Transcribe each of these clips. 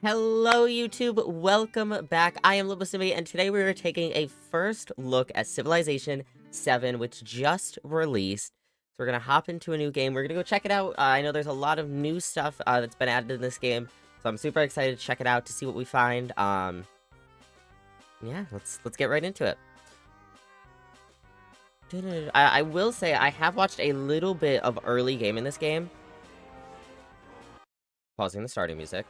Hello YouTube, welcome back. I am Lobo, and today we are taking a first look at Civilization VII, which just released. So we're gonna hop into a new game. We're gonna go check it out. I know there's a lot of new stuff that's been added in this game, so I'm super excited to check it out to see what we find. Yeah, let's get right into it. I will say I have watched a little bit of early game in this game. Pausing the starting music.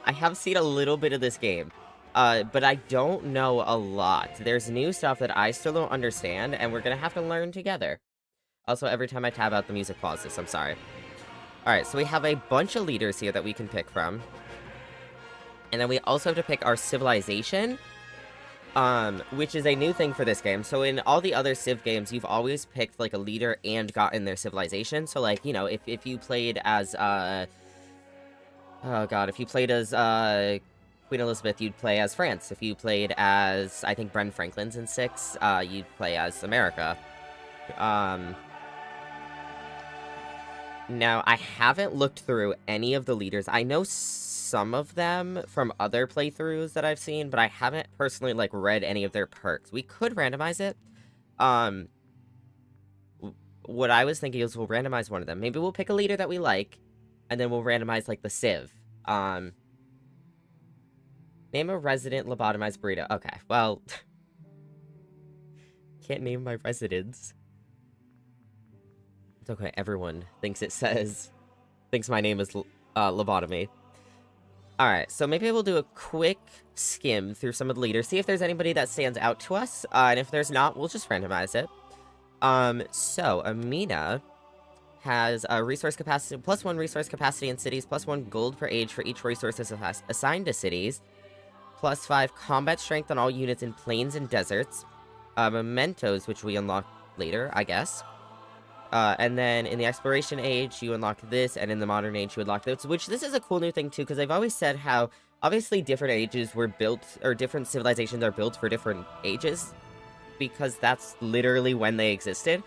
I have seen a little bit of this game, but I don't know a lot. There's new stuff that I still don't understand, and we're gonna have to learn together. Also, every time I tab out, the music pauses. I'm sorry. Alright, so we have a bunch of leaders here that we can pick from. And then we also have to pick our civilization, which is a new thing for this game. So in all the other Civ games, you've always picked, like, a leader and gotten their civilization. So, like, you know, if you played as, oh god, if you played as, Queen Elizabeth, you'd play as France. If you played as, I think, Bren Franklin's in 6, you'd play as America. Now, I haven't looked through any of the leaders. I know some of them from other playthroughs that I've seen, but I haven't personally, like, read any of their perks. We could randomize it. What I was thinking is we'll randomize one of them. Maybe we'll pick a leader that we like, and then we'll randomize, like, the Civ. Name a resident lobotomized burrito. Okay, well... Can't name my residents. It's okay, everyone thinks my name is, lobotomy. Alright, so maybe we'll do a quick skim through some of the leaders, see if there's anybody that stands out to us, and if there's not, we'll just randomize it. So, Amina has a resource capacity, +1 resource capacity in cities, +1 gold per age for each resource assigned to cities, +5 combat strength on all units in plains and deserts, mementos, which we unlock later, I guess. And then in the exploration age, you unlock this, and in the modern age, you unlock this, which this is a cool new thing, too, because I've always said how, obviously, different ages were built, or different civilizations are built for different ages, because that's literally when they existed.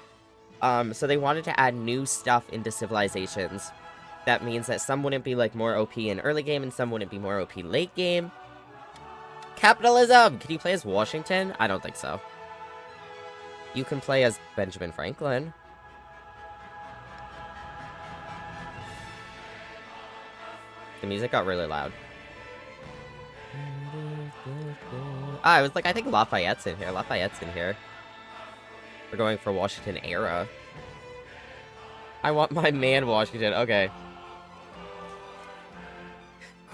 So they wanted to add new stuff into civilizations. That means that some wouldn't be, like, more OP in early game, and some wouldn't be more OP late game. Capitalism! Can you play as Washington? I don't think so. You can play as Benjamin Franklin. The music got really loud. I was like, I think Lafayette's in here. Lafayette's in here. We're going for Washington era. I want my man Washington. Okay.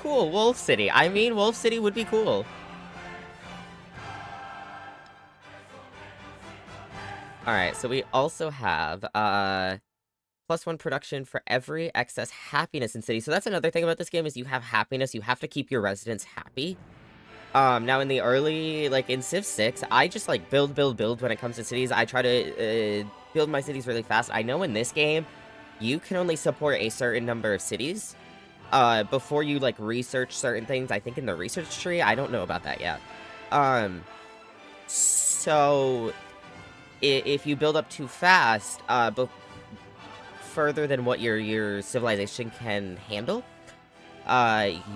Cool, Wolf City. I mean, Wolf City would be cool. Alright, so we also have, +1 production for every excess happiness in city. So that's another thing about this game is you have happiness. You have to keep your residents happy. Now in the early, like in Civ 6, I just like build when it comes to cities. I try to build my cities really fast. I know in this game, you can only support a certain number of cities before you like research certain things. I think in the research tree, I don't know about that yet. So if you build up too fast, further than what your civilization can handle,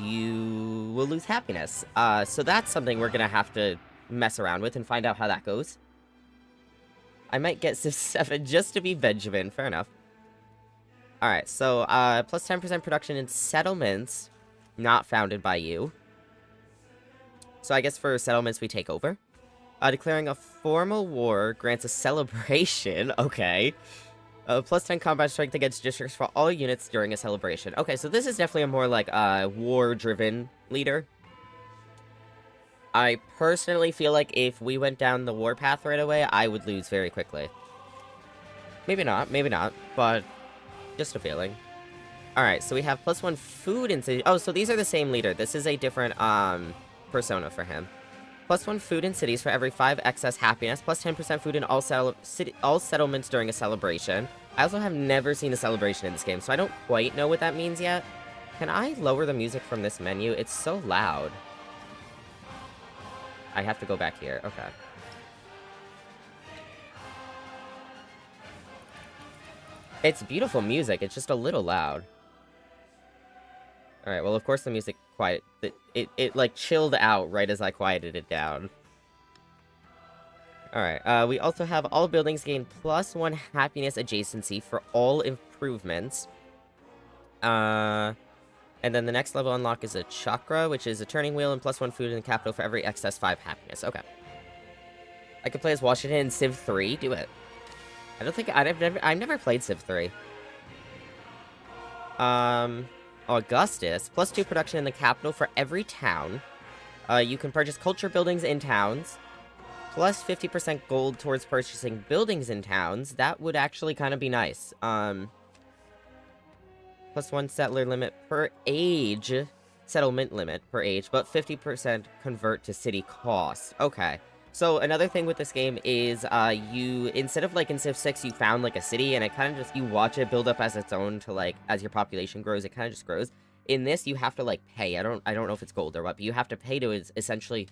you will lose happiness. So that's something we're gonna have to mess around with and find out how that goes. I might get Civ 7 just to be Benjamin, fair enough. Alright, so, plus 10% production in settlements not founded by you. So I guess for settlements we take over. Declaring a formal war grants a celebration, okay. Plus 10 combat strength against districts for all units during a celebration. Okay, so this is definitely a more, like, war-driven leader. I personally feel like if we went down the war path right away, I would lose very quickly. Maybe not, but just a feeling. Alright, so we have +1 food in city. Oh, so these are the same leader. This is a different, persona for him. +1 food in cities for every 5 excess happiness, plus 10% food in all settlements during a celebration. I also have never seen a celebration in this game, so I don't quite know what that means yet. Can I lower the music from this menu? It's so loud. I have to go back here. Okay. It's beautiful music, it's just a little loud. Alright, well, of course the music it like, chilled out right as I quieted it down. Alright, we also have all buildings gain +1 happiness adjacency for all improvements. And then the next level unlock is a chakra, which is a turning wheel and +1 food in the capital for every excess 5 happiness. Okay. I could play as Washington in Civ 3. Do it. I don't think I've never played Civ 3. Augustus, +2 production in the capital for every town. You can purchase culture buildings in towns. Plus 50% gold towards purchasing buildings in towns. That would actually kind of be nice. +1 settler limit per age. Settlement limit per age, but 50% convert to city cost. Okay. So another thing with this game is, you, instead of like in Civ 6, you found like a city and it kind of just, you watch it build up as its own to like, as your population grows, it kind of just grows. In this, you have to like pay. I don't know if it's gold or what, but you have to pay to essentially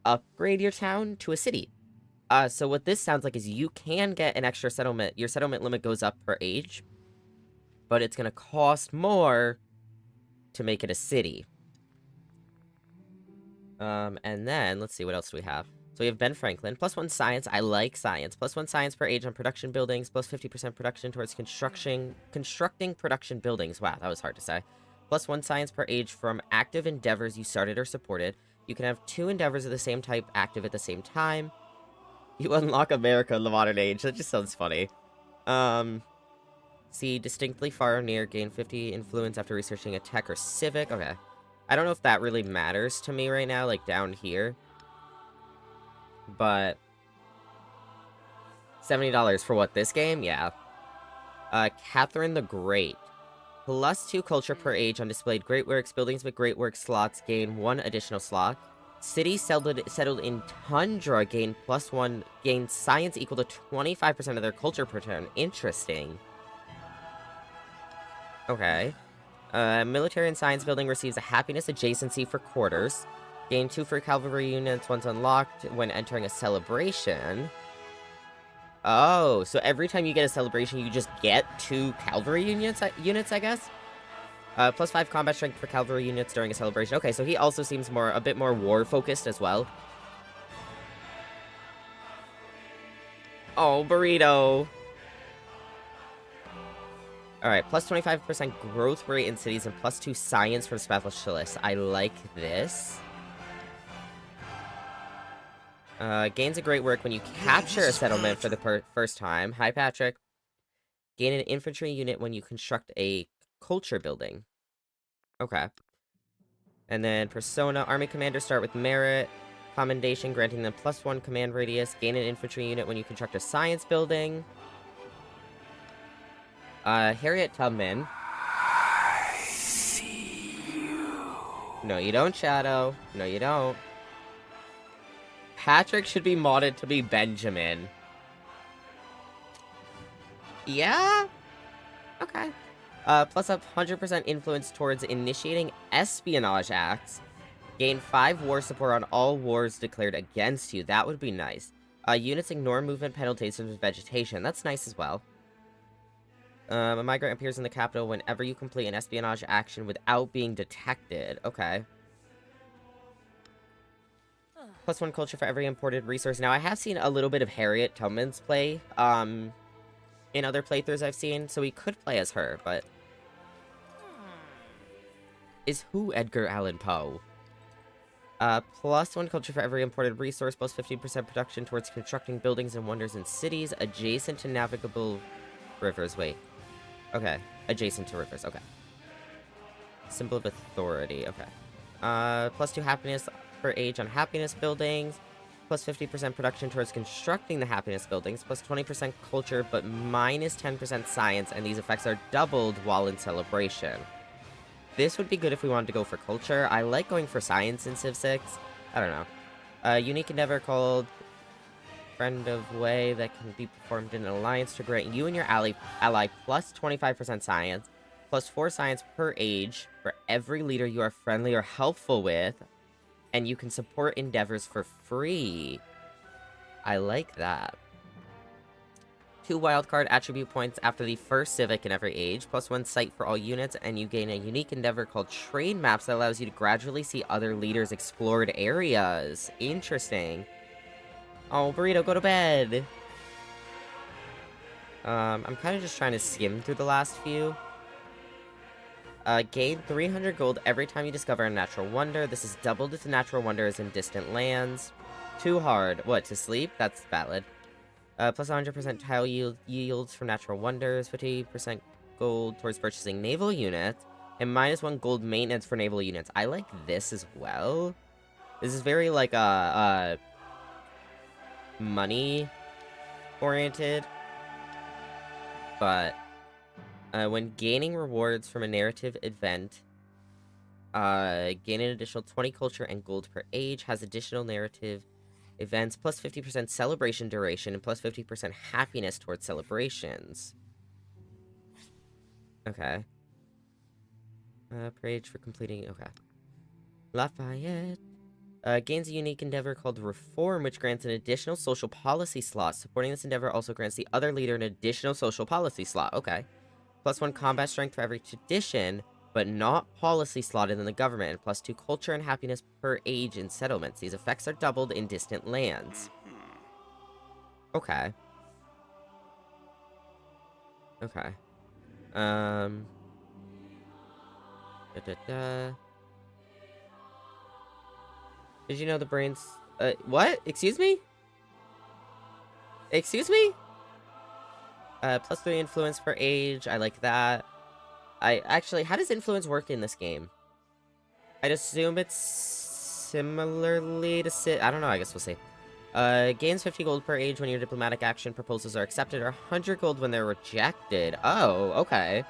upgrade your town to a city. So what this sounds like is you can get an extra settlement. Your settlement limit goes up per age, but it's gonna cost more to make it a city. And then, let's see, what else do we have? So we have Ben Franklin, +1 science. I like science. +1 science per age on production buildings, plus 50% production towards constructing production buildings. Wow, that was hard to say. +1 science per age from active endeavors you started or supported. You can have 2 endeavors of the same type active at the same time. You unlock America in the modern age. That just sounds funny. See, distinctly far or near, gain 50 influence after researching a tech or civic. Okay. I don't know if that really matters to me right now, like down here. But $70 for what, this game? Yeah. Catherine the Great. +2 culture per age on displayed great works. Buildings with great works slots gain 1 additional slot. Cities settled in Tundra gain +1. Gain science equal to 25% of their culture per turn. Interesting. Okay. Military and science building receives a happiness adjacency for quarters. Gain 2 for cavalry units once unlocked when entering a celebration. Oh, so every time you get a celebration, you just get 2 cavalry units, I guess? +5 combat strength for cavalry units during a celebration. Okay, so he also seems a bit more war-focused as well. Oh, burrito! Alright, +25% growth rate in cities and +2 science from specialists. I like this. Gains a great work when you capture a settlement for the first time. Hi, Patrick. Gain an infantry unit when you construct a culture building. Okay. And then persona. Army commanders start with merit. Commendation, granting them +1 command radius. Gain an infantry unit when you construct a science building. Harriet Tubman. I see you. No, you don't, Shadow. No, you don't. Patrick should be modded to be Benjamin. Yeah? Okay. Plus up 100% influence towards initiating espionage acts. Gain 5 war support on all wars declared against you. That would be nice. Units ignore movement penalties from vegetation. That's nice as well. A migrant appears in the capital whenever you complete an espionage action without being detected. Okay. +1 culture for every imported resource. Now, I have seen a little bit of Harriet Tubman's play, in other playthroughs I've seen, so we could play as her, but... Is who Edgar Allan Poe? +1 culture for every imported resource, plus 15% production towards constructing buildings and wonders in cities adjacent to navigable rivers. Wait. Okay. Adjacent to rivers. Okay. Symbol of authority. Okay. +2 happiness per age on happiness buildings. Plus 50% production towards constructing the happiness buildings. Plus 20% culture, but minus 10% science, and these effects are doubled while in celebration. This would be good if we wanted to go for culture. I like going for science in Civ 6. I don't know. Unique endeavor called Friend of Way that can be performed in an alliance to grant you and your ally plus 25% science, plus 4 science per age for every leader you are friendly or helpful with, and you can support endeavors for free. I like that. 2 wildcard attribute points after the first civic in every age, +1 sight for all units, and you gain a unique endeavor called Trade Maps that allows you to gradually see other leaders' explored areas. Interesting. Oh, Burrito, go to bed! I'm kind of just trying to skim through the last few. Gain 300 gold every time you discover a natural wonder. This is doubled if the natural wonder is in distant lands. Too hard. What, to sleep? That's valid. Plus 100% tile yields from natural wonders. 50% gold towards purchasing naval units. And -1 gold maintenance for naval units. I like this as well. This is very, like, money-oriented. But when gaining rewards from a narrative event, gain an additional 20 culture and gold per age, has additional narrative events, plus 50% celebration duration, and plus 50% happiness towards celebrations. Okay. Per age for completing, okay. Lafayette. Gains a unique endeavor called Reform, which grants an additional social policy slot. Supporting this endeavor also grants the other leader an additional social policy slot. Okay. +1 combat strength for every tradition, but not policy slotted in the government, and +2 culture and happiness per age in settlements. These effects are doubled in distant lands. Okay. Okay. Did you know the brains... what? Excuse me? Excuse me? +3 influence per age. I like that. Actually, how does influence work in this game? I'd assume it's similarly to I don't know, I guess we'll see. Gains 50 gold per age when your diplomatic action proposals are accepted, or 100 gold when they're rejected. Oh, okay.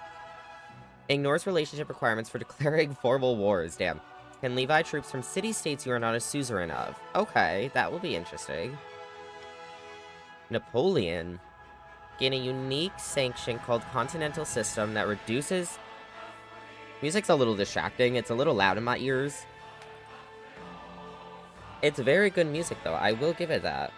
Ignores relationship requirements for declaring formal wars. Damn. Can Levi troops from city-states you are not a suzerain of. Okay, that will be interesting. Napoleon. Gain a unique sanction called Continental System that reduces... Music's a little distracting. It's a little loud in my ears. It's very good music, though. I will give it that.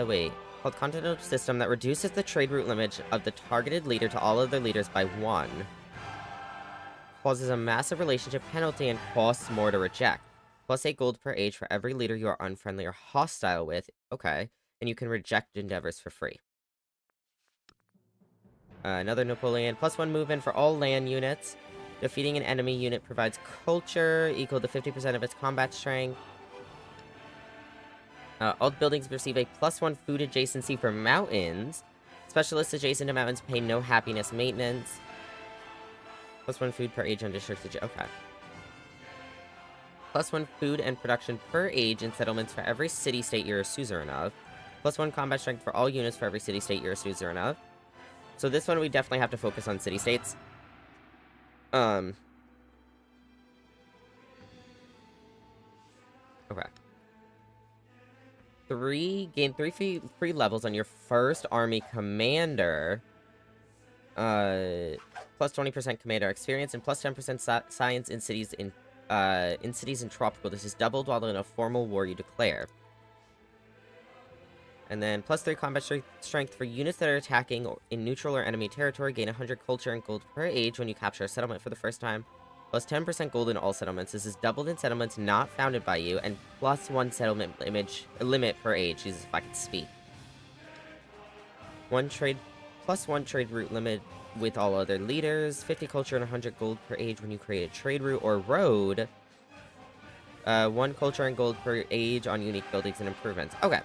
Wait. Called Continental System that reduces the trade route limit of the targeted leader to all other leaders by 1. Causes a massive relationship penalty and costs more to reject. +8 gold per age for every leader you are unfriendly or hostile with. Okay. And you can reject endeavors for free. Another Napoleon. +1 movement for all land units. Defeating an enemy unit provides culture equal to 50% of its combat strength. All buildings receive a +1 food adjacency for mountains. Specialists adjacent to mountains pay no happiness maintenance. +1 food per age on districts. Okay. +1 food and production per age in settlements for every city-state you're a suzerain of. +1 combat strength for all units for every city-state you're a suzerain of. So this one we definitely have to focus on city-states. Okay. Gain 3 free levels on your first army commander. Plus 20% commander experience and plus 10% science in cities in tropical. This is doubled while in a formal war you declare. And then plus 3 combat strength for units that are attacking in neutral or enemy territory. Gain 100 culture and gold per age when you capture a settlement for the first time. Plus 10% gold in all settlements. This is doubled in settlements not founded by you. And plus 1 settlement limit per age. Jesus, if I could speak. Plus 1 trade route limit with all other leaders. 50 culture and 100 gold per age when you create a trade route or road. 1 culture and gold per age on unique buildings and improvements. Okay.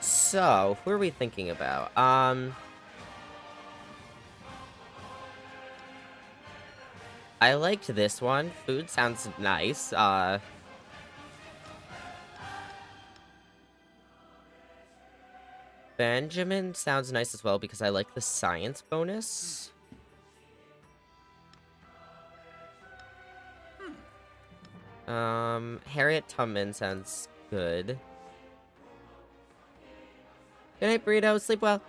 So, who are we thinking about? I liked this one. Food sounds nice. Benjamin sounds nice as well because I like the science bonus. Harriet Tubman sounds good. Good night, Burrito. Sleep well.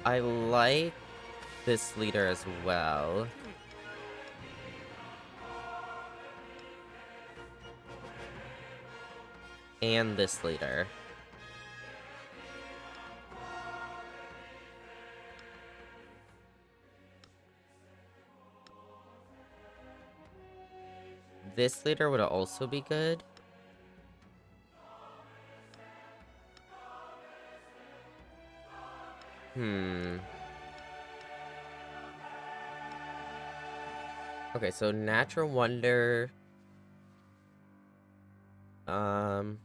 I like this leader as well. And this leader. This leader would also be good. Okay, so Natural Wonder. And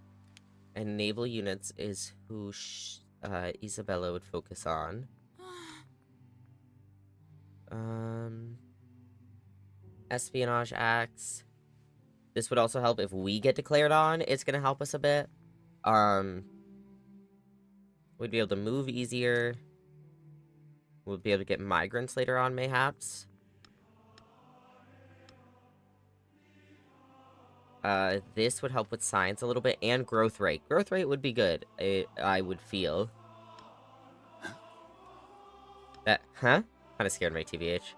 naval units is who Isabella would focus on. Espionage acts. This would also help if we get declared on. It's gonna help us a bit. We'd be able to move easier. We'll be able to get migrants later on, mayhaps. This would help with science a little bit, and growth rate. Growth rate would be good, I would feel. That, huh? Kinda scared me, TBH.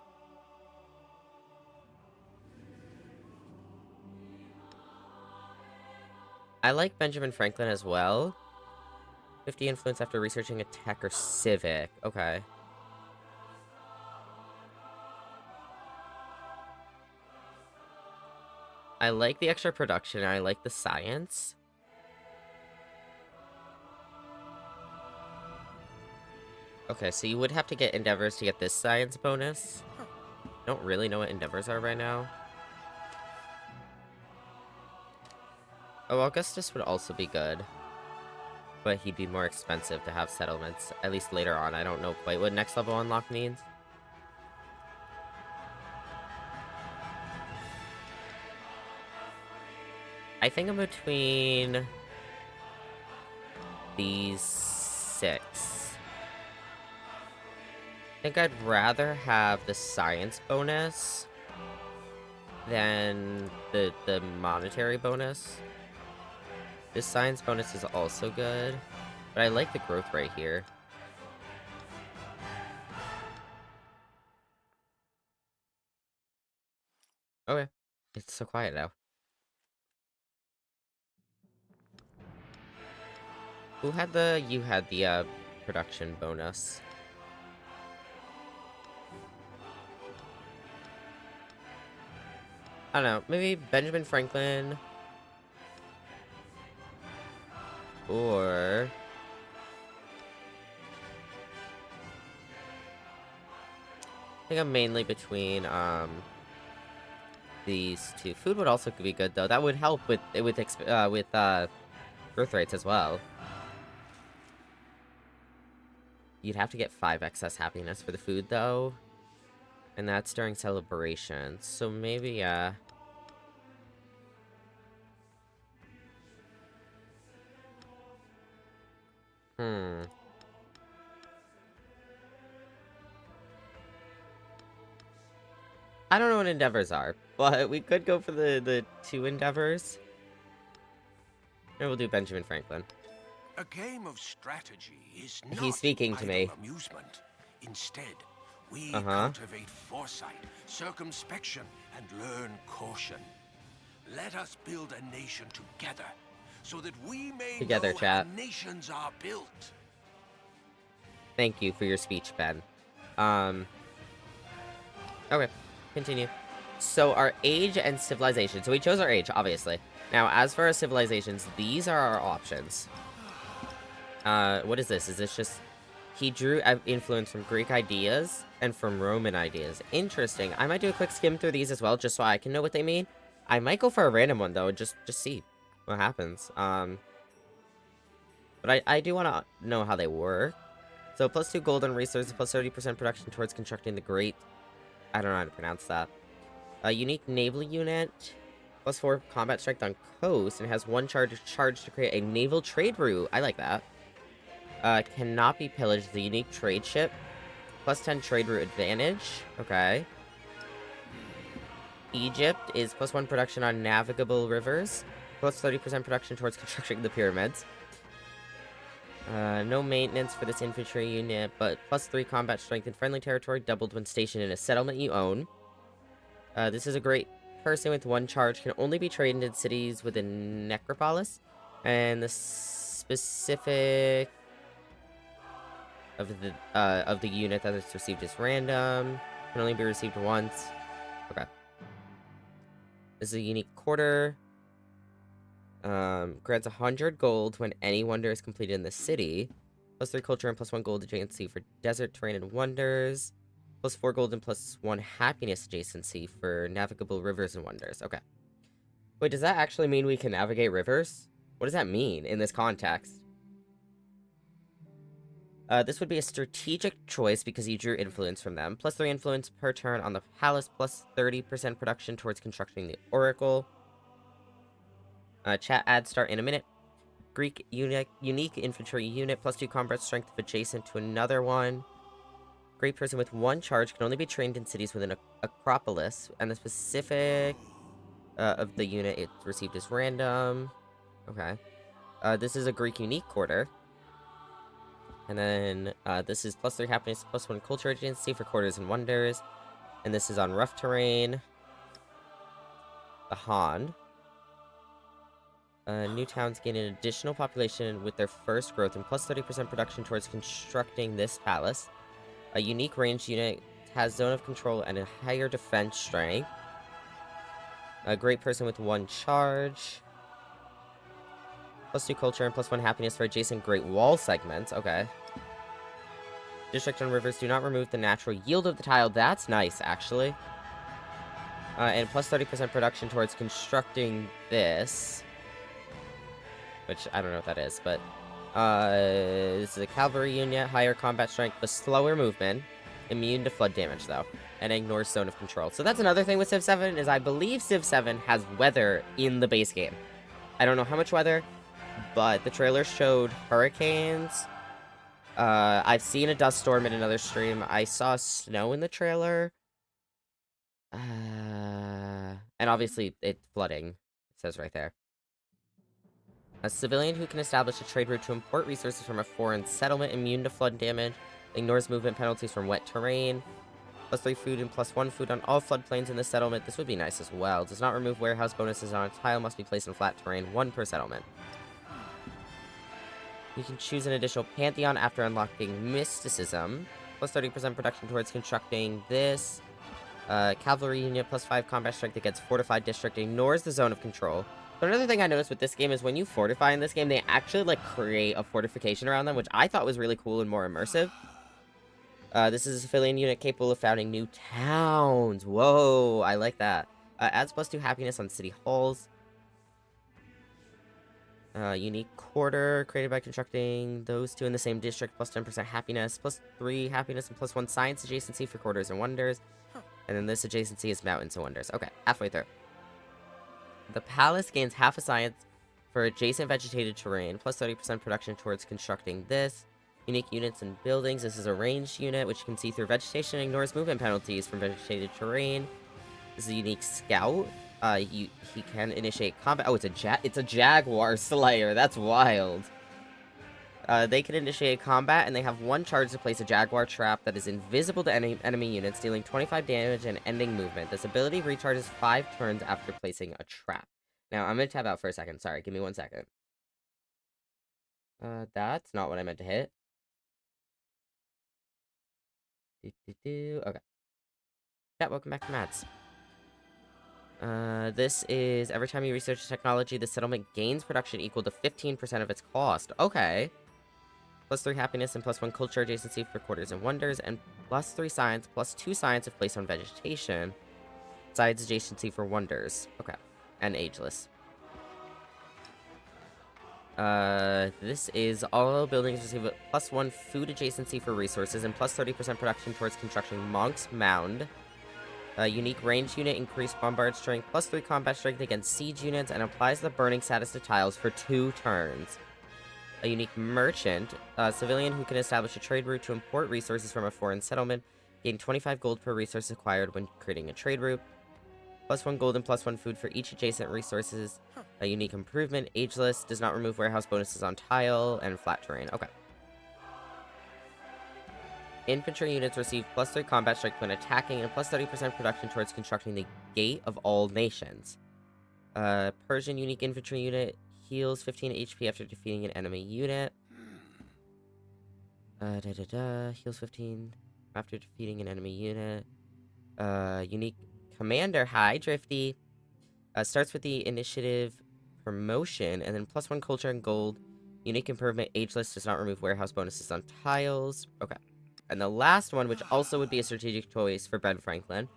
I like Benjamin Franklin as well. 50 influence after researching a tech or civic. Okay. I like the extra production, and I like the science. Okay, so you would have to get endeavors to get this science bonus. Don't really know what endeavors are right now. Oh, Augustus would also be good. But he'd be more expensive to have settlements, at least later on. I don't know quite what next level unlock means. I think I'm between these 6. I think I'd rather have the science bonus than the monetary bonus. This science bonus is also good, but I like the growth rate here. Okay. It's so quiet now. Who had the... You had the, production bonus. I don't know, maybe Benjamin Franklin... Or... I think I'm mainly between, these two. Food would also be good, though. That would help with growth rates as well. You'd have to get 5 excess happiness for the food, though. And that's during celebrations. So maybe, I don't know what endeavors are, but we could go for the 2 endeavors. Maybe we'll do Benjamin Franklin. A game of strategy is not He's speaking to me. amusement. Instead, we cultivate foresight, circumspection, and learn caution. Let us build a nation together, so that we may know chat. how nations are built. Thank you for your speech, Ben. Okay, continue. So our age and civilization. So we chose our age, obviously. Now, as for our civilizations, these are our options. What is this? Is this just... He drew influence from Greek ideas and from Roman ideas. Interesting. I might do a quick skim through these as well, just so I can know what they mean. I might go for a random one, though, and just see what happens. But I do want to know how they work. So, plus 2 golden resources, plus 30% production towards constructing the great... I don't know how to pronounce that. A unique naval unit, plus 4 combat strength on coast, and has 1 charge to create a naval trade route. I like that. Cannot be pillaged. The unique trade ship, plus 10 trade route advantage. Okay. Egypt is plus 1 production on navigable rivers, plus 30% production towards constructing the pyramids. No maintenance for this infantry unit, but +3 combat strength in friendly territory, doubled when stationed in a settlement you own. This is a great person with 1 charge, can only be traded in cities within Necropolis. And the specific of the unit that is received is random. Can only be received once. Okay. This is a unique quarter. Grants 100 gold when any wonder is completed in the city. +3 culture and +1 gold adjacency for desert terrain and wonders. +4 gold and +1 happiness adjacency for navigable rivers and wonders. Okay. Wait, does that actually mean we can navigate rivers? What does that mean in this context? This would be a strategic choice because you drew influence from them. +3 influence per turn on the palace, +30% production towards constructing the oracle. Chat ad start in a minute. Greek unique infantry unit, +2 combat strength if adjacent to another one. Great person with 1 charge can only be trained in cities within Acropolis, and the specific of the unit it received is random. Okay. This is a Greek unique quarter. And then this is +3 happiness, +1 culture agency for quarters and wonders. And this is on rough terrain. The Han. New towns gain an additional population with their first growth and +30% production towards constructing this palace. A unique ranged unit has zone of control and a higher defense strength. A great person with 1 charge. +2 culture and +1 happiness for adjacent Great Wall segments. Okay. District on rivers do not remove the natural yield of the tile. That's nice, actually. And +30% production towards constructing this. Which, I don't know what that is, but... this is a cavalry unit, higher combat strength, but slower movement. Immune to flood damage, though. And ignores zone of control. So that's another thing with Civ 7, is I believe Civ 7 has weather in the base game. I don't know how much weather, but the trailer showed hurricanes. I've seen a dust storm in another stream. I saw snow in the trailer. And obviously, it's flooding. It says right there. A civilian who can establish a trade route to import resources from a foreign settlement, immune to flood damage, ignores movement penalties from wet terrain, +3 food and +1 food on all floodplains in the settlement. This would be nice as well. Does not remove warehouse bonuses on a tile, must be placed in flat terrain, 1 per settlement. You can choose an additional pantheon after unlocking mysticism. +30% production towards constructing this. Cavalry unit, +5 combat strength against fortified district, ignores the zone of control. But another thing I noticed with this game is when you fortify in this game, they actually, like, create a fortification around them, which I thought was really cool and more immersive. This is a civilian unit capable of founding new towns. Whoa, I like that. Adds +2 happiness on city halls. Unique quarter, created by constructing those 2 in the same district, +10% happiness, +3 happiness, and +1 science adjacency for quarters and wonders. And then this adjacency is mountains and wonders. Okay, halfway through. The palace gains half a science for adjacent vegetated terrain, +30% production towards constructing this. Unique units and buildings. This is a ranged unit, which can see through vegetation and ignores movement penalties from vegetated terrain. This is a unique scout. He can initiate combat. Oh, it's a jaguar slayer. That's wild. They can initiate combat, and they have 1 charge to place a jaguar trap that is invisible to enemy units, dealing 25 damage and ending movement. This ability recharges 5 turns after placing a trap. Now, I'm going to tab out for a second. Sorry, give me 1 second. That's not what I meant to hit. Okay. Yeah, welcome back to Mads. This is every time you research technology, the settlement gains production equal to 15% of its cost. Okay. +3 happiness and +1 culture adjacency for quarters and wonders, and +3 science, +2 science if placed on vegetation. Science adjacency for wonders. Okay. And ageless. This is all buildings receive a +1 food adjacency for resources and +30% production towards constructing Monk's Mound. A unique ranged unit, increased bombard strength, +3 combat strength against siege units, and applies the burning status to tiles for 2 turns. A unique merchant, a civilian who can establish a trade route to import resources from a foreign settlement, gain 25 gold per resource acquired when creating a trade route. +1 gold and +1 food for each adjacent resources. A unique improvement, ageless, does not remove warehouse bonuses on tile and flat terrain. Okay. infantry units receive +3 combat strength when attacking and +30% production towards constructing the Gate of All Nations. Persian unique infantry unit heals 15 HP after defeating an enemy unit. Heals 15 after defeating an enemy unit. Unique commander, hi, Drifty. Starts with the initiative promotion, and then +1 culture and gold. Unique improvement, ageless, does not remove warehouse bonuses on tiles. Okay. And the last one, which also would be a strategic choice for Ben Franklin,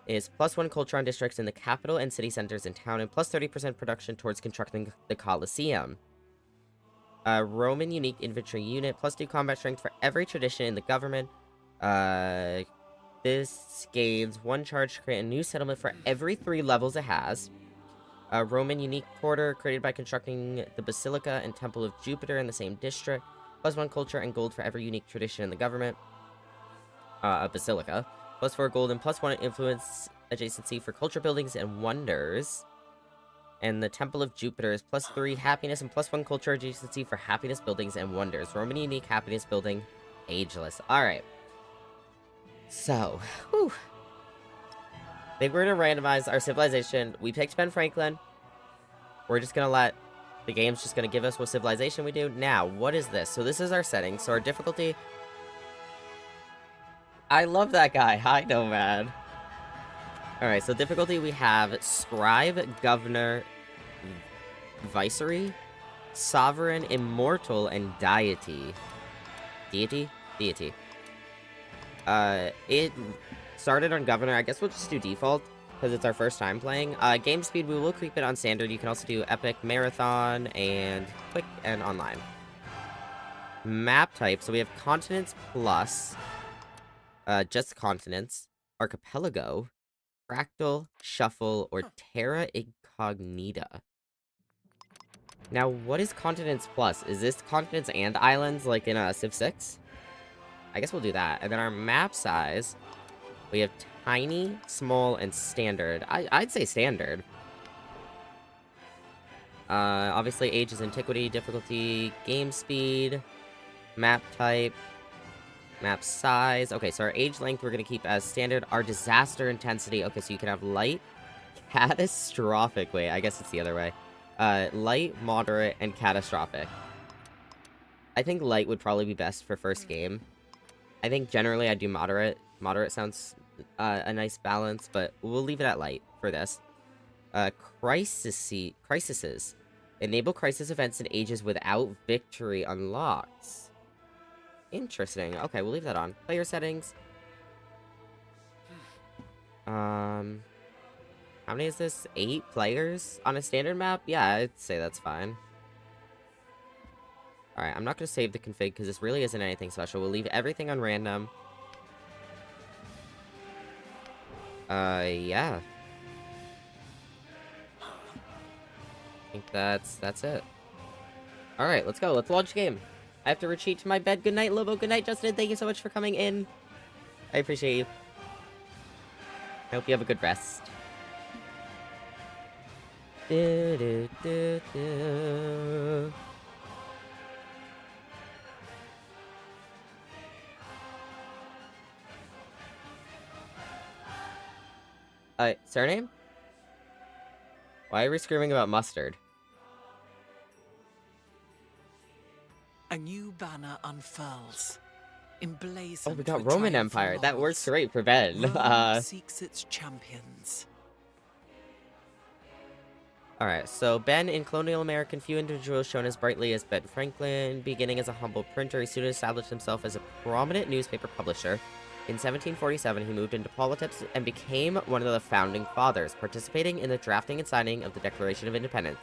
is +1 culture on districts in the capital and city centers in town, and +30% production towards constructing the Colosseum. Roman unique infantry unit, +2 combat strength for every tradition in the government. This gains 1 charge to create a new settlement for every 3 levels it has. Roman unique quarter, created by constructing the Basilica and Temple of Jupiter in the same district. +1 culture and gold for every unique tradition in the government. A Basilica. +4 gold and +1 influence adjacency for culture buildings and wonders. And the Temple of Jupiter is +3 happiness and +1 culture adjacency for happiness buildings and wonders. Roman unique happiness building, ageless. Alright. So, whew. I think we're gonna randomize our civilization. We picked Ben Franklin. We're just gonna let the game's just gonna give us what civilization we do. Now, what is this? So this is our setting. So our difficulty. I love that guy. Hi, Nomad. Alright, so difficulty we have Scribe, Governor, Viceroy, Sovereign, Immortal, and Deity. Deity? Deity. It started on Governor. I guess we'll just do default, because it's our first time playing. Game speed, we will keep it on standard. You can also do Epic, Marathon, and Quick, and Online. Map type, so we have Continents Plus, just Continents, Archipelago, Fractal, Shuffle, or Terra Incognita. Now, what is Continents Plus? Is this Continents and Islands, like in Civ 6? I guess we'll do that. And then our map size, we have Tiny, Small, and Standard. I'd say Standard. Obviously, age is Antiquity, difficulty, game speed, map type, map size. Okay, so our age length we're going to keep as standard. Our disaster intensity. Okay, so you can have light, catastrophic. Wait, I guess it's the other way. Light, moderate, and catastrophic. I think light would probably be best for first game. I think generally I do moderate. Moderate sounds a nice balance, but we'll leave it at light for this. Crises. Enable crisis events in ages without victory unlocks. Interesting. Okay, we'll leave that on. Player settings. How many is this? 8 players on a standard map? Yeah, I'd say that's fine. Alright, I'm not going to save the config because this really isn't anything special. We'll leave everything on random. Yeah. I think that's it. Alright, let's go. Let's launch game. I have to retreat to my bed. Good night, Lobo. Good night, Justin. Thank you so much for coming in. I appreciate you. I hope you have a good rest. Surname? Why are we screaming about mustard? A new banner unfurls, emblazoned. Oh, we got with Roman triumphal Empire. That works laurels. great for Ben. Rome seeks its champions. Alright, so Ben, in colonial American, few individuals shown as brightly as Ben Franklin. Beginning as a humble printer, he soon established himself as a prominent newspaper publisher. In 1747, he moved into politics and became one of the founding fathers, participating in the drafting and signing of the Declaration of Independence.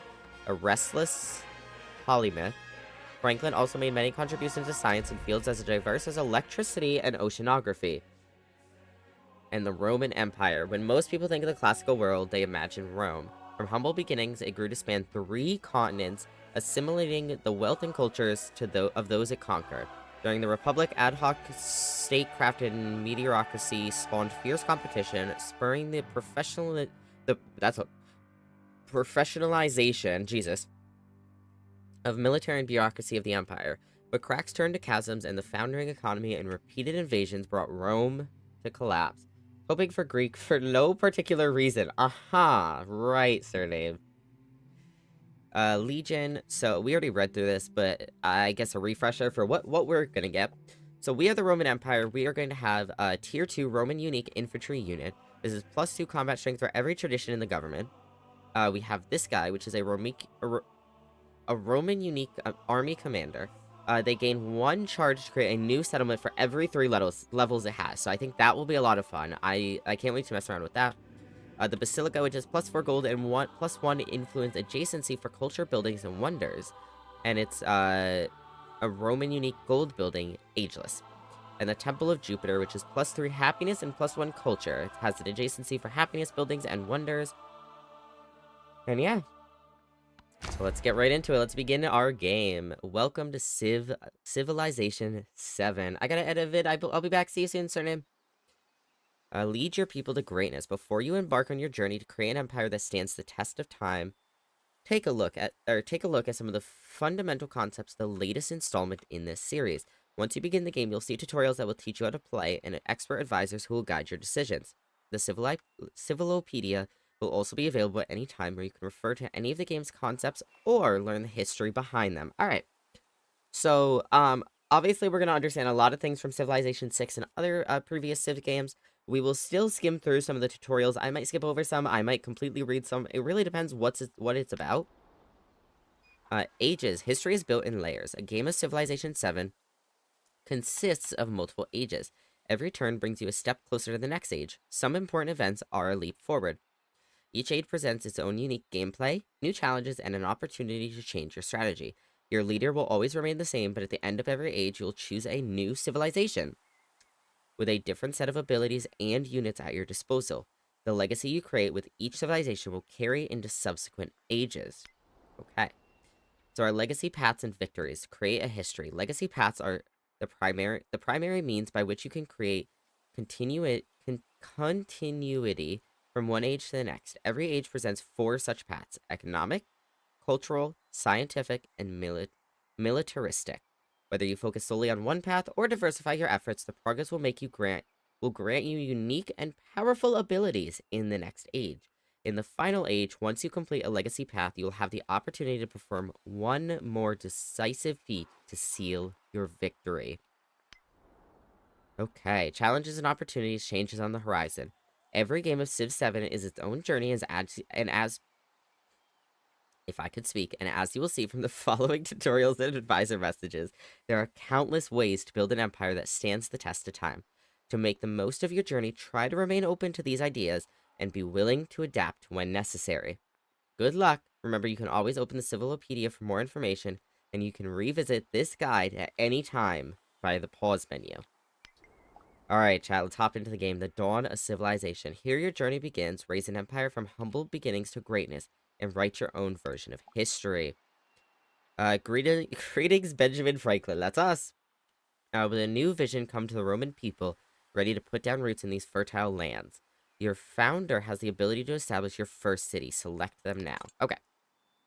A restless polymath, Franklin also made many contributions to science in fields as diverse as electricity and oceanography. And the Roman Empire. When most people think of the classical world, they imagine Rome. From humble beginnings, it grew to span 3 continents, assimilating the wealth and cultures of those it conquered. During the Republic, ad hoc state-crafted mediocrity spawned fierce competition, spurring the professionalization, Jesus, of military and bureaucracy of the empire. But cracks turned to chasms, and the foundering economy and repeated invasions brought Rome to collapse. Hoping for Greek for no particular reason. Aha! Right, surname. Legion. So we already read through this, but I guess a refresher for what we're gonna get. So we are the Roman Empire. We are going to have a tier 2 Roman unique infantry unit. This is +2 combat strength for every tradition in the government. We have this guy, which is a Roman unique army commander. They gain 1 charge to create a new settlement for every 3 levels it has. So I think that will be a lot of fun. I can't wait to mess around with that. The Basilica, which is +4 gold and +1 influence adjacency for culture, buildings, and wonders. And it's a Roman unique gold building, ageless. And the Temple of Jupiter, which is +3 happiness and +1 culture. It has an adjacency for happiness, buildings, and wonders. And yeah. So let's get right into it. Let's begin our game. Welcome to Civilization 7. I gotta edit it. I'll be back. See you soon, surname. Lead your people to greatness. Before you embark on your journey to create an empire that stands the test of time, take a look at some of the fundamental concepts of the latest installment in this series. Once you begin the game, you'll see tutorials that will teach you how to play and expert advisors who will guide your decisions. The Civilopedia will also be available at any time where you can refer to any of the game's concepts or learn the history behind them. All right. So, obviously we're going to understand a lot of things from Civilization 6 and other previous Civ games. We will still skim through some of the tutorials. I might skip over some. I might completely read some. It really depends what it's about. Ages. History is built in layers. A game of Civilization 7 consists of multiple ages. Every turn brings you a step closer to the next age. Some important events are a leap forward. Each age presents its own unique gameplay, new challenges, and an opportunity to change your strategy. Your leader will always remain the same, but at the end of every age, you'll choose a new civilization with a different set of abilities and units at your disposal. The legacy you create with each civilization will carry into subsequent ages. Okay. So our legacy paths and victories. Create a history. Legacy paths are the primary means by which you can create continuity from one age to the next. Every age presents 4 such paths: economic, cultural, scientific, and militaristic. Whether you focus solely on one path or diversify your efforts, the progress will grant you unique and powerful abilities in the next age. In the final age, once you complete a legacy path, you will have the opportunity to perform one more decisive feat to seal your victory. Okay, challenges and opportunities changes on the horizon. Every game of Civ 7 is its own journey if I could speak, and as you will see from the following tutorials and advisor messages, there are countless ways to build an empire that stands the test of time. To make the most of your journey, try to remain open to these ideas and be willing to adapt when necessary. Good luck! Remember, you can always open the Civilopedia for more information, and you can revisit this guide at any time via the pause menu. Alright, chat, let's hop into the game. The Dawn of Civilization. Here your journey begins. Raise an empire from humble beginnings to greatness, and write your own version of history. Greetings, Benjamin Franklin. That's us. With a new vision come to the Roman people, ready to put down roots in these fertile lands. Your founder has the ability to establish your first city. Select them now. Okay.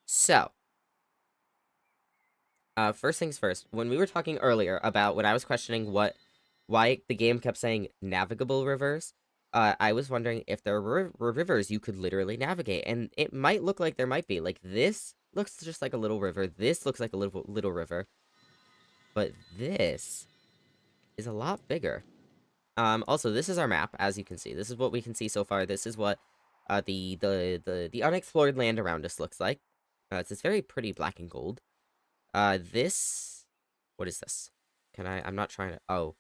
So, first things first. When we were talking earlier about when I was questioning why the game kept saying navigable rivers, I was wondering if there were rivers you could literally navigate, and it might look like there might be. Like, this looks just like a little river. This looks like a little river. But this is a lot bigger. Also, this is our map, as you can see. This is what we can see so far. This is what the unexplored land around us looks like. It's very pretty black and gold. What is this? I'm not trying to, oh.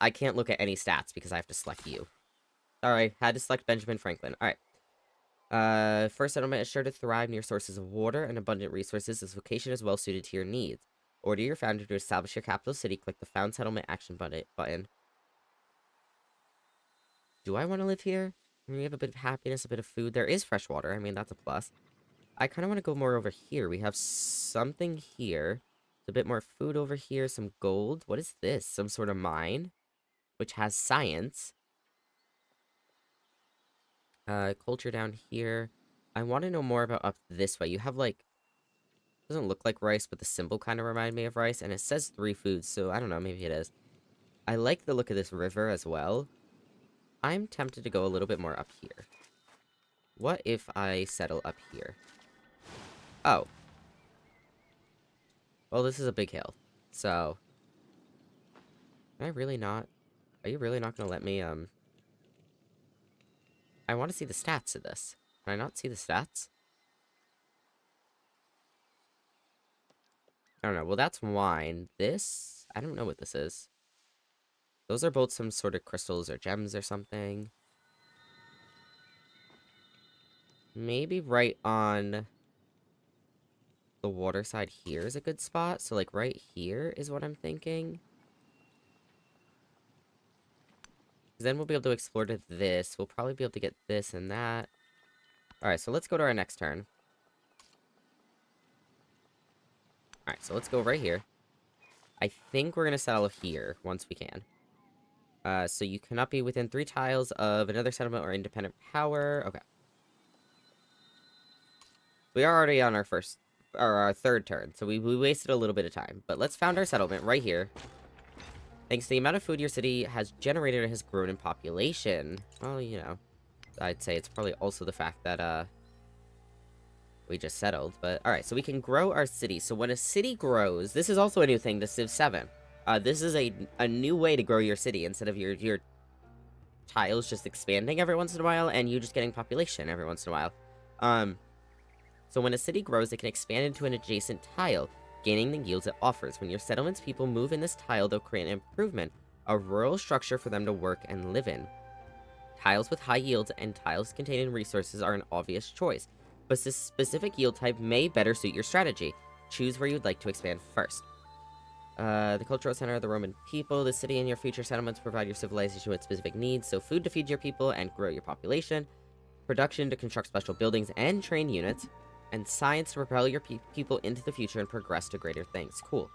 I can't look at any stats because I have to select you. Alright, had to select Benjamin Franklin. Alright. First settlement is sure to thrive near sources of water and abundant resources. This location is well suited to your needs. Order your founder to establish your capital city. Click the Found Settlement action button. Do I want to live here? I mean, we have a bit of happiness, a bit of food. There is fresh water. I mean, that's a plus. I kind of want to go more over here. We have something here. A bit more food over here. Some gold. What is this? Some sort of mine, which has science. Culture down here. I want to know more about up this way. You have, like, Doesn't look like rice, but the symbol kind of reminded me of rice, and it says 3 foods, so I don't know, maybe it is. I like the look of this river as well. I'm tempted to go a little bit more up here. What if I settle up here? Oh. Well, this is a big hill, so... Can I really not... Are you really not gonna let me, I want to see the stats of this. Can I not see the stats? I don't know. Well, that's wine. This... I don't know what this is. Those are both some sort of crystals or gems or something. Maybe right on the water side here is a good spot. So, like, right here is what I'm thinking. Then we'll be able to explore to this. We'll probably be able to get this and that. Alright, so let's go to our next turn. Alright, so let's go right here. I think we're going to settle here once we can. So you cannot be within 3 tiles of another settlement or independent power. Okay. We are already on our third turn, so we wasted a little bit of time. But let's found our settlement right here. Thanks to the amount of food your city has generated, it has grown in population. Well, you know, I'd say it's probably also the fact that, we just settled. But, alright, so we can grow our city. So when a city grows, this is also a new thing to Civ VII. This is a new way to grow your city instead of your tiles just expanding every once in a while and you just getting population every once in a while. So when a city grows, it can expand into an adjacent tile, gaining the yields it offers. When your settlement's people move in this tile, they'll create an improvement, a rural structure for them to work and live in. Tiles with high yields and tiles containing resources are an obvious choice, but this specific yield type may better suit your strategy. Choose where you'd like to expand first. The cultural center of the Roman people. The city and your future settlements provide your civilization with specific needs, so food to feed your people and grow your population, production to construct special buildings and train units, and science to propel your people into the future and progress to greater things. Cool.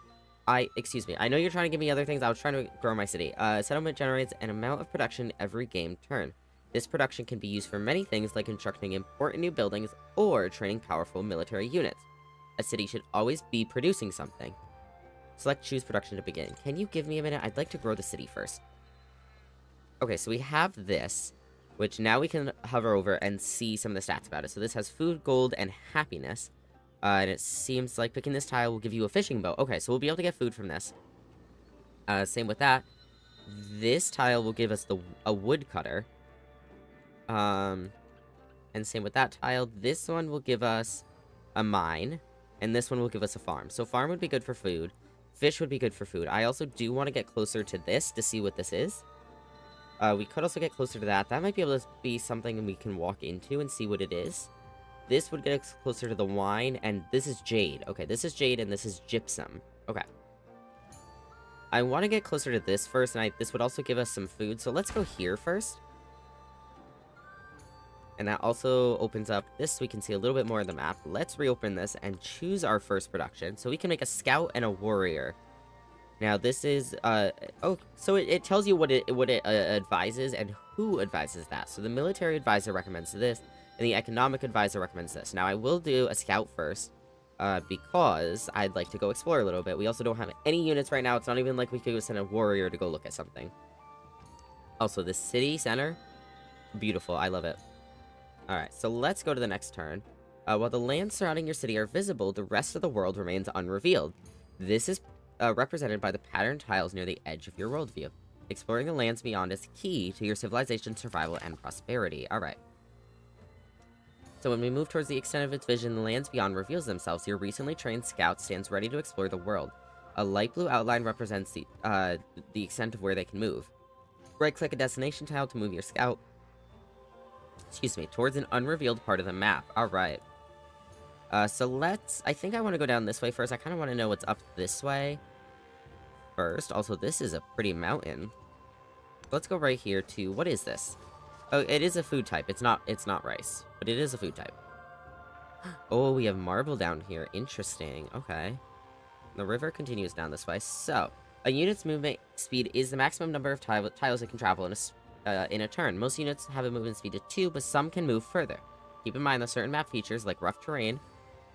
Excuse me, I know you're trying to give me other things. I was trying to grow my city. Settlement generates an amount of production every game turn. This production can be used for many things like constructing important new buildings or training powerful military units. A city should always be producing something. Select choose production to begin. Can you give me a minute? I'd like to grow the city first. Okay, so we have this, which now we can hover over and see some of the stats about it. So this has food, gold, and happiness. And it seems like picking this tile will give you a fishing boat. Okay, so we'll be able to get food from this. Same with that. This tile will give us a woodcutter. And same with that tile. This one will give us a mine. And this one will give us a farm. So farm would be good for food. Fish would be good for food. I also do want to get closer to this to see what this is. We could also get closer to that. That might be able to be something we can walk into and see what it is. This would get us closer to the wine, and this is jade. Okay, this is jade, and this is gypsum. Okay. I want to get closer to this first, and this would also give us some food, so let's go here first. And that also opens up this, so we can see a little bit more of the map. Let's reopen this and choose our first production. So we can make a scout and a warrior. Now this is, so it tells you what it advises and who advises that. So the military advisor recommends this, and the economic advisor recommends this. Now I will do a scout first, because I'd like to go explore a little bit. We also don't have any units right now. It's not even like we could send a warrior to go look at something. Also, the city center, beautiful. I love it. Alright, so let's go to the next turn. While the lands surrounding your city are visible, the rest of the world remains unrevealed. This is represented by the patterned tiles near the edge of your worldview. Exploring the lands beyond is key to your civilization's survival and prosperity. Alright. So when we move towards the extent of its vision, the lands beyond reveals themselves. Your recently trained scout stands ready to explore the world. A light blue outline represents the extent of where they can move. Right-click a destination tile to move your scout, towards an unrevealed part of the map. Alright. So I think I want to go down this way first. I kind of want to know what's up this way first. Also, this is a pretty mountain. Let's go right here to, what is this? Oh, it is a food type. It's not rice, but it is a food type. Oh, we have marble down here. Interesting. Okay. The river continues down this way. So, a unit's movement speed is the maximum number of tiles it can travel in a turn. Most units have a movement speed of 2, but some can move further. Keep in mind that certain map features, like rough terrain,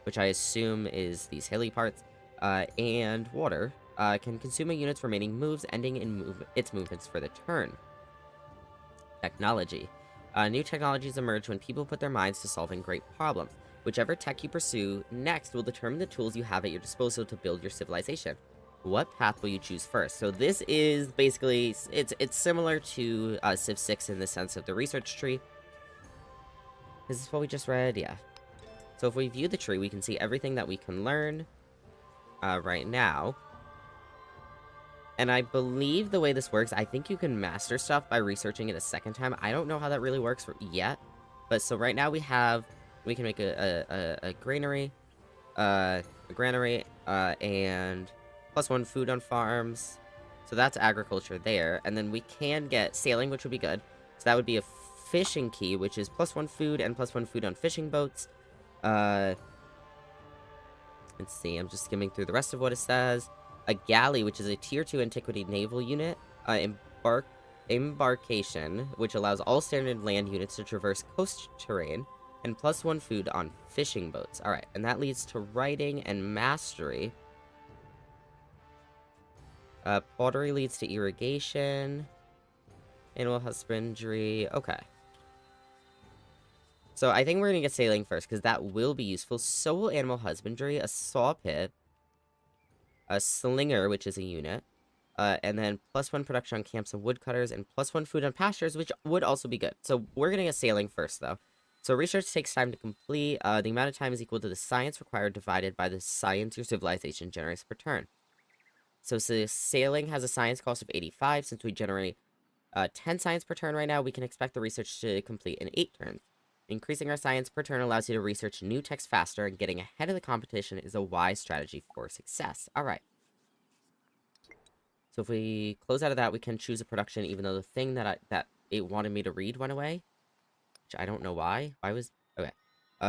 which I assume is these hilly parts, and water, can consume a unit's remaining moves, ending in its movements for the turn. Technology. New technologies emerge when people put their minds to solving great problems. Whichever tech you pursue next will determine the tools you have at your disposal to build your civilization. What path will you choose first? So this is basically, it's similar to Civ 6 in the sense of the research tree. Is this what we just read? Yeah. So if we view the tree, we can see everything that we can learn right now. And I believe the way this works, I think you can master stuff by researching it a second time. I don't know how that really works yet. But so right now we can make a granary, and +1 food on farms. So that's agriculture there. And then we can get sailing, which would be good. So that would be a fishing key, which is +1 food and +1 food on fishing boats. Let's see, I'm just skimming through the rest of what it says. A galley, which is a tier 2 antiquity naval unit. Embarkation, which allows all standard land units to traverse coast terrain. And +1 food on fishing boats. Alright, and that leads to writing and mastery. Pottery leads to irrigation. Animal husbandry. Okay. So I think we're going to get sailing first, because that will be useful. So will animal husbandry, a saw pit, a slinger, which is a unit, and then +1 production on camps and woodcutters, and +1 food on pastures, which would also be good. So we're going to get sailing first, though. So research takes time to complete. The amount of time is equal to the science required divided by the science your civilization generates per turn. So sailing has a science cost of 85. Since we generate 10 science per turn right now, we can expect the research to complete in 8 turns. Increasing our science per turn allows you to research new text faster, and getting ahead of the competition is a wise strategy for success. Alright. So if we close out of that, we can choose a production, even though the thing that it wanted me to read went away. Which I don't know why. Okay.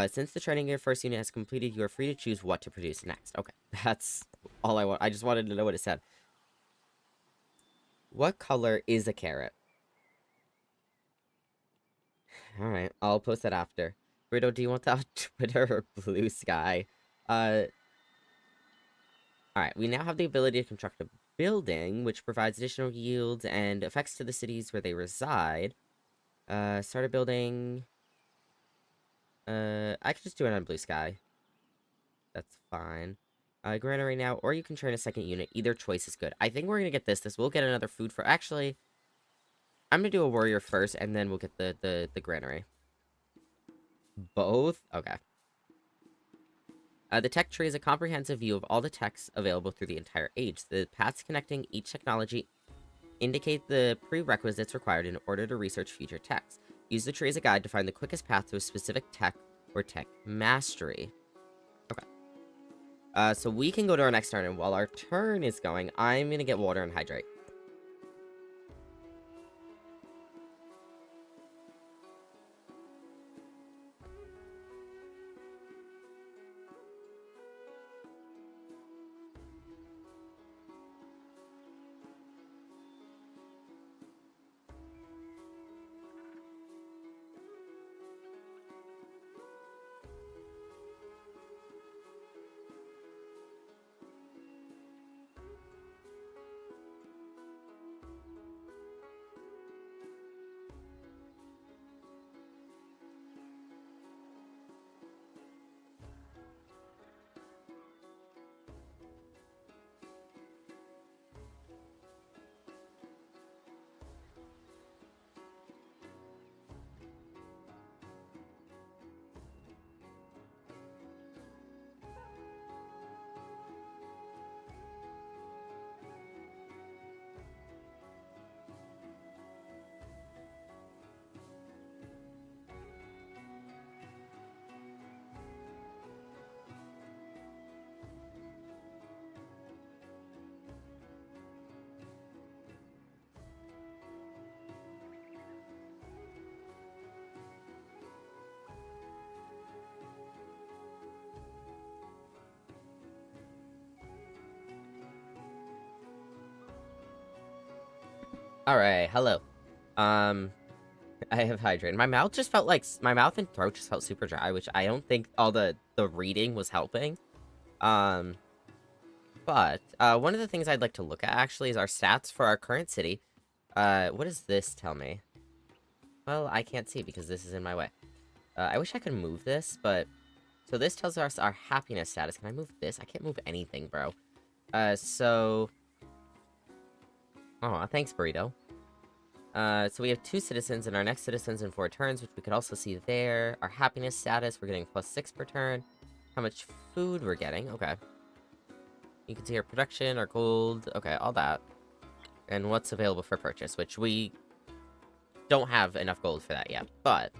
Since the training of your first unit has completed, you are free to choose what to produce next. Okay. That's all I want. I just wanted to know what it said. What color is a carrot? Alright, I'll post that after. Rito, do you want that on Twitter or Blue Sky? Alright, we now have the ability to construct a building, which provides additional yields and effects to the cities where they reside. Start a building. I could just do it on Blue Sky. That's fine. Granary now, or you can train a second unit. Either choice is good. I think we're gonna get this. This will get another food for... Actually... I'm gonna do a warrior first, and then we'll get the granary. Both? Okay. The tech tree is a comprehensive view of all the techs available through the entire age. The paths connecting each technology indicate the prerequisites required in order to research future techs. Use the tree as a guide to find the quickest path to a specific tech or tech mastery. Okay. So we can go to our next turn, and while our turn is going, I'm gonna get water and hydrate. Alright, hello. I have hydrated. My mouth just felt like... My mouth and throat just felt super dry, which I don't think all the reading was helping. But one of the things I'd like to look at, actually, is our stats for our current city. What does this tell me? Well, I can't see because this is in my way. I wish I could move this, but... So this tells us our happiness status. Can I move this? I can't move anything, bro. So... Oh, thanks, Burrito. So we have 2 citizens, and our next citizen's in 4 turns, which we could also see there. Our happiness status, we're getting +6 per turn. How much food we're getting, okay. You can see our production, our gold, okay, all that. And what's available for purchase, which we don't have enough gold for that yet, but...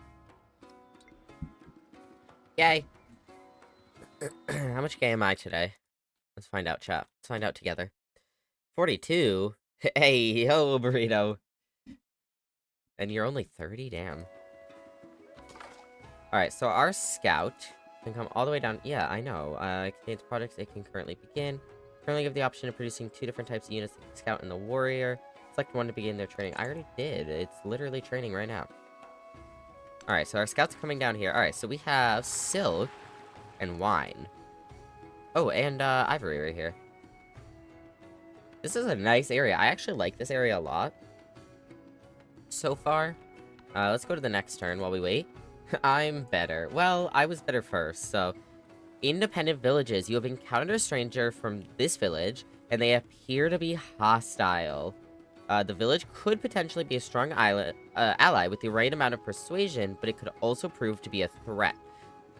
Yay! How much gay am I today? Let's find out, chat. Let's find out together. 42? Hey, yo, Burrito. And you're only 30? Damn. Alright, so our scout can come all the way down. Yeah, I know. It contains products it can currently begin. Currently give the option of producing 2 different types of units, the scout and the warrior. Select one to begin their training. I already did. It's literally training right now. Alright, so our scout's coming down here. Alright, so we have silk and wine. Oh, and ivory right here. This is a nice area. I actually like this area a lot. So far. Let's go to the next turn while we wait. I'm better. Well, I was better first, so... Independent villages. You have encountered a stranger from this village, and they appear to be hostile. The village could potentially be a strong ally with the right amount of persuasion, but it could also prove to be a threat.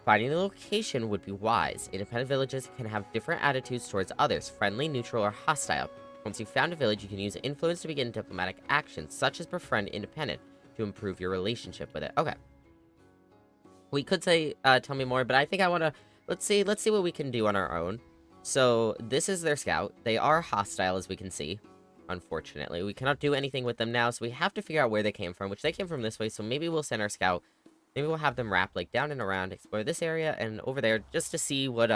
Finding the location would be wise. Independent villages can have different attitudes towards others, friendly, neutral, or hostile. Once you've found a village, you can use influence to begin diplomatic actions, such as befriend independent, to improve your relationship with it. Okay. We could say, tell me more, but I think I want to... Let's see what we can do on our own. So, this is their scout. They are hostile, as we can see. Unfortunately. We cannot do anything with them now, so we have to figure out where they came from, which they came from this way, so maybe we'll send our scout. Maybe we'll have them wrap, like, down and around, explore this area, and over there, just to see what,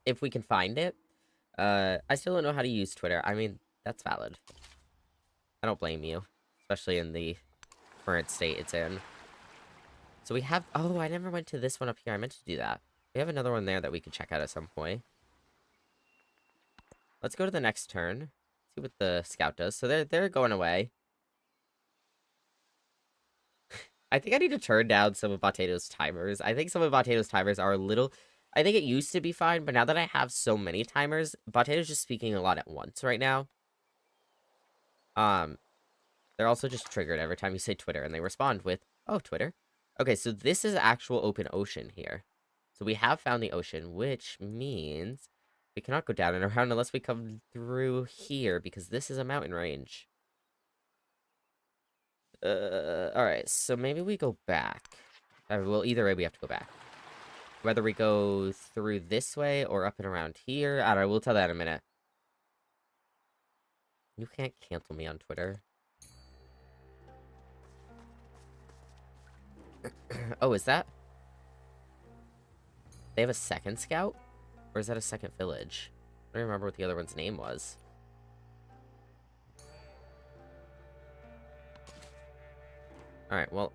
if we can find it. I still don't know how to use Twitter. I mean, that's valid. I don't blame you. Especially in the current state it's in. So we have... Oh, I never went to this one up here. I meant to do that. We have another one there that we could check out at some point. Let's go to the next turn. See what the scout does. So they're going away. I think I need to turn down some of Potato's timers. I think some of Potato's timers are a little... I think it used to be fine, but now that I have so many timers, Potato's just speaking a lot at once right now. They're also just triggered every time you say Twitter, and they respond with, oh, Twitter. Okay, so this is actual open ocean here. So we have found the ocean, which means we cannot go down and around unless we come through here, because this is a mountain range. Alright, so maybe we go back. Well, either way, we have to go back. Whether we go through this way or up and around here, I don't know, we'll tell that in a minute. You can't cancel me on Twitter. Oh, is that... They have a second scout? Or is that a second village? I don't remember what the other one's name was. Alright, well,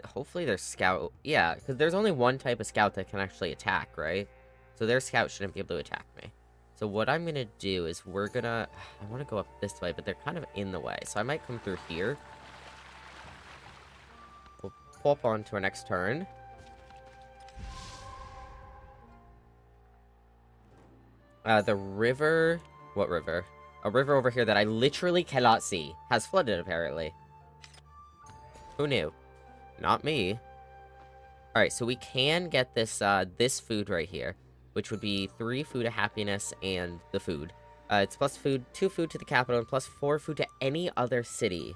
hopefully their scout... Yeah, because there's only one type of scout that can actually attack, right? So their scout shouldn't be able to attack me. So what I'm gonna do is we're gonna... I want to go up this way, but they're kind of in the way. So I might come through here. We'll pop on to our next turn. The river... What river? A river over here that I literally cannot see. Has flooded, apparently. Who knew? Not me. Alright, so we can get this, this food right here. Which would be 3 food of happiness and the food. It's plus food, 2 food to the capital, and plus 4 food to any other city.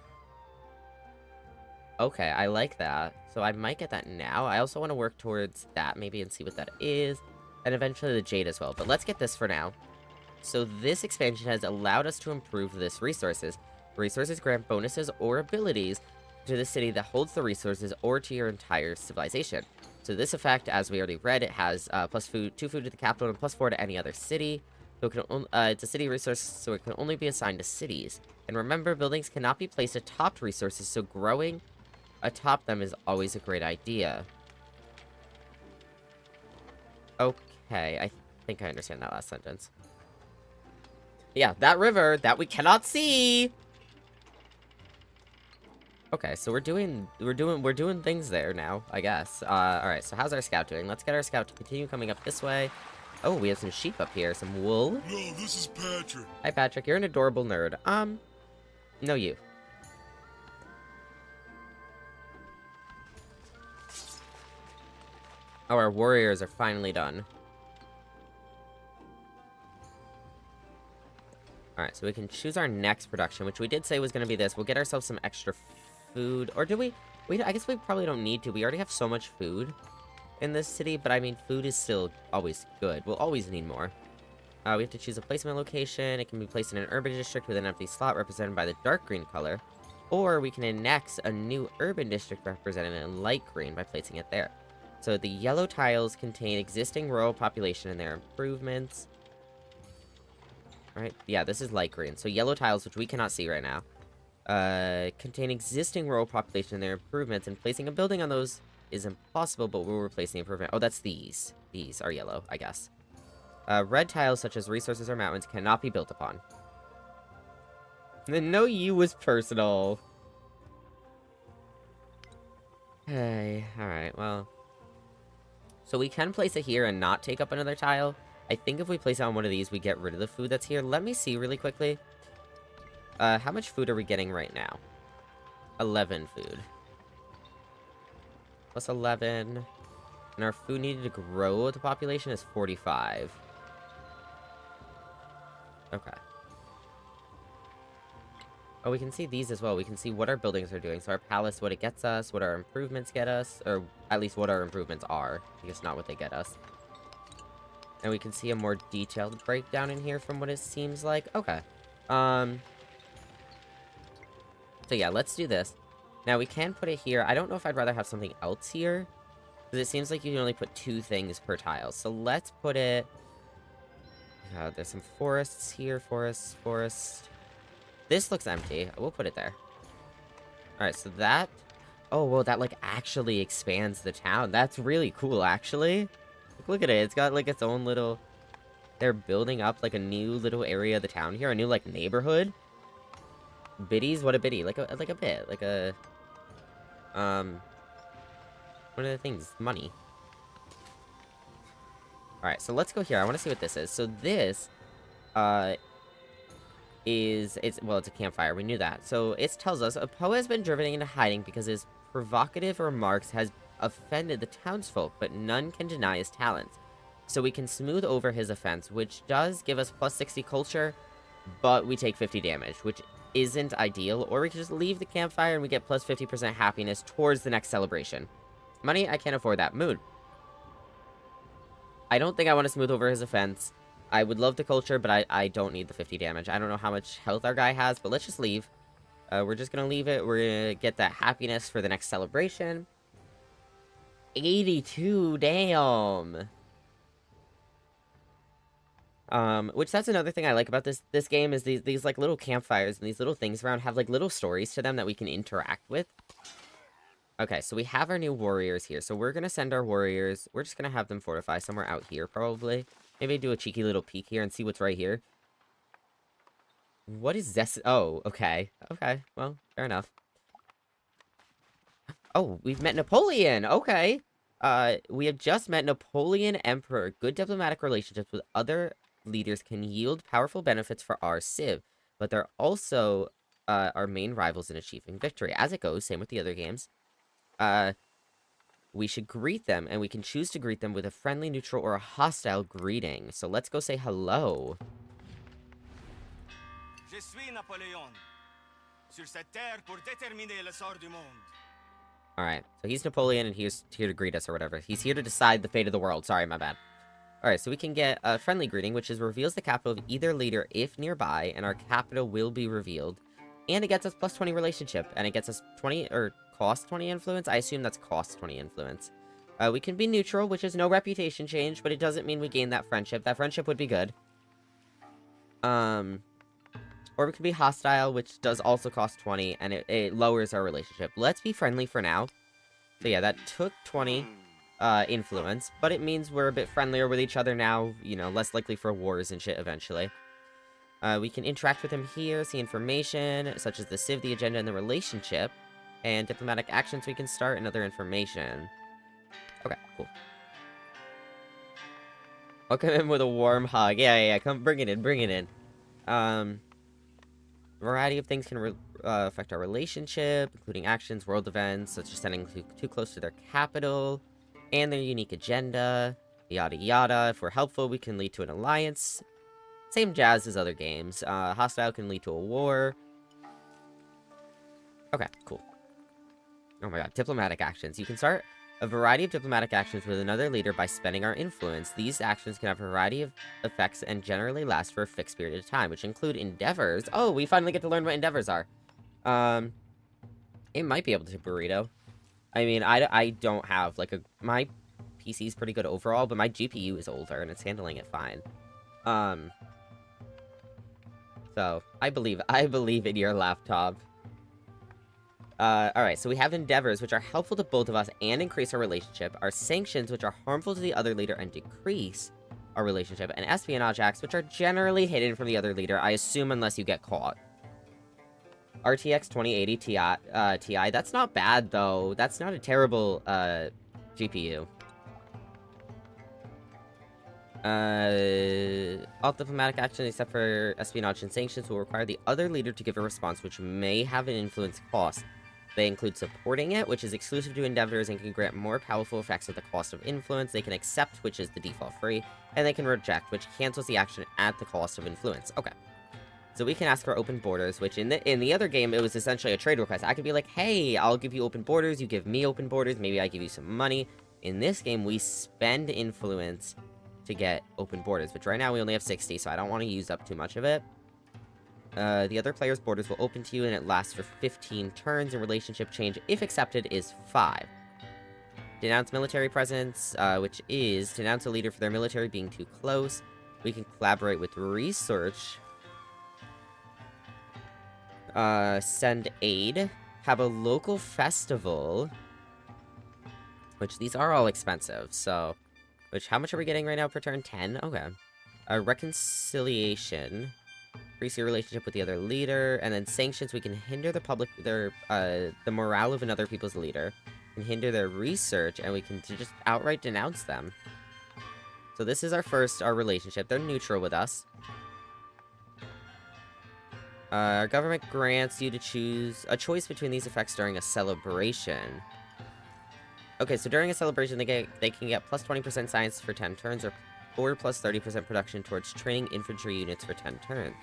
Okay, I like that. So I might get that now. I also want to work towards that, maybe, and see what that is. And eventually the jade as well. But let's get this for now. So this expansion has allowed us to improve this resources. Resources grant bonuses or abilities to the city that holds the resources or to your entire civilization. So this effect, as we already read, it has plus food, 2 food to the capital, and plus 4 to any other city. So it can it's a city resource, so it can only be assigned to cities. And remember, buildings cannot be placed atop resources, so growing atop them is always a great idea. Okay, I think I understand that last sentence. Yeah, that river that we cannot see. Okay, so we're doing things there now, I guess. Alright, so how's our scout doing? Let's get our scout to continue coming up this way. Oh, we have some sheep up here, some wool. No, this is Patrick. Hi, Patrick. You're an adorable nerd. No, you. Oh, our warriors are finally done. Alright, so we can choose our next production, which we did say was going to be this. We'll get ourselves some extra food. Or do we? I guess we probably don't need to. We already have so much food in this city, but I mean, food is still always good. We'll always need more. We have to choose a placement location. It can be placed in an urban district with an empty slot represented by the dark green color. Or we can annex a new urban district represented in light green by placing it there. So the yellow tiles contain existing rural population and their improvements. Right? Yeah, this is light green. So yellow tiles, which we cannot see right now, contain existing rural population and their improvements, and placing a building on those is impossible, but we'll replace the improvement. Oh, that's these. These are yellow, I guess. Red tiles, such as resources or mountains, cannot be built upon. The no you was personal. Hey, alright, well. So we can place it here and not take up another tile. I think if we place it on one of these, we get rid of the food that's here. Let me see really quickly. How much food are we getting right now? 11 food. Plus 11. And our food needed to grow with the population is 45. Okay. Oh, we can see these as well. We can see what our buildings are doing. So our palace, what it gets us, what our improvements get us, or at least what our improvements are. I guess not what they get us. And we can see a more detailed breakdown in here from what it seems like. Okay. So yeah, let's do this. Now, we can put it here. I don't know if I'd rather have something else here, because it seems like you can only put 2 things per tile. So let's put it... there's some forests here. Forest. This looks empty. We'll put it there. Alright, so that... Oh, well, that, like, actually expands the town. That's really cool, actually. Look at it. It's got, like, its own little... They're building up, like, a new little area of the town here. A new, like, neighborhood. Biddies? What a biddy. Like a bit. Like a... One of the things. Money. Alright, so let's go here. I want to see what this is. So this... It's a campfire. We knew that. So it tells us a poet has been driven into hiding because his provocative remarks has offended the townsfolk, but none can deny his talents. So we can smooth over his offense, which does give us plus 60 culture, but we take 50 damage, which isn't ideal. Or we can just leave the campfire and we get plus 50% happiness towards the next celebration. Money, I can't afford that. Mood. I don't think I want to smooth over his offense. I would love the culture, but I don't need the 50 damage. I don't know how much health our guy has, but let's just leave. We're just gonna leave it. We're gonna get that happiness for the next celebration. 82, damn! Which that's another thing I like about this game is these like little campfires and these little things around have like little stories to them that we can interact with. Okay, so we have our new warriors here. So we're gonna send our warriors. We're just gonna have them fortify somewhere out here, probably. Maybe do a cheeky little peek here and see what's right here. What is this? Oh, okay. Okay, well, fair enough. Oh, we've met Napoleon! Okay! We have just met Napoleon Emperor. Good diplomatic relationships with other leaders can yield powerful benefits for our Civ, but they're also our main rivals in achieving victory. As it goes, same with the other games. We should greet them, and we can choose to greet them with a friendly, neutral, or a hostile greeting. So let's go say hello. Je suis Napoléon. Sur cette terre pour déterminer le sort du monde. Alright, so he's Napoleon, and he's here to greet us, or whatever. He's here to decide the fate of the world. Sorry, my bad. Alright, so we can get a friendly greeting, which is reveals the capital of either leader if nearby, and our capital will be revealed. And it gets us plus 20 relationship, and it gets us 20, or cost 20 influence? I assume that's cost 20 influence. We can be neutral, which is no reputation change, but it doesn't mean we gain that friendship. That friendship would be good. Or we could be hostile, which does also cost 20, and it lowers our relationship. Let's be friendly for now. So yeah, that took 20 influence, but it means we're a bit friendlier with each other now, you know, less likely for wars and shit eventually. We can interact with him here, see information, such as the Civ, the agenda, and the relationship. And diplomatic actions we can start, and other information. Okay, cool. Welcome in with a warm hug. Yeah, come, bring it in. Variety of things can affect our relationship, including actions, world events, such as sending too close to their capital, and their unique agenda, yada yada. If we're helpful, we can lead to an alliance. Same jazz as other games. Hostile can lead to a war. Okay, cool. Oh my god, diplomatic actions. You can start a variety of diplomatic actions with another leader by spending our influence. These actions can have a variety of effects and generally last for a fixed period of time, which include endeavors. Oh, we finally get to learn what endeavors are. It might be able to burrito. I mean, I don't have, like, my PC's pretty good overall, but my GPU is older, and it's handling it fine. So, I believe in your laptop. Alright, so we have endeavors, which are helpful to both of us and increase our relationship. Our sanctions, which are harmful to the other leader and decrease our relationship. And espionage acts, which are generally hidden from the other leader, I assume, unless you get caught. RTX 2080 Ti, that's not bad, though. That's not a terrible, GPU. All diplomatic action except for espionage and sanctions will require the other leader to give a response which may have an influence cost. They include supporting it, which is exclusive to endeavors and can grant more powerful effects at the cost of influence. They can accept, which is the default free, and they can reject, which cancels the action at the cost of influence. Okay. So we can ask for open borders, which in the other game, it was essentially a trade request. I could be like, hey, I'll give you open borders, you give me open borders, maybe I give you some money. In this game, we spend influence to get open borders, which right now we only have 60, so I don't want to use up too much of it. The other player's borders will open to you, and it lasts for 15 turns, and relationship change, if accepted, is 5. Denounce military presence, which is denounce a leader for their military being too close. We can collaborate with research. Send aid. Have a local festival. Which, these are all expensive, so... Which, how much are we getting right now per turn? 10? Okay. Reconciliation. Increase your relationship with the other leader. And then sanctions, we can hinder the morale of another people's leader. We can hinder their research, and we can just outright denounce them. So this is our relationship. They're neutral with us. Our government grants you to choose a choice between these effects during a celebration. Okay, so during a celebration, they can get plus 20% science for 10 turns, or plus 30% production towards training infantry units for 10 turns.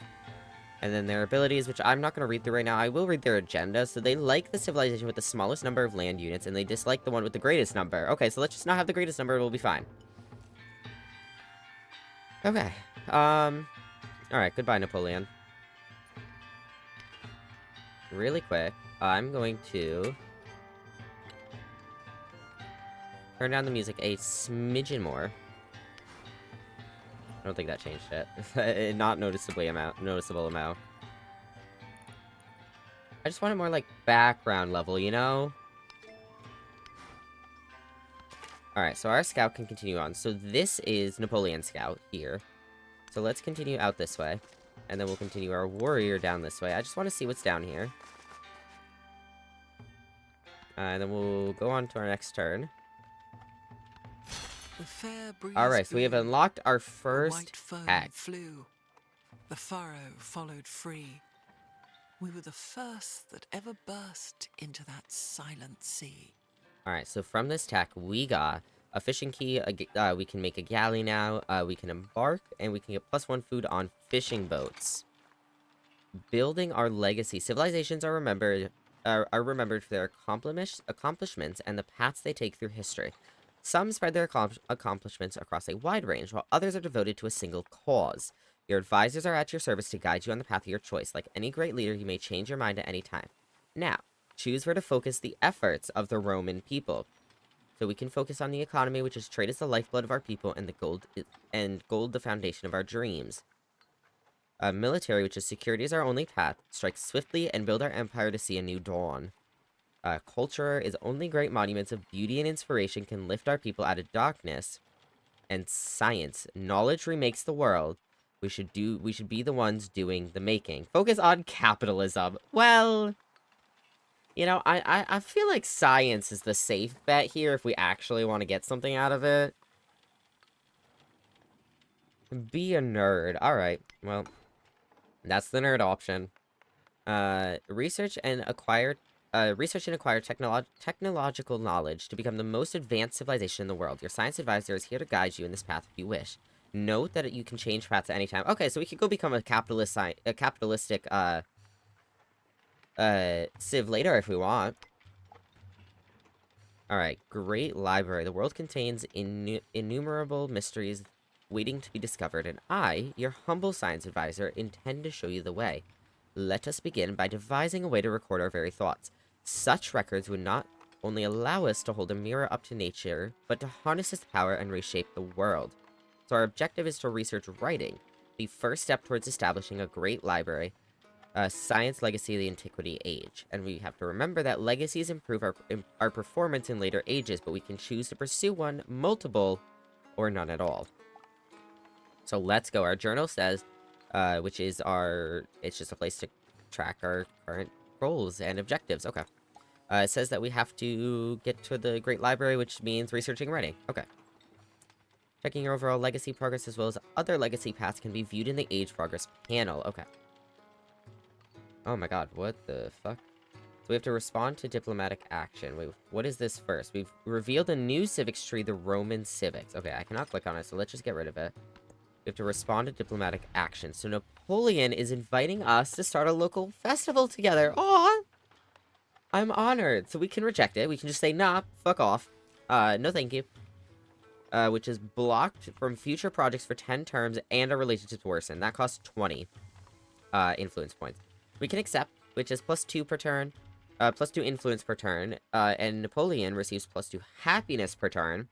And then their abilities, which I'm not going to read through right now, I will read their agenda. So they like the civilization with the smallest number of land units, and they dislike the one with the greatest number. Okay, so let's just not have the greatest number, we'll be fine. Okay, alright, goodbye, Napoleon. Really quick, I'm going to... turn down the music a smidgen more. I don't think that changed it. Not noticeable amount. I just want it more like background level, you know? Alright, so our scout can continue on. So this is Napoleon's scout here. So let's continue out this way. And then we'll continue our warrior down this way. I just want to see what's down here. And then we'll go on to our next turn. Alright, so we have unlocked our first tech. Flew. The furrow followed free. We were the first that ever burst into that silent sea. Alright, so from this tech, we got a fishing key, we can make a galley now, we can embark, and we can get +1 food on fishing boats. Building our legacy. Civilizations are remembered for their accomplishments and the paths they take through history. Some spread their accomplishments across a wide range, while others are devoted to a single cause. Your advisors are at your service to guide you on the path of your choice. Like any great leader, you may change your mind at any time. Now, choose where to focus the efforts of the Roman people. So we can focus on the economy, which is trade is the lifeblood of our people, and gold the foundation of our dreams. Military, which is security is our only path. Strike swiftly and build our empire to see a new dawn. Culture is only great monuments of beauty and inspiration can lift our people out of darkness. And science, knowledge remakes the world. We should be the ones doing the making. Focus on capitalism. Well, you know, I feel like science is the safe bet here if we actually want to get something out of it. Be a nerd. Alright, well, that's the nerd option. Research and acquire technological knowledge to become the most advanced civilization in the world. Your science advisor is here to guide you in this path if you wish. Note that you can change paths at any time. Okay, so we could go become a capitalistic, civ later if we want. Alright, great library. The world contains innumerable mysteries waiting to be discovered, and I, your humble science advisor, intend to show you the way. Let us begin by devising a way to record our very thoughts. Such records would not only allow us to hold a mirror up to nature, but to harness its power and reshape the world. So our objective is to research writing, the first step towards establishing a great library, science legacy of the antiquity age. And we have to remember that legacies improve our performance in later ages, but we can choose to pursue one, multiple, or none at all. So let's go. Our journal says, which is it's just a place to track our current goals and objectives. Okay. It says that we have to get to the Great Library, which means researching writing. Okay. Checking your overall legacy progress as well as other legacy paths can be viewed in the age progress panel. Okay. Oh my god, what the fuck? So we have to respond to diplomatic action. Wait, what is this first? We've revealed a new civics tree, the Roman civics. Okay, I cannot click on it, so let's just get rid of it. We have to respond to diplomatic action. So Napoleon is inviting us to start a local festival together. Aw! I'm honored. So we can reject it. We can just say, nah, fuck off. No thank you. Which is blocked from future projects for 10 terms and our relationships worsen. That costs 20 influence points. We can accept, which is +2 per turn, +2 influence per turn, and Napoleon receives +2 happiness per turn.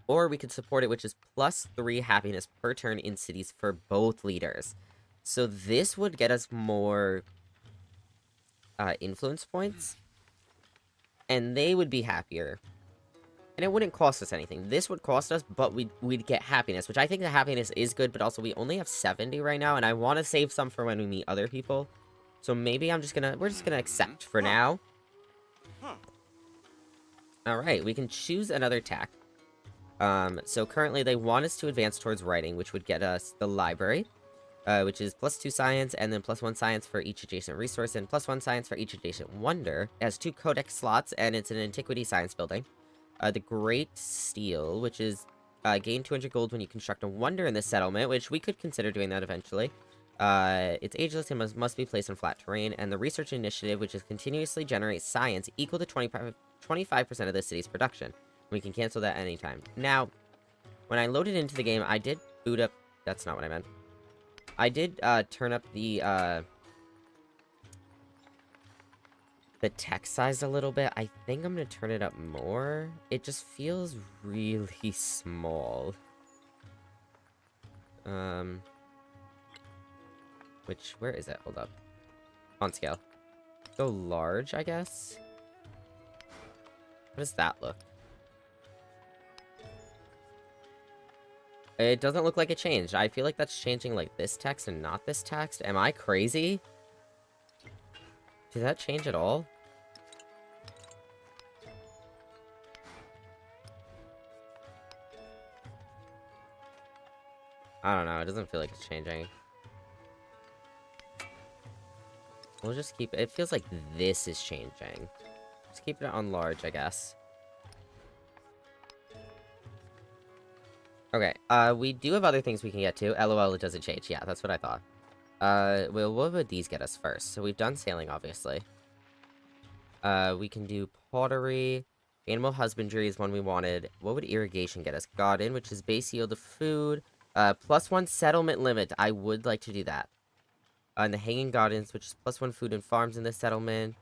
Or we could support it, which is +3 happiness per turn in cities for both leaders. So this would get us more influence points, and they would be happier. And it wouldn't cost us anything. This would cost us, but we'd get happiness, which I think the happiness is good, but also we only have 70 right now, and I want to save some for when we meet other people. So maybe we're just gonna accept for now. Alright, we can choose another tack. So currently they want us to advance towards writing, which would get us the library, which is +2 science, and then +1 science for each adjacent resource, and +1 science for each adjacent wonder. It has 2 codex slots, and it's an antiquity science building. The Great Steel, which is gain 200 gold when you construct a wonder in this settlement, which we could consider doing that eventually. It's ageless and must be placed on flat terrain, and the Research Initiative, which is continuously generates science equal to 25% of the city's production. We can cancel that anytime. Now, when I loaded into the game, I did boot up... That's not what I meant. I did turn up the text size a little bit. I think I'm gonna turn it up more. It just feels really small. Where is it? Hold up. On scale. Go large, I guess? What does that look? It doesn't look like it changed. I feel like that's changing like this text and not this text. Am I crazy? Did that change at all? I don't know. It doesn't feel like it's changing. We'll just keep it. It feels like this is changing. Just keep it on large, I guess. Okay, we do have other things we can get to. LOL, it doesn't change. Yeah, that's what I thought. Well, what would these get us first? So we've done sailing, obviously. We can do pottery. Animal husbandry is one we wanted. What would irrigation get us? Garden, which is base yield of food. +1 settlement limit. I would like to do that. And the hanging gardens, which is +1 food and farms in this settlement.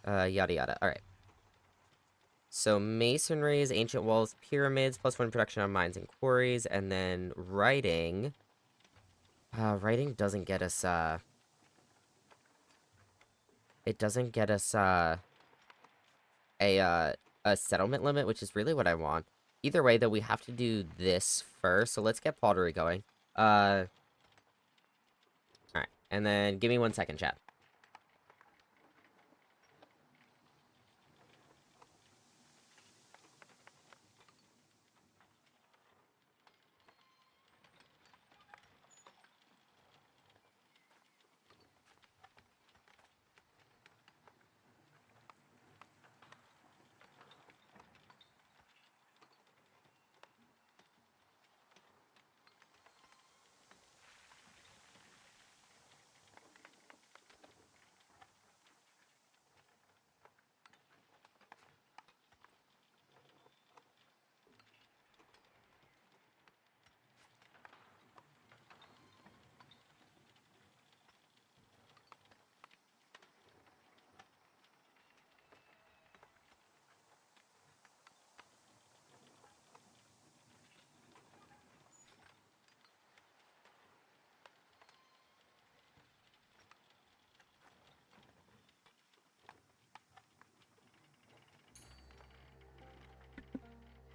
Yada yada. Alright. So masonries, ancient walls, pyramids, +1 production on mines and quarries, and then writing. Writing doesn't get us, it doesn't get us, a settlement limit, which is really what I want. Either way, though, we have to do this first, so let's get pottery going. Alright, and then give me 1 second, chat.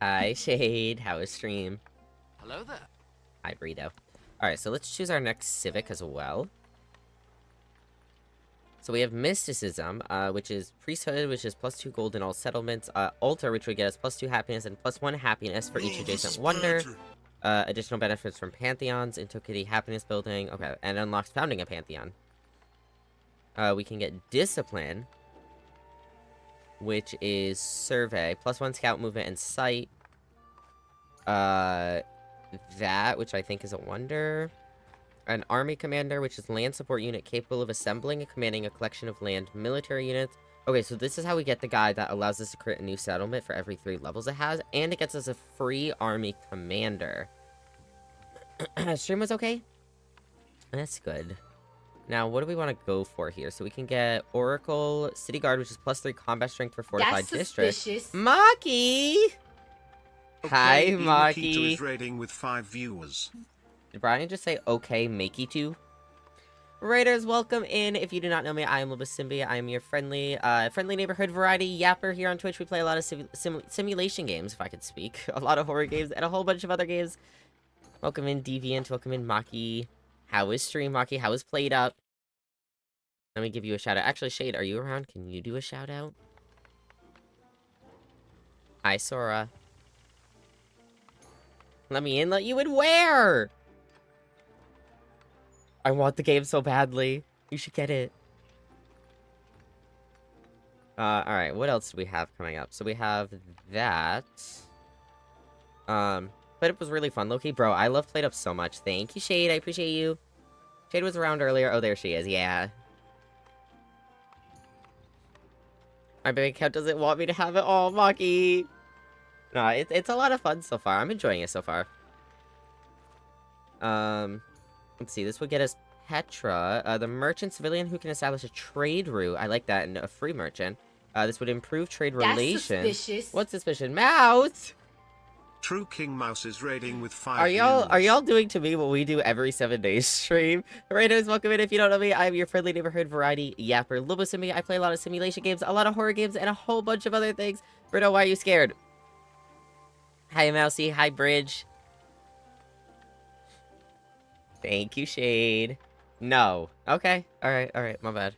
Hi, Shade. How is stream? Hello there. Hi, Burrito. Alright, so let's choose our next civic as well. So we have Mysticism, which is Priesthood, which is +2 gold in all settlements. Altar, which would get us +2 happiness and +1 happiness for each adjacent wonder. Additional benefits from Pantheons, Antiquity, Happiness Building. Okay, and unlocks founding a Pantheon. We can get Discipline, which is Survey, +1 Scout Movement and Sight. That, which I think is a wonder. An Army Commander, which is land support unit capable of assembling and commanding a collection of land military units. Okay, so this is how we get the guy that allows us to create a new settlement for every 3 levels it has, and it gets us a free Army Commander. Stream was okay? That's good. Now, what do we want to go for here? So we can get Oracle, City Guard, which is +3 combat strength for fortified districts. Maki! Hi, Maki. Is raiding with 5 viewers. Did Brian just say, okay, Makey too? Raiders, welcome in. If you do not know me, I am Lobo. I am your friendly neighborhood variety yapper here on Twitch. We play a lot of simulation games, if I could speak. A lot of horror games and a whole bunch of other games. Welcome in, Deviant. Welcome in, Maki. How is stream, Maki? How is Played Up? Let me give you a shout out. Actually, Shade, are you around? Can you do a shout out? Hi, Sora. Let me in, let you in where? I want the game so badly. You should get it. Alright, what else do we have coming up? So we have that. But it was really fun, Loki. Bro, I love Played Up so much. Thank you, Shade. I appreciate you. Shade was around earlier. Oh, there she is. Yeah. My bank account doesn't want me to have it all, Maki. No, it's a lot of fun so far. I'm enjoying it so far. Let's see. This would get us Petra, the merchant civilian who can establish a trade route. I like that, and a free merchant. This would improve trade relations. Suspicious. What's suspicion? Mouse! True King Mouse is raiding with 5 Are viewers. y'all doing to me what we do every 7 days stream? Raiders, welcome in. If you don't know me, I'm your friendly neighborhood variety yapper, Lobo. I play a lot of simulation games, a lot of horror games, and a whole bunch of other things. Bruno, why are you scared? Hi, Mousy. Hi, Bridge. Thank you, Shade. No. Okay. Alright. My bad.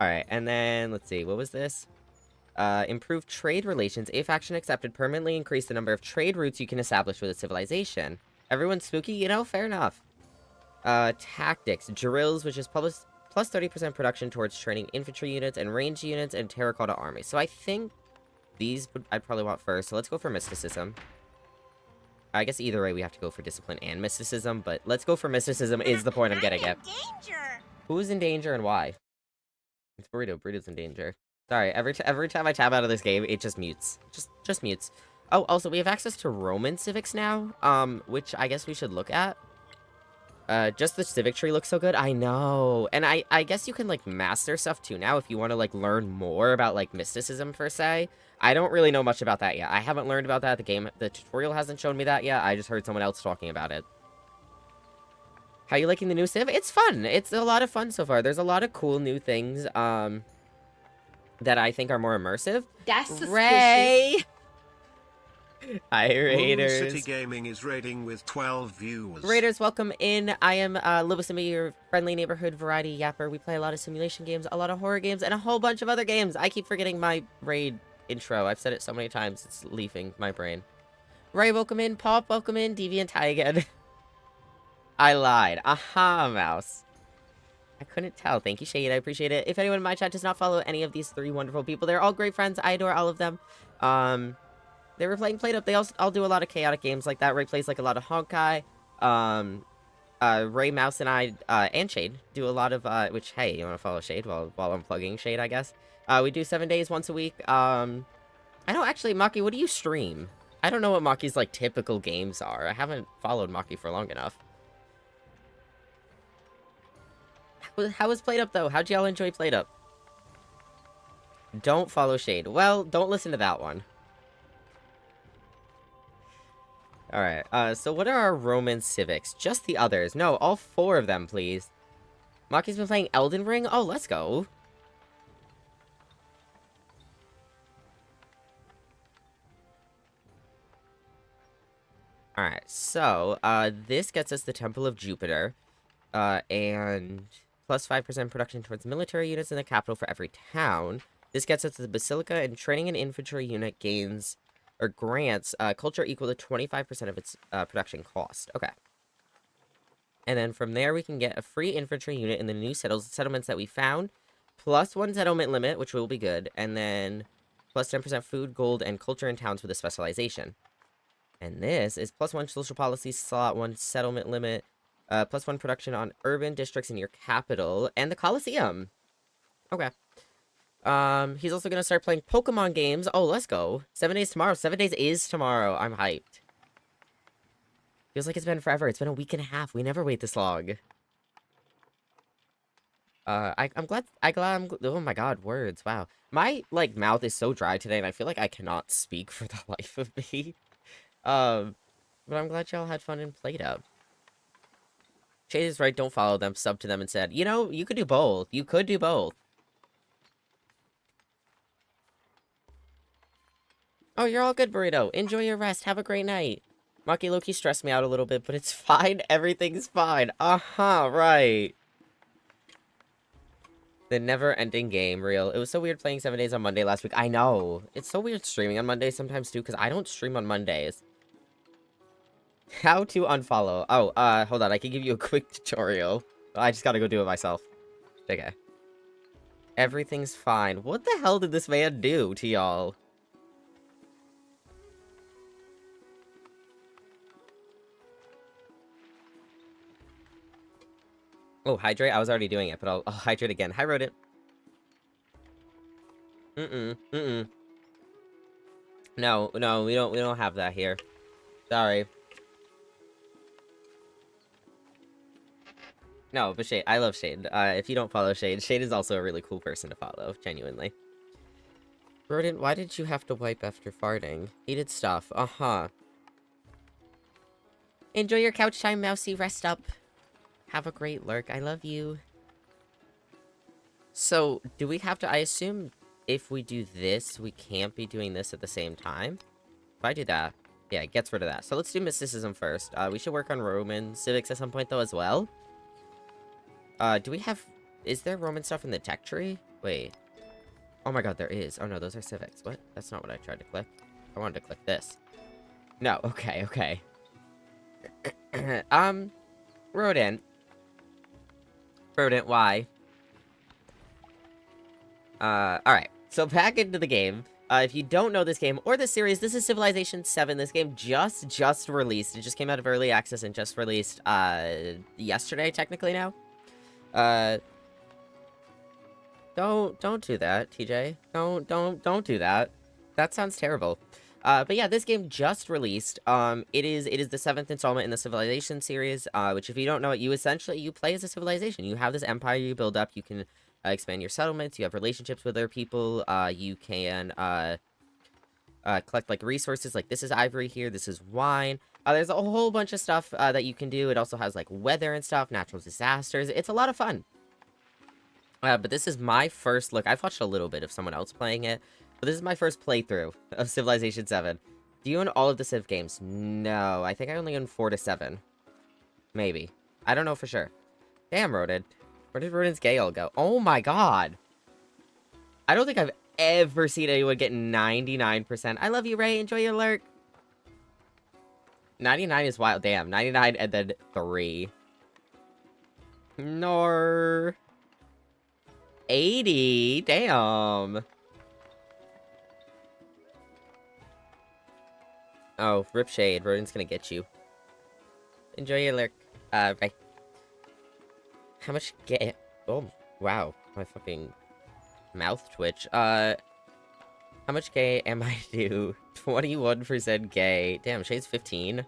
Alright, and then, let's see. What was this? Improve trade relations. A faction accepted permanently increase the number of trade routes you can establish with a civilization. Everyone's spooky? You know, fair enough. Tactics. Drills, which is plus 30% production towards training infantry units and ranged units and terracotta army. So I think these I'd probably want first. So let's go for mysticism. I guess either way we have to go for discipline and mysticism, but let's go for mysticism is the point I'm getting at. Danger. Who's in danger and why? It's Burrito. Burrito's in danger. Sorry, every time I tab out of this game, it just mutes. Just mutes. Oh, also, we have access to Roman civics now, which I guess we should look at. Just the civic tree looks so good. I know. And I guess you can, like, master stuff, too, now, if you want to, like, learn more about, like, mysticism, per se. I don't really know much about that yet. I haven't learned about that. The tutorial hasn't shown me that yet. I just heard someone else talking about it. How you liking the new Civ? It's fun. It's a lot of fun so far. There's a lot of cool new things, that I think are more immersive. That's suspicious. Ray! Hi, Moon Raiders. City Gaming is raiding with 12 viewers. Raiders, welcome in. I am Lobo, your friendly neighborhood variety yapper. We play a lot of simulation games, a lot of horror games, and a whole bunch of other games. I keep forgetting my raid intro. I've said it so many times, it's leaving my brain. Ray, welcome in. Pop, welcome in. Deviant, hi again. I lied. Aha, mouse. I couldn't tell. Thank you, Shade. I appreciate it. If anyone in my chat does not follow any of these three wonderful people, they're all great friends. I adore all of them. They were playing Plate Up. They all do a lot of chaotic games like that. Ray plays like a lot of Honkai. Ray, Mouse, and I, and Shade do a lot of, which, hey, you want to follow Shade while I'm plugging Shade, I guess. We do 7 days, once a week. I don't actually, Maki, what do you stream? I don't know what Maki's, like, typical games are. I haven't followed Maki for long enough. How was Plate Up, though? How'd y'all enjoy Plate Up? Don't follow Shade. Well, don't listen to that one. Alright, so what are our Roman civics? Just the others. No, all 4 of them, please. Maki's been playing Elden Ring? Oh, let's go. Alright, so, this gets us the Temple of Jupiter, and plus 5% production towards military units in the capital for every town. This gets us the Basilica, and training an infantry unit gains, or grants, culture equal to 25% of its production cost. Okay. And then from there, we can get a free infantry unit in the new settlements that we found, plus 1 settlement limit, which will be good, and then plus 10% food, gold, and culture in towns with a specialization. And this is plus 1 social policy slot, 1 settlement limit, plus 1 production on urban districts in your capital, and the Colosseum. Okay. He's also gonna start playing Pokemon games. Oh, let's go. 7 days tomorrow. 7 days is tomorrow. I'm hyped. Feels like it's been forever. It's been a week and a half. We never wait this long. I'm glad, oh my god, words, wow. My, like, mouth is so dry today, and I feel like I cannot speak for the life of me. But I'm glad y'all had fun and played up. Shade is right, don't follow them, sub to them and said, you know, you could do both. You could do both. Oh, you're all good, Burrito. Enjoy your rest. Have a great night. Maki Loki stressed me out a little bit, but it's fine. Everything's fine. Right. The never-ending game, real. It was so weird playing 7 days on Monday last week. I know. It's so weird streaming on Mondays sometimes, too, because I don't stream on Mondays. How to unfollow. Oh, hold on. I can give you a quick tutorial. I just gotta go do it myself. Okay. Everything's fine. What the hell did this man do to y'all? Oh, hydrate? I was already doing it, but I'll hydrate again. Hi, Rodent. No, we don't have that here. Sorry. No, but Shade, I love Shade. If you don't follow Shade, Shade is also a really cool person to follow, genuinely. Rodent, why did you have to wipe after farting? Heated stuff. Enjoy your couch time, Mousy. Rest up. Have a great lurk. I love you. So, do we have to... I assume if we do this, we can't be doing this at the same time? If I do that... Yeah, it gets rid of that. So let's do mysticism first. We should work on Roman civics at some point, though, as well. Do we have... Is there Roman stuff in the tech tree? Wait. Oh my god, there is. Oh no, those are civics. What? That's not what I tried to click. I wanted to click this. No, okay. Rodent. Rodent, why? Alright. So back into the game. If you don't know this game or this series, this is Civilization VII. This game just released. It just came out of early access and just released, yesterday, technically now. Don't do that, TJ. Don't do that. That sounds terrible. But yeah, this game just released. It is the 7th installment in the Civilization series, which if you don't know it, you play as a civilization. You have this empire you build up, you can expand your settlements, you have relationships with other people, you can collect like resources, like this is ivory here, this is wine. There's a whole bunch of stuff that you can do. It also has, like, weather and stuff, natural disasters. It's a lot of fun. But this is my first look. I've watched a little bit of someone else playing it, but this is my first playthrough of Civilization VII. Do you own all of the Civ games? No, I think I only own 4 to 7. Maybe. I don't know for sure. Damn, Rodin. Where did Rodin's gay all go? Oh my god. I don't think I've ever seen anyone get 99%. I love you, Ray. Enjoy your lurk. 99 is wild. Damn. 99 and then 3. Nor. 80. Damn. Oh, rip shade. Rodin's gonna get you. Enjoy your lurk. Bye. How much gay? Oh, wow. My fucking mouth twitch. How much gay am I to? 21% gay. Damn, Shade's 15.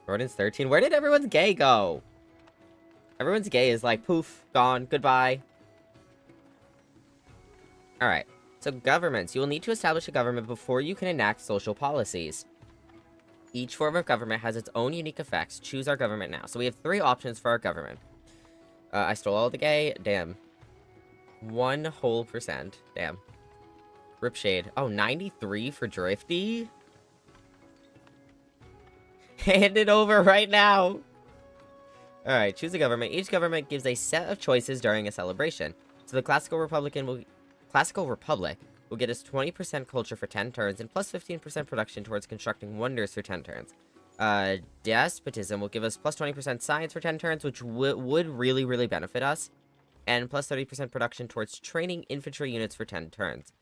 Rodin's 13. Where did everyone's gay go? Everyone's gay is like, poof, gone, goodbye. Alright. So governments. You will need to establish a government before you can enact social policies. Each form of government has its own unique effects. Choose our government now. So we have 3 options for our government. I stole all the gay. Damn. 1 whole percent. Damn. Rip shade. Oh, 93 for Drifty? Hand it over right now. Alright, choose a government. Each government gives a set of choices during a celebration. So the Classical Republic will get us 20% culture for 10 turns and plus 15% production towards constructing wonders for 10 turns. Despotism will give us plus 20% science for 10 turns, which would really, really benefit us. And plus 30% production towards training infantry units for 10 turns.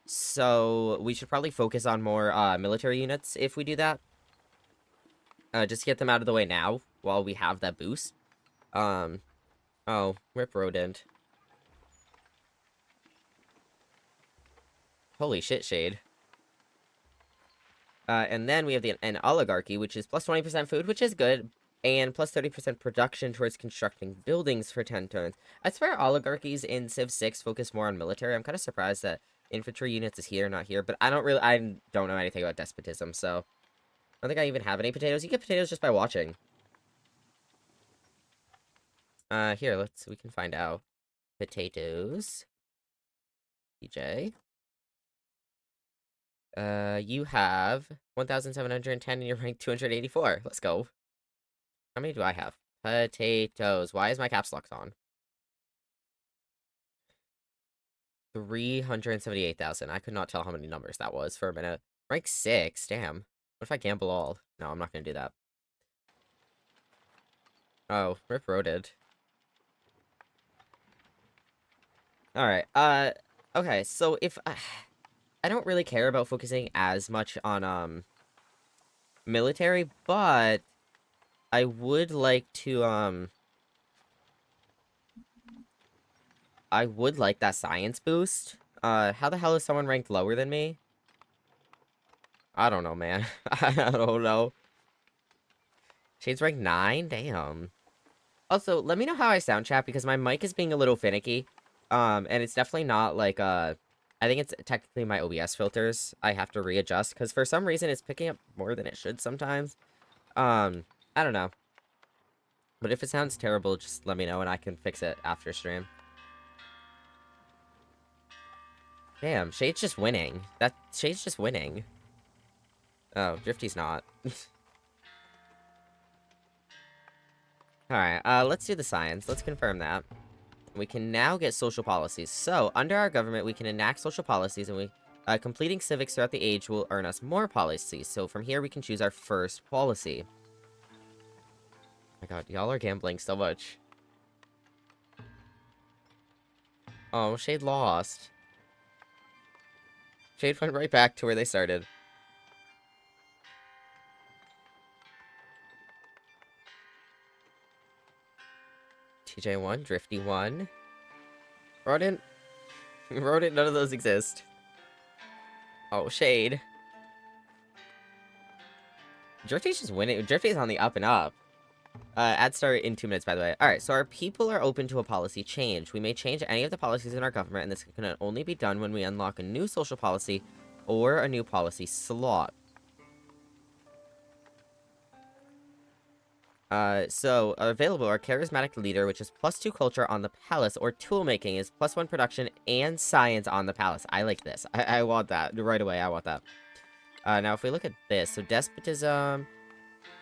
So we should probably focus on more military units if we do that. Just get them out of the way now while we have that boost. Oh, rip rodent. Holy shit, Shade. And then we have an oligarchy, which is plus 20% food, which is good, and plus 30% production towards constructing buildings for 10 turns. I swear oligarchies in Civ 6 focus more on military. I'm kind of surprised that infantry units is here, not here, but I don't know anything about despotism, so I don't think I even have any potatoes. You get potatoes just by watching. Here, we can find out. Potatoes. PJ. You have 1,710 and you're ranked 284. Let's go. How many do I have? Potatoes. Why is my caps locked on? 378,000. I could not tell how many numbers that was for a minute. Rank 6. Damn. What if I gamble all? No, I'm not gonna do that. Oh, rip roaded. Alright, okay, so if I don't really care about focusing as much on, military, but I would like to, I would like that science boost. How the hell is someone ranked lower than me? I don't know, man. I don't know. Shade's ranked 9? Damn. Also, let me know how I sound, chat, because my mic is being a little finicky. And it's definitely not, like, I think it's technically my OBS filters I have to readjust, because for some reason it's picking up more than it should sometimes. I don't know. But if it sounds terrible, just let me know and I can fix it after stream. Damn, Shade's just winning. Shade's just winning. Oh, Drifty's not. Alright, let's do the science. Let's confirm that. We can now get social policies. So, under our government, we can enact social policies, and completing civics throughout the age will earn us more policies. So, from here, we can choose our first policy. Oh my god, y'all are gambling so much. Oh, Shade lost. Shade went right back to where they started. TJ 1, Drifty 1. Rodent, none of those exist. Oh, Shade. Drifty's just winning. Drifty's on the up and up. Ad start in 2 minutes, by the way. Alright, so our people are open to a policy change. We may change any of the policies in our government, and this can only be done when we unlock a new social policy or a new policy slot. So available are charismatic leader, which is +2 culture on the palace, or tool making is +1 production and science on the palace. I like this. I want that right away. I want that. Now if we look at this, so despotism,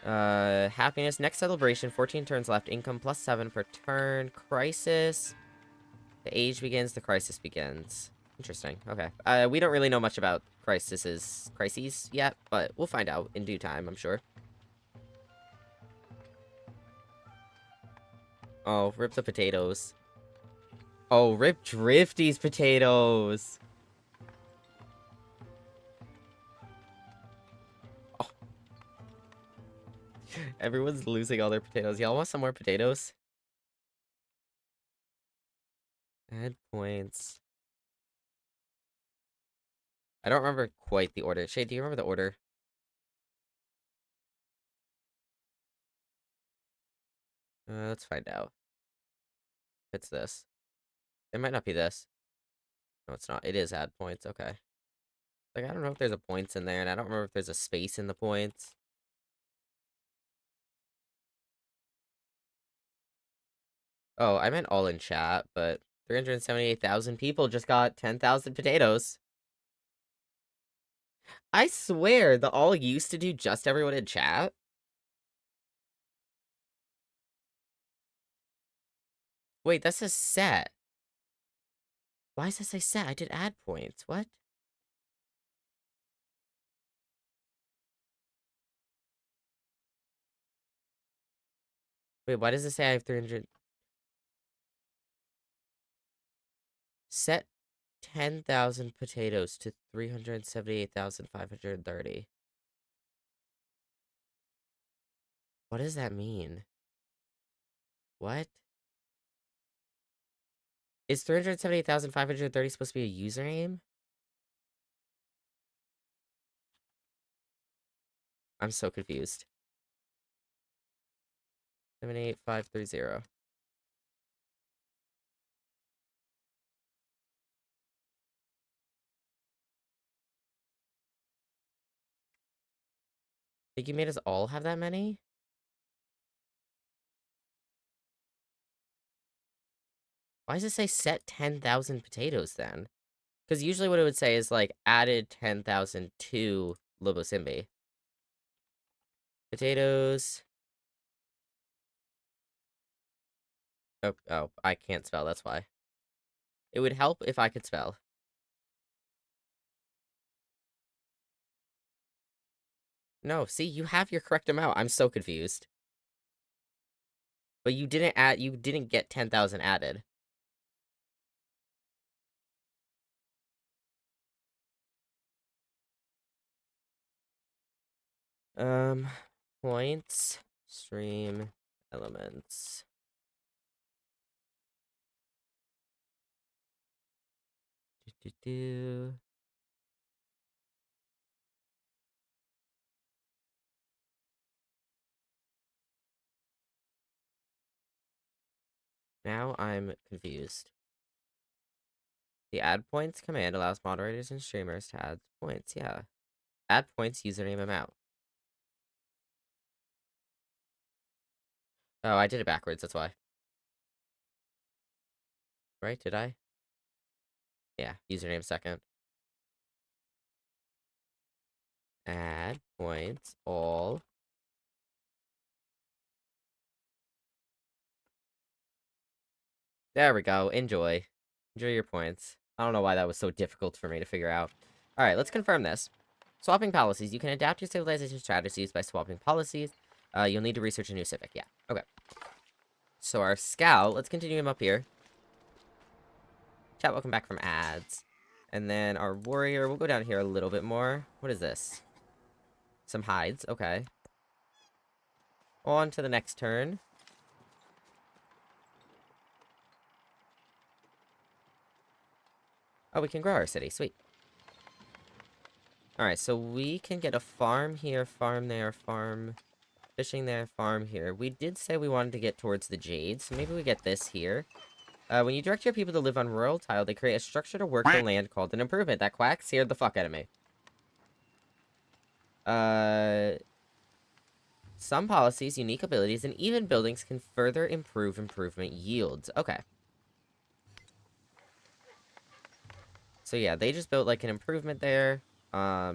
happiness, next celebration, 14 turns left, income +7 per turn, crisis, the age begins, the crisis begins. Interesting. Okay. We don't really know much about crises yet, but we'll find out in due time, I'm sure. Oh, rip the potatoes. Oh, rip Drifty's potatoes. Oh. Everyone's losing all their potatoes. Y'all want some more potatoes? Add points. I don't remember quite the order. Shay, do you remember the order? Let's find out. It's this. It might not be this. No, it's not. It is add points. Okay. Like, I don't know if there's a points in there, and I don't remember if there's a space in the points. Oh, I meant all in chat, but 378,000 people just got 10,000 potatoes. I swear, the all used to do just everyone in chat. Wait, that says set. Why does it say set? I did add points. What? Wait, why does it say I have 300? Set 10,000 potatoes to 378,530. What does that mean? What? Is 378,530 supposed to be a username? I'm so confused. 78530. Think you made us all have that many? Why does it say set 10,000 potatoes then? Because usually what it would say is, like, added 10,000 to Lobo Simbi. Potatoes. Oh, I can't spell, that's why. It would help if I could spell. No, see, you have your correct amount. I'm so confused. But you didn't get 10,000 added. Points, stream, elements. Do. Now I'm confused. The add points command allows moderators and streamers to add points, yeah. Add points, username, amount. Oh, I did it backwards, that's why. Right, did I? Yeah, username second. Add points, all. There we go, enjoy. Enjoy your points. I don't know why that was so difficult for me to figure out. Alright, let's confirm this. Swapping policies. You can adapt your civilization strategies by swapping policies. You'll need to research a new civic. Yeah, okay. So our scout, let's continue him up here. Chat, welcome back from ads. And then our warrior, we'll go down here a little bit more. What is this? Some hides, okay. On to the next turn. Oh, we can grow our city, sweet. Alright, so we can get a farm here, farm there, farm... Fishing there, farm here. We did say we wanted to get towards the jade, so maybe we get this here. When you direct your people to live on rural tile, they create a structure to work the land called an improvement. That quack scared the fuck out of me. Some policies, unique abilities, and even buildings can further improve improvement yields. Okay. So yeah, they just built like an improvement there. Now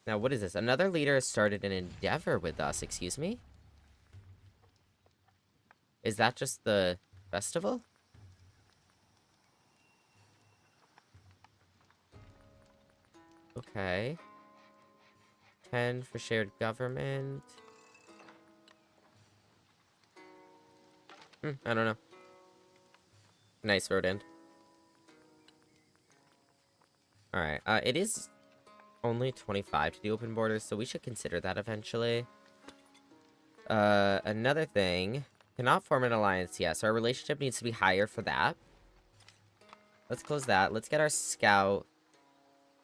what is this? Another leader has started an endeavor with us, excuse me? Is that just the festival? Okay. 10 for shared government. I don't know. Nice road end. Alright, it is only 25 to do open borders, so we should consider that eventually. Another thing. Cannot form an alliance yet, so our relationship needs to be higher for that. Let's close that. Let's get our scout.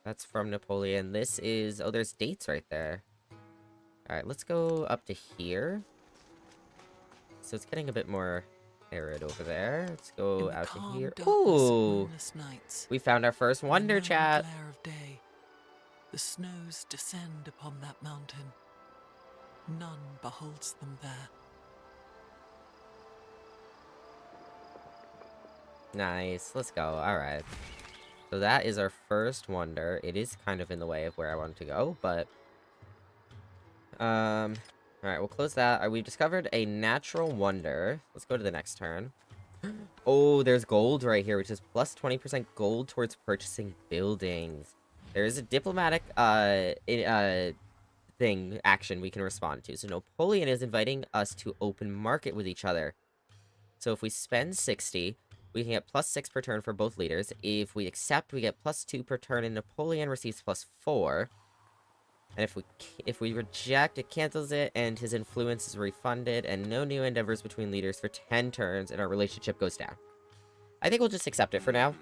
That's from Napoleon. This is... Oh, there's dates right there. Alright, let's go up to here. So it's getting a bit more arid over there. Let's go out to here. Ooh! We found our first wonder, chat. Glare of day, the snows descend upon that mountain. None beholds them there. Nice. Let's go. Alright. So that is our first wonder. It is kind of in the way of where I wanted to go, but... Alright, we'll close that. We've discovered a natural wonder. Let's go to the next turn. Oh, there's gold right here, which is plus 20% gold towards purchasing buildings. There is a diplomatic, action we can respond to. So Napoleon is inviting us to open market with each other. So if we spend 60, we can get plus 6 per turn for both leaders. If we accept, we get plus 2 per turn, and Napoleon receives plus 4. And if we reject, it cancels it, and his influence is refunded, and no new endeavors between leaders for 10 turns, and our relationship goes down. I think we'll just accept it for now.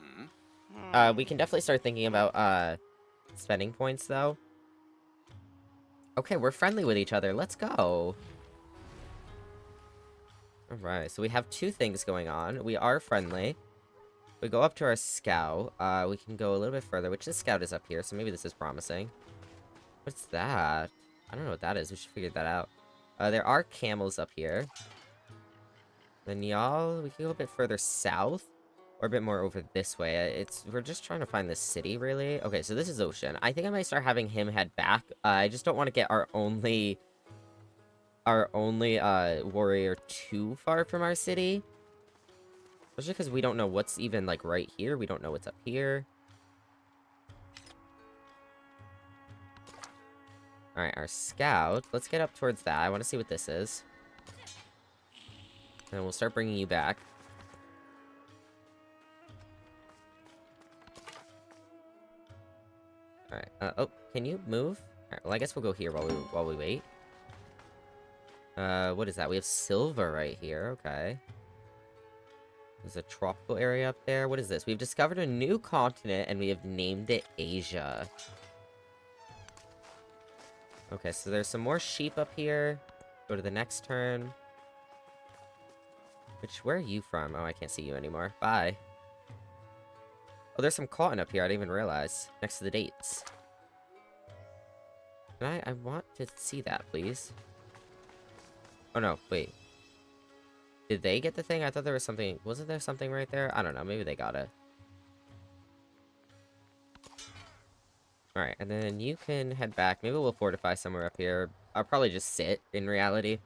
We can definitely start thinking about, spending points, though. Okay, we're friendly with each other. Let's go. Alright, so we have two things going on. We are friendly. We go up to our scout. We can go a little bit further, which this scout is up here, so maybe this is promising. What's that? I don't know what that is. We should figure that out. There are camels up here. Then y'all, we can go a bit further south. Or a bit more over this way. We're just trying to find the city, really. Okay, so this is Ocean. I think I might start having him head back. I just don't want to get our only warrior too far from our city. Especially because we don't know what's even, like, right here. We don't know what's up here. Alright, our scout. Let's get up towards that. I want to see what this is. And we'll start bringing you back. Alright, oh, can you move? Alright, well, I guess we'll go here while we wait. What is that? We have silver right here, okay. There's a tropical area up there. What is this? We've discovered a new continent, and we have named it Asia. Okay, so there's some more sheep up here. Go to the next turn. Where are you from? Oh, I can't see you anymore. Bye. Oh, there's some cotton up here. I didn't even realize. Next to the dates. I want to see that, please. Oh, no. Wait. Did they get the thing? I thought there was something... Wasn't there something right there? I don't know. Maybe they got it. Alright, and then you can head back. Maybe we'll fortify somewhere up here. I'll probably just sit, in reality.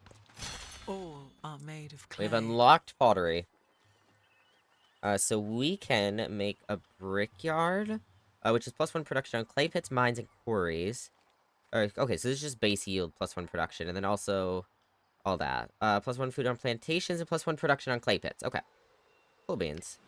All are made of clay. We've unlocked pottery. So we can make a brickyard, which is +1 production on clay pits, mines, and quarries. Okay, so this is just base yield, +1 production, and then also all that. +1 food on plantations, and +1 production on clay pits. Okay. Cool beans.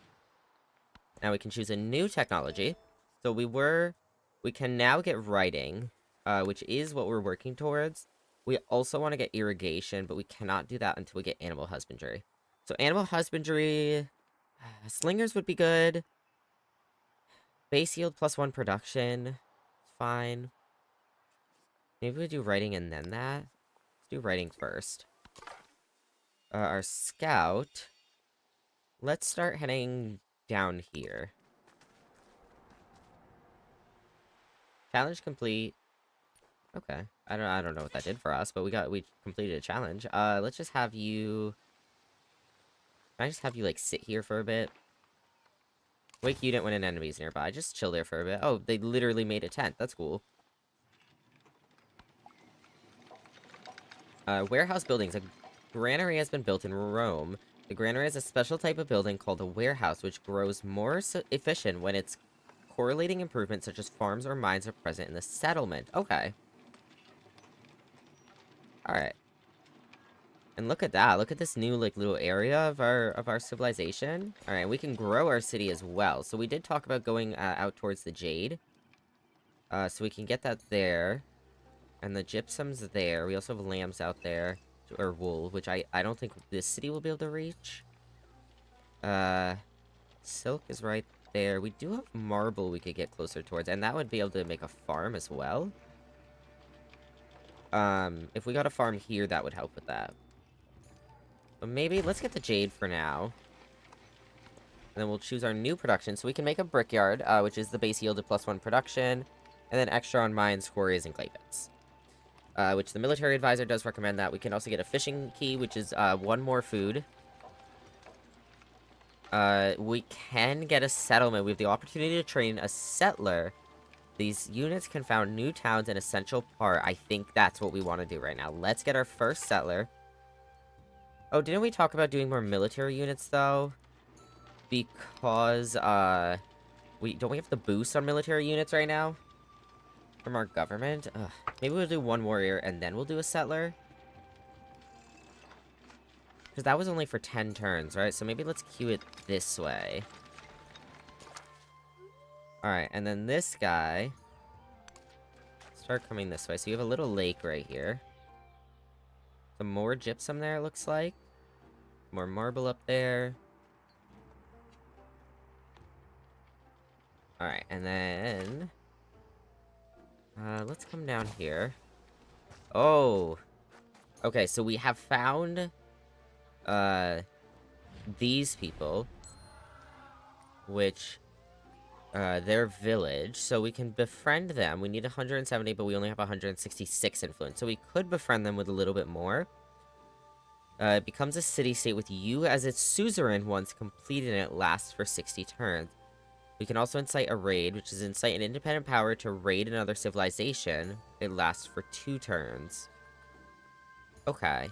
Now we can choose a new technology. So we can now get writing, which is what we're working towards. We also want to get irrigation, but we cannot do that until we get animal husbandry. So animal husbandry... Slingers would be good. Base yield +1 production. It's fine. Maybe we do writing and then that. Let's do writing first. Our scout. Let's start heading down here. Challenge complete. Okay. I don't know what that did for us, but we completed a challenge. Let's just have you... Can I just have you, like, sit here for a bit? Wake unit when an enemy's nearby. Just chill there for a bit. Oh, they literally made a tent. That's cool. Warehouse buildings. A granary has been built in Rome. The granary is a special type of building called a warehouse, which grows more efficient when its correlating improvements such as farms or mines are present in the settlement. Okay. Alright. And look at that. Look at this new, like, little area of our civilization. Alright, we can grow our city as well. So we did talk about going out towards the Jade. So we can get that there. And the gypsum's there. We also have lambs out there. Or wool, which I don't think this city will be able to reach. Silk is right there. We do have marble we could get closer towards. And that would be able to make a farm as well. If we got a farm here, that would help with that. But maybe, let's get the Jade for now. And then we'll choose our new production. So we can make a brickyard, which is the base yielded +1 production. And then extra on mines, quarries, and clay pits. Which the military advisor does recommend that. We can also get a fishing key, which is 1 more food. We can get a settlement. We have the opportunity to train a settler. These units can found new towns in Essential Part. I think that's what we want to do right now. Let's get our first settler. Oh, didn't we talk about doing more military units, though? Because, don't we have the boost on military units right now? From our government? Ugh. Maybe we'll do 1 warrior, and then we'll do a settler? Because that was only for 10 turns, right? So maybe let's queue it this way. Alright, and then this guy... Start coming this way. So you have a little lake right here. Some more gypsum there, it looks like. More marble up there. Alright, and then... let's come down here. Oh! Okay, so we have found... these people. Which... their village. So we can befriend them. We need 170, but we only have 166 influence. So we could befriend them with a little bit more. It becomes a city-state with you as its suzerain once completed, and it lasts for 60 turns. We can also incite a raid, which is incite an independent power to raid another civilization. It lasts for 2 turns. Okay.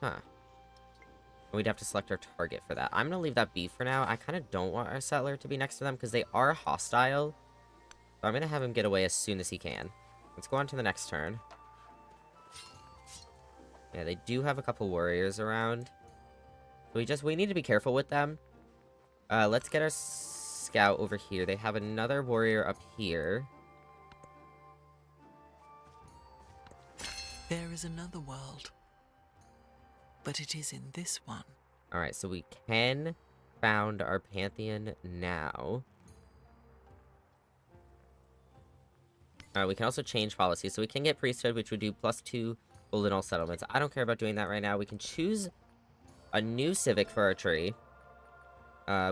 Huh. We'd have to select our target for that. I'm gonna leave that be for now. I kind of don't want our settler to be next to them because they are hostile. So I'm gonna have him get away as soon as he can. Let's go on to the next turn. Yeah, they do have a couple warriors around. We need to be careful with them. Let's get our scout over here. They have another warrior up here. There is another world, but it is in this one. Alright, so we can found our pantheon now. We can also change policies. So we can get priesthood, which would do +2 gold in all settlements. I don't care about doing that right now. We can choose a new civic for our tree.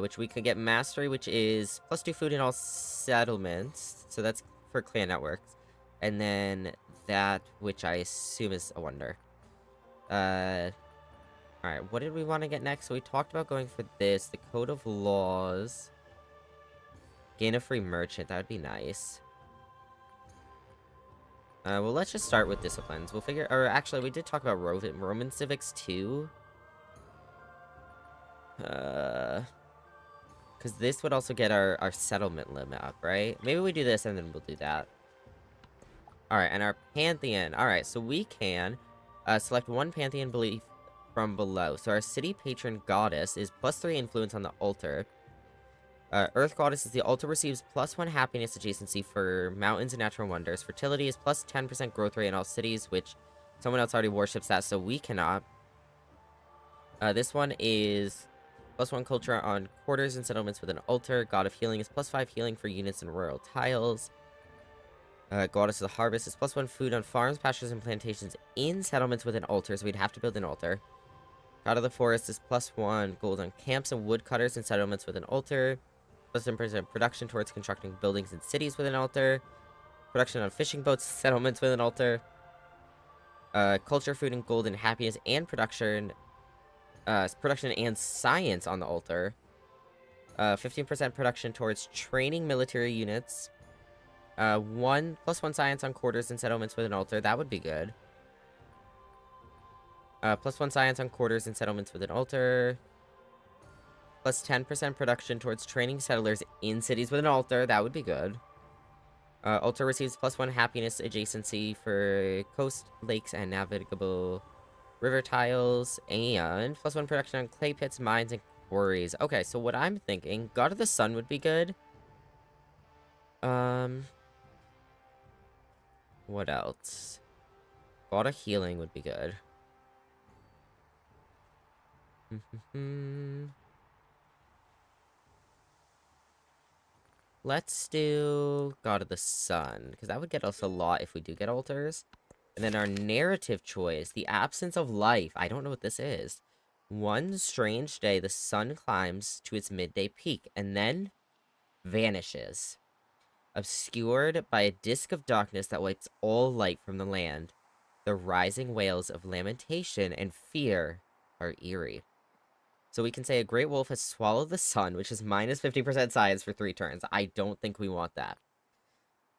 Which we could get mastery, which is +2 food in all settlements. So that's for clan networks. And then that, which I assume is a wonder. Alright, what did we want to get next? So we talked about going for this. The Code of Laws. Gain a free merchant. That would be nice. Well, let's just start with disciplines. We'll figure... Or actually, we did talk about Roman civics, too. Because this would also get our settlement limit up, right? Maybe we do this and then we'll do that. Alright, and our pantheon. Alright, so we can select 1 pantheon belief from below. So our city patron goddess is +3 influence on the altar. Earth goddess is the altar receives +1 happiness adjacency for mountains and natural wonders. Fertility is +10% growth rate in all cities, which someone else already worships that, so we cannot. This one is +1 culture on quarters and settlements with an altar. God of healing is +5 healing for units and rural tiles. Goddess of the harvest is +1 food on farms, pastures, and plantations in settlements with an altar, so we'd have to build an altar. God of the forest is +1 gold on camps and woodcutters and settlements with an altar. Plus 10% production towards constructing buildings and cities with an altar. Production on fishing boats, settlements with an altar. Culture, food, and gold, and happiness, and production and science on the altar. 15% production towards training military units. +1 science on quarters and settlements with an altar. That would be good. +1 science on quarters and settlements with an altar. Plus 10% production towards training settlers in cities with an altar. That would be good. Altar receives +1 happiness adjacency for coast, lakes, and navigable river tiles. And +1 production on clay pits, mines, and quarries. Okay, so what I'm thinking, God of the Sun would be good. What else? God of Healing would be good. Let's do God of the Sun, because that would get us a lot if we do get altars. And then our narrative choice, the absence of life. I don't know what this is. One strange day, the sun climbs to its midday peak, and then vanishes. Obscured by a disk of darkness that wipes all light from the land. The rising wails of lamentation and fear are eerie. So we can say a great wolf has swallowed the sun, which is minus 50% science for 3 turns. I don't think we want that.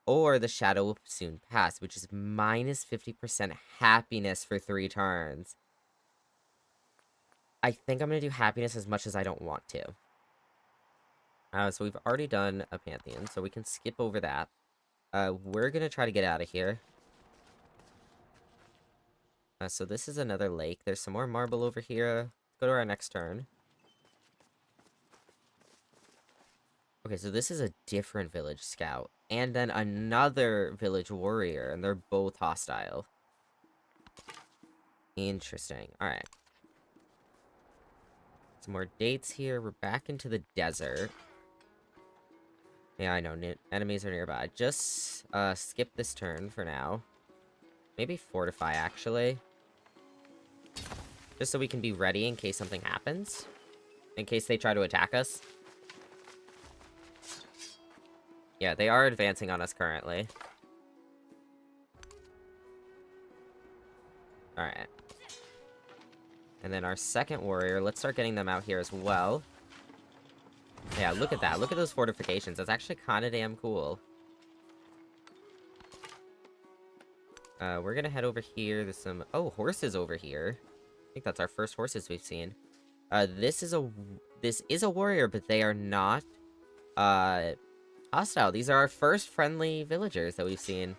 Or the shadow will soon pass, which is minus 50% happiness for 3 turns. I think I'm going to do happiness as much as I don't want to. So we've already done a Pantheon, so we can skip over that. We're going to try to get out of here. So this is another lake. There's some more marble over here. Go to our next turn. Okay, so this is a different village scout. And then another village warrior, and they're both hostile. Interesting. Alright. Some more dates here. We're back into the desert. Yeah, I know. Enemies are nearby. Just skip this turn for now. Maybe fortify, actually. Just so we can be ready in case something happens. In case they try to attack us. Yeah, they are advancing on us currently. Alright. And then our second warrior, let's start getting them out here as well. Yeah, look at that. Look at those fortifications. That's actually kind of damn cool. We're gonna head over here. There's some... Oh, horses over here. I think that's our first horses we've seen. This is a warrior, but they are not, hostile. These are our first friendly villagers that we've seen.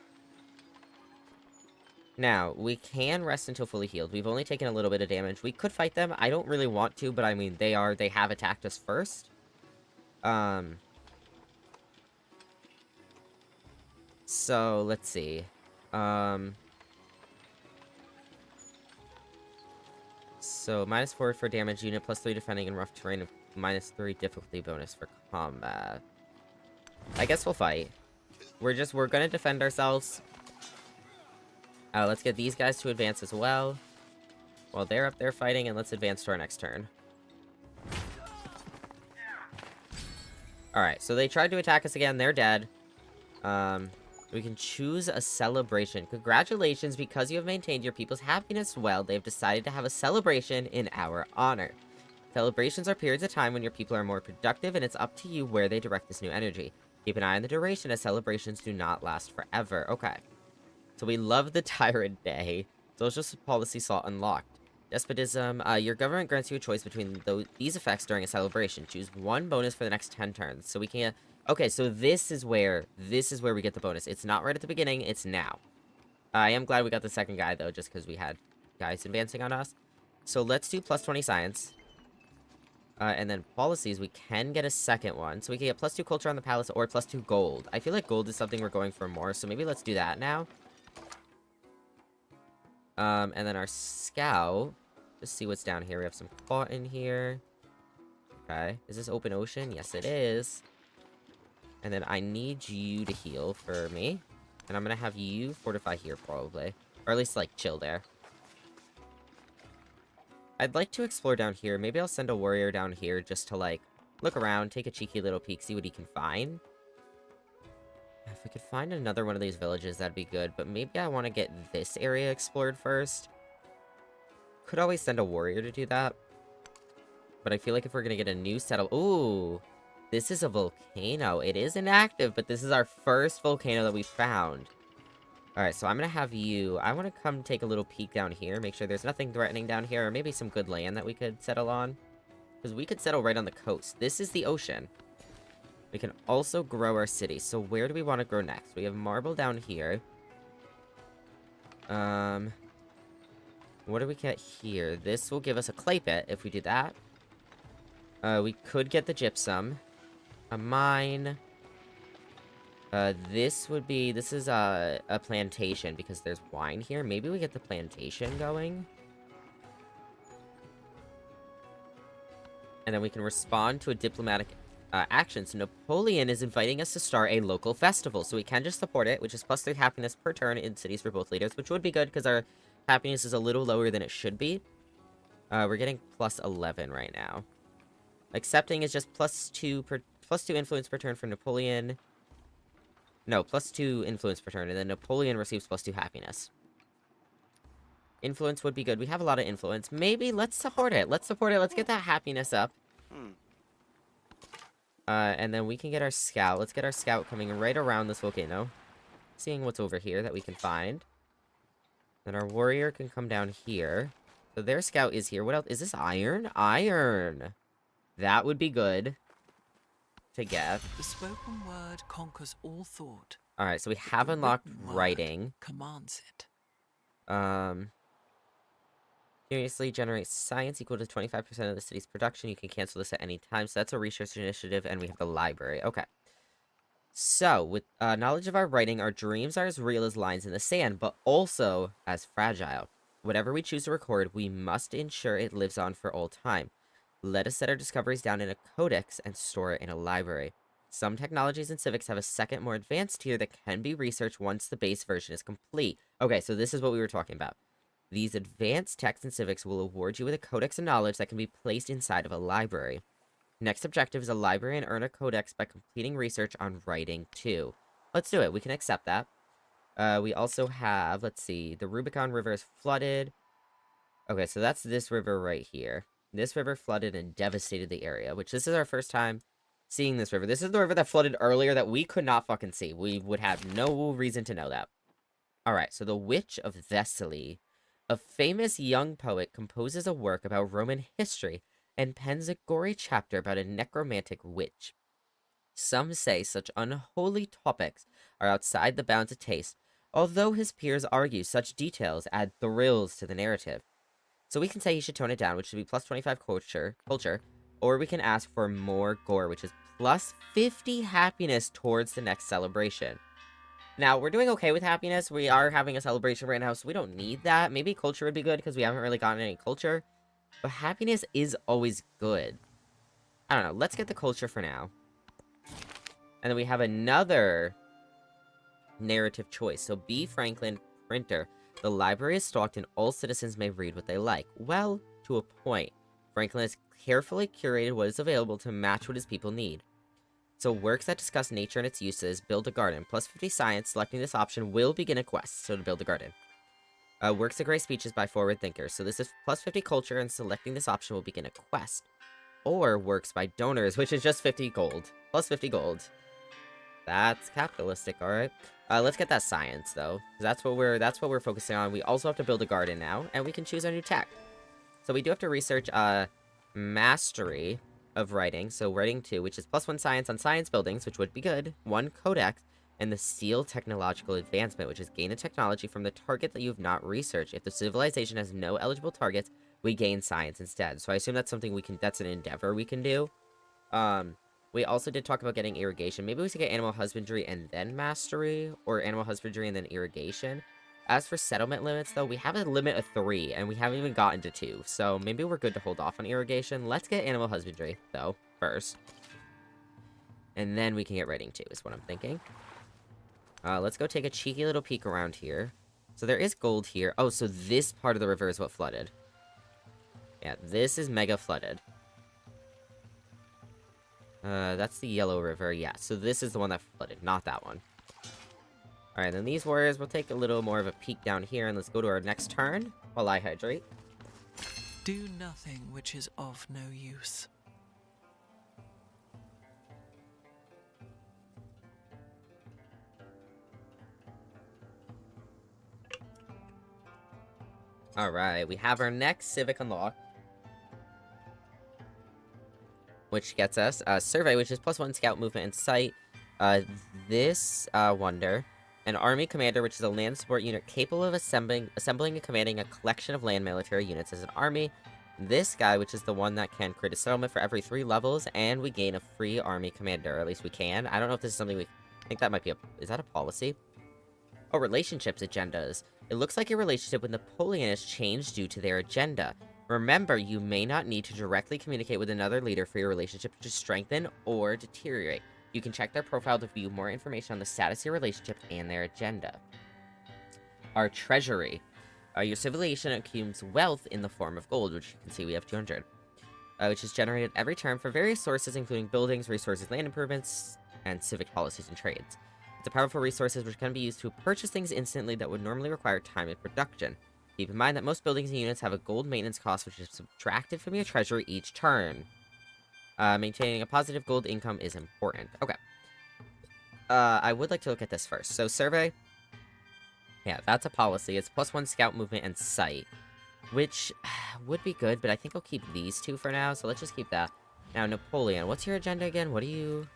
Now, we can rest until fully healed. We've only taken a little bit of damage. We could fight them. I don't really want to, but I mean, they have attacked us first. So, let's see. So, -4 for damage unit, +3 defending in rough terrain, and -3 difficulty bonus for combat. I guess we'll fight. We're gonna defend ourselves. Let's get these guys to advance as well. While they're up there fighting, and let's advance to our next turn. Alright, so they tried to attack us again. They're dead. We can choose a celebration. Congratulations, because you have maintained your people's happiness well, they've decided to have a celebration in our honor. Celebrations are periods of time when your people are more productive, and it's up to you where they direct this new energy. Keep an eye on the duration, as celebrations do not last forever. Okay. So we love the Tyrant Day. Social policy slot unlocked. Despotism. Your government grants you a choice between these effects during a celebration. Choose 1 bonus for the next 10 turns. So we can... Okay, so this is where we get the bonus. It's not right at the beginning, it's now. I am glad we got the second guy, though, just because we had guys advancing on us. So let's do +20 science. And then policies, we can get a second one. So we can get +2 culture on the palace or +2 gold. I feel like gold is something we're going for more, so maybe let's do that now. And then our scout. Just see what's down here. We have some cotton here. Okay. Is this open ocean? Yes, it is. And then I need you to heal for me. And I'm gonna have you fortify here, probably. Or at least, like, chill there. I'd like to explore down here. Maybe I'll send a warrior down here just to, like, look around, take a cheeky little peek, see what he can find. If we could find another one of these villages, that'd be good. But maybe I want to get this area explored first. Could always send a warrior to do that. But I feel like if we're going to get a new settle... Ooh, this is a volcano. It is inactive, but this is our first volcano that we found. Alright, so I'm going to have you... I want to come take a little peek down here, make sure there's nothing threatening down here, or maybe some good land that we could settle on. Because we could settle right on the coast. This is the ocean. We can also grow our city. So where do we want to grow next? We have marble down here. What do we get here? This will give us a clay pit if we do that. We could get the gypsum. A mine. This is a plantation because there's wine here. Maybe we get the plantation going. And then we can respond to a diplomatic action. So Napoleon is inviting us to start a local festival. So we can just support it, which is +3 happiness per turn in cities for both leaders, which would be good because our happiness is a little lower than it should be. We're getting +11 right now. Accepting is just +2 influence per turn for Napoleon. No, +2 influence per turn, and then Napoleon receives +2 happiness. Influence would be good. We have a lot of influence. Maybe let's support it. Let's support it. Let's get that happiness up. And then we can get our scout. Let's get our scout coming right around this volcano. Seeing what's over here that we can find. Then our warrior can come down here. So their scout is here. What else? Is this iron? Iron! That would be good to get. The spoken word conquers all thought. Alright, so we have unlocked writing. Commands it. Continuously generates science equal to 25% of the city's production. You can cancel this at any time. So that's a research initiative, and we have the library. Okay. So, with knowledge of our writing, our dreams are as real as lines in the sand, but also as fragile. Whatever we choose to record, we must ensure it lives on for all time. Let us set our discoveries down in a codex and store it in a library. Some technologies and civics have a second, more advanced tier that can be researched once the base version is complete. Okay, so this is what we were talking about. These advanced texts and civics will award you with a codex of knowledge that can be placed inside of a library. Next objective is a librarian earn a codex by completing research on writing 2. Let's do it. We can accept that. We also have, let's see, the Rubicon River is flooded. Okay, so that's this river right here. This river flooded and devastated the area, which this is our first time seeing this river. This is the river that flooded earlier that we could not fucking see. We would have no reason to know that. Alright, so the Witch of Thessaly. A famous young poet composes a work about Roman history and pens a gory chapter about a necromantic witch. Some say such unholy topics are outside the bounds of taste, although his peers argue such details add thrills to the narrative. So we can say he should tone it down, which should be +25 culture, or we can ask for more gore, which is +50 happiness towards the next celebration. Now, we're doing okay with happiness. We are having a celebration right now, so we don't need that. Maybe culture would be good, because we haven't really gotten any culture. But happiness is always good. I don't know. Let's get the culture for now. And then we have another narrative choice. So, B. Franklin, printer. The library is stocked and all citizens may read what they like. Well, to a point. Franklin has carefully curated what is available to match what his people need. So works that discuss nature and its uses, build a garden. +50 science, selecting this option will begin a quest, so to build a garden. Works that great speeches by forward thinkers. So this is +50 culture, and selecting this option will begin a quest. Or works by donors, which is just 50 gold. +50 gold. That's capitalistic, alright. Let's get that science, though. That's what we're focusing on. We also have to build a garden now, and we can choose our new tech. So we do have to research, mastery of writing, so writing 2, which is +1 science on science buildings, which would be good, 1 codex, and the seal technological advancement, which is gain a technology from the target that you have not researched. If the civilization has no eligible targets, we gain science instead. So I assume that's something that's an endeavor we can do. We also did talk about getting irrigation. Maybe we should get animal husbandry and then mastery, or animal husbandry and then irrigation. As for settlement limits, though, we have a limit of 3, and we haven't even gotten to 2, so maybe we're good to hold off on irrigation. Let's get animal husbandry, though, first. And then we can get writing 2, is what I'm thinking. Let's go take a cheeky little peek around here. So there is gold here. Oh, so this part of the river is what flooded. Yeah, this is mega flooded. That's the Yellow River, yeah. So this is the one that flooded, not that one. Alright, then these warriors will take a little more of a peek down here, and let's go to our next turn while I hydrate. Do nothing which is of no use. Alright, we have our next civic unlocked. Which gets us survey, which is +1 scout movement and sight. This wonder, an army commander, which is a land support unit capable of assembling and commanding a collection of land military units as an army. This guy, which is the one that can create a settlement for every 3 levels, and we gain a free army commander, or at least we can. I don't know if this is something I think that might be is that a policy? Oh, relationships agendas. It looks like your relationship with Napoleon has changed due to their agenda. Remember, you may not need to directly communicate with another leader for your relationship to strengthen or deteriorate. You can check their profile to view more information on the status of your relationship and their agenda. Our treasury. Your civilization accumulates wealth in the form of gold, which you can see we have 200. Which is generated every term for various sources, including buildings, resources, land improvements, and civic policies and trades. It's a powerful resource which can be used to purchase things instantly that would normally require time and production. Keep in mind that most buildings and units have a gold maintenance cost which is subtracted from your treasury each turn. Maintaining a positive gold income is important. Okay. I would like to look at this first. So, survey. Yeah, that's a policy. It's +1 scout movement and sight. Which would be good, but I think I'll keep these 2 for now, so let's just keep that. Now, Napoleon, what's your agenda again? What do you...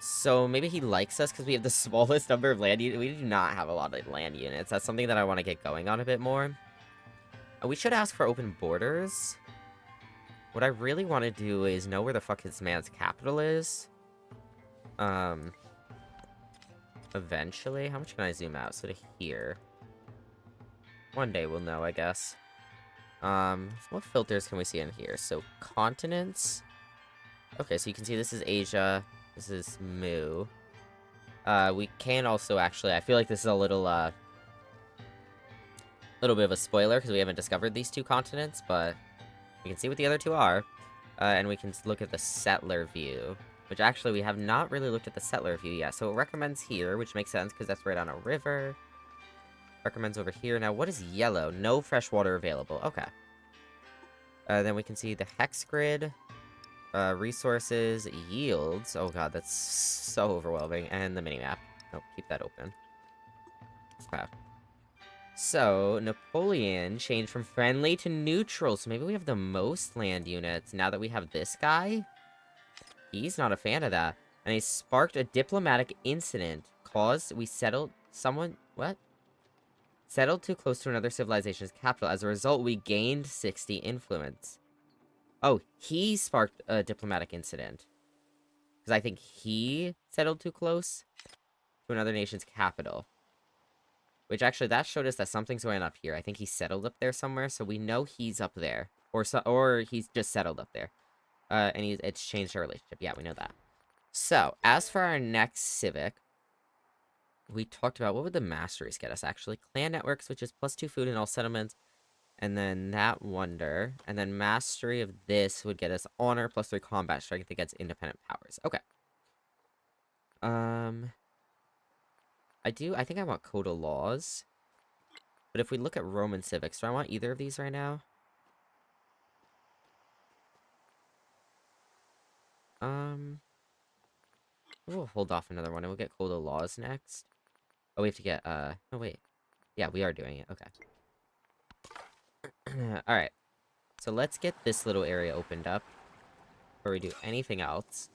So, maybe he likes us because we have the smallest number of land units. We do not have a lot of land units. That's something that I want to get going on a bit more. We should ask for open borders. What I really want to do is know where the fuck his man's capital is. Eventually. How much can I zoom out? So to here. One day we'll know, I guess. What filters can we see in here? So, continents. Okay, so you can see this is Asia. This is Mu. We can also actually... I feel like this is a little bit of a spoiler, because we haven't discovered these 2 continents, but we can see what the other 2 are. And we can look at the settler view, which actually we have not really looked at the settler view yet. So it recommends here, which makes sense, because that's right on a river. Recommends over here. Now, what is yellow? No fresh water available. Okay. Then we can see the hex grid. Resources, yields. Oh god, that's so overwhelming. And the minimap. Nope, keep that open. Okay. So, Napoleon changed from friendly to neutral. So maybe we have the most land units now that we have this guy? He's not a fan of that. And he sparked a diplomatic incident. Caused we settled someone... What? Settled too close to another civilization's capital. As a result, we gained 60 influence. Oh, he sparked a diplomatic incident. Because I think he settled too close to another nation's capital. Which actually, that showed us that something's going up here. I think he settled up there somewhere, so we know he's up there. Or he's just settled up there. And it's changed our relationship. Yeah, we know that. So, as for our next civic, we talked about what would the masteries get us, actually. Clan networks, which is +2 food in all settlements. And then that wonder. And then mastery of this would get us honor +3 combat strength against independent powers. Okay. I think I want code of laws. But if we look at Roman civics, do I want either of these right now? We'll hold off another one and we'll get code of laws next. Oh, we have to get, oh wait. Yeah, we are doing it. Okay. Alright. So let's get this little area opened up before we do anything else.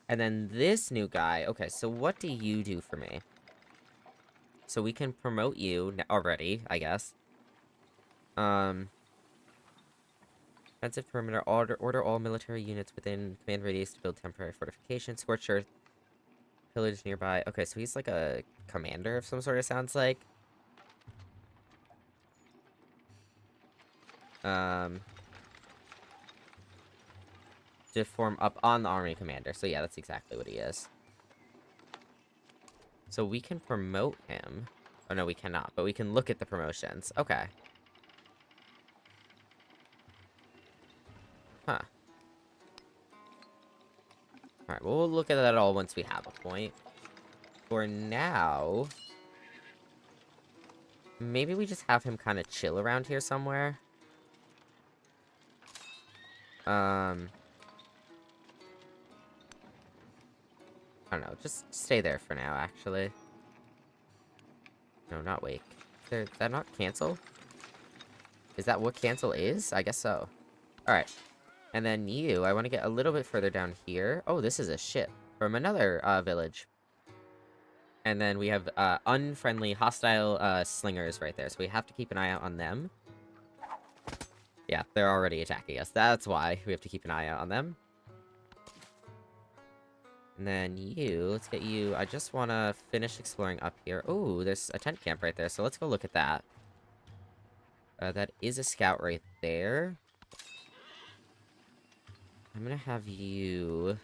And then this new guy. Okay, so what do you do for me? So we can promote you already, I guess. Defensive perimeter. Order all military units within command radius to build temporary fortifications. Scorched earth. Pillage nearby. Okay, so he's like a commander of some sort, it sounds like. To form up on the army commander. So yeah, that's exactly what he is. So we can promote him. Oh no, we cannot, but we can look at the promotions. Okay. Huh. Alright, we'll look at that all once we have a point. For now... maybe we just have him kind of chill around here somewhere. I don't know, just stay there for now, actually. No, not wake. Did that not cancel? Is that what cancel is? I guess so. Alright. And then you, I want to get a little bit further down here. Oh, this is a ship from another village. And then we have unfriendly, hostile slingers right there. So we have to keep an eye out on them. Yeah, they're already attacking us. That's why we have to keep an eye out on them. And then you, let's get you... I just want to finish exploring up here. Oh, there's a tent camp right there, so let's go look at that. That is a scout right there. I'm gonna have you...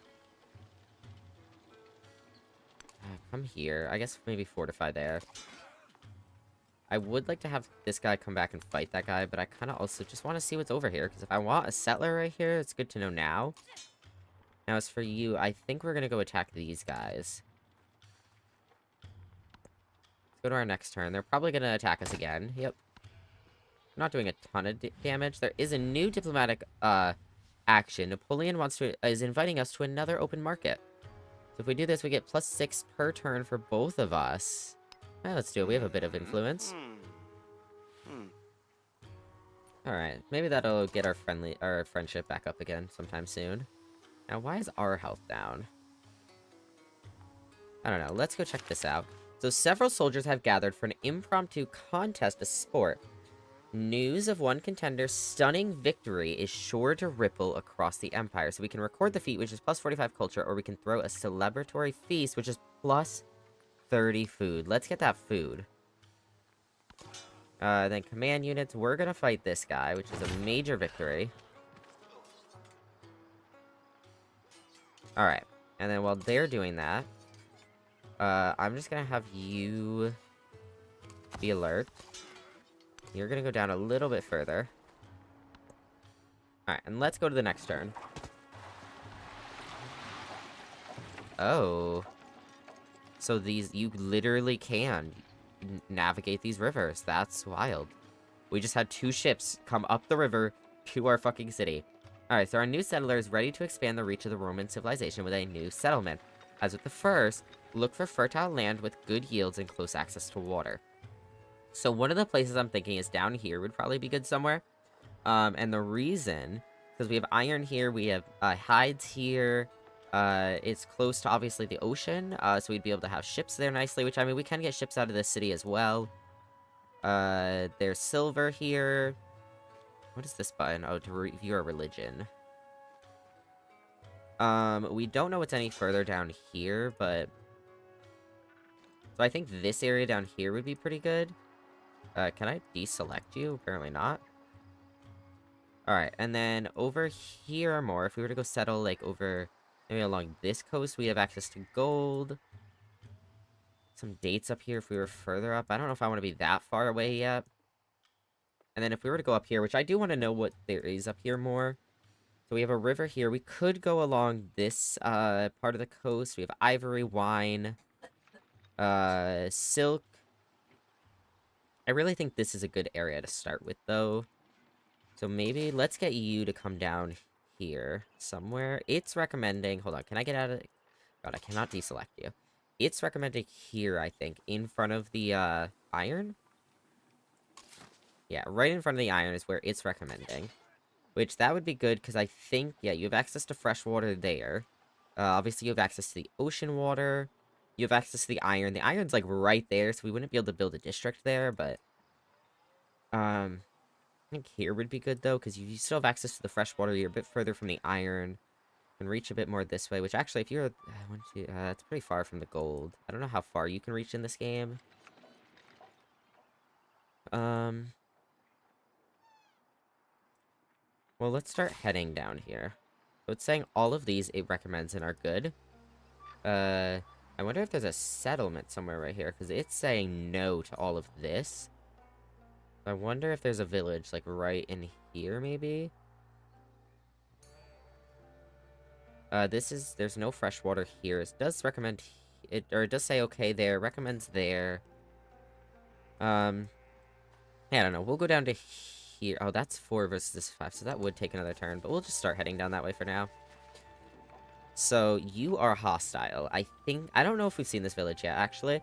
come here. I guess maybe fortify there. I would like to have this guy come back and fight that guy, but I kind of also just want to see what's over here, because if I want a settler right here, it's good to know now. Now, as for you, I think we're going to go attack these guys. Let's go to our next turn. They're probably going to attack us again. Yep. I'm not doing a ton of damage. There is a new diplomatic action. Napoleon is inviting us to another open market. So if we do this, we get +6 per turn for both of us. Let's do it. We have a bit of influence. Alright, maybe that'll get our friendship back up again sometime soon. Now, why is our health down? I don't know. Let's go check this out. So, several soldiers have gathered for an impromptu contest of sport. News of one contender's stunning victory is sure to ripple across the empire. So we can record the feat, which is +45 culture, or we can throw a celebratory feast, which is +30 food. Let's get that food. Then command units, we're gonna fight this guy, which is a major victory. Alright, and then while they're doing that, I'm just gonna have you be alert. You're gonna go down a little bit further. Alright, and let's go to the next turn. Oh. So these, you literally can navigate these rivers. That's wild. We just had 2 ships come up the river to our fucking city. Alright, so our new settler is ready to expand the reach of the Roman civilization with a new settlement. As with the first, look for fertile land with good yields and close access to water. So one of the places I'm thinking is down here would probably be good somewhere. And the reason, because we have iron here, we have hides here. It's close to, obviously, the ocean, so we'd be able to have ships there nicely, which, I mean, we can get ships out of this city as well. There's silver here. What is this button? Oh, to review our religion. We don't know what's any further down here, but... So I think this area down here would be pretty good. Can I deselect you? Apparently not. Alright, and then over here are more. If we were to go settle, like, over... maybe along this coast, we have access to gold. Some dates up here if we were further up. I don't know if I want to be that far away yet. And then if we were to go up here, which I do want to know what there is up here more. So we have a river here. We could go along this part of the coast. We have ivory, wine, silk. I really think this is a good area to start with, though. So maybe let's get you to come down here somewhere. It's recommending... hold on, can I get out of... God, I cannot deselect you. It's recommending here, I think, in front of the iron. Yeah, right in front of the iron is where it's recommending. Which, that would be good, because I think, yeah, you have access to fresh water there. Obviously, you have access to the ocean water. You have access to the iron. The iron's, like, right there, so we wouldn't be able to build a district there, but... I think here would be good, though, because you still have access to the fresh water. You're a bit further from the iron. You can reach a bit more this way, which actually, if you're... it's pretty far from the gold. I don't know how far you can reach in this game. Well, let's start heading down here. So it's saying all of these it recommends and are good. I wonder if there's a settlement somewhere right here, because it's saying no to all of this. I wonder if there's a village, like, right in here, maybe? There's no fresh water here. It does recommend it, or it does say okay there, recommends there. Yeah, I don't know. We'll go down to here. Oh, that's 4 versus 5, so that would take another turn, but we'll just start heading down that way for now. So, you are hostile. I don't know if we've seen this village yet, actually.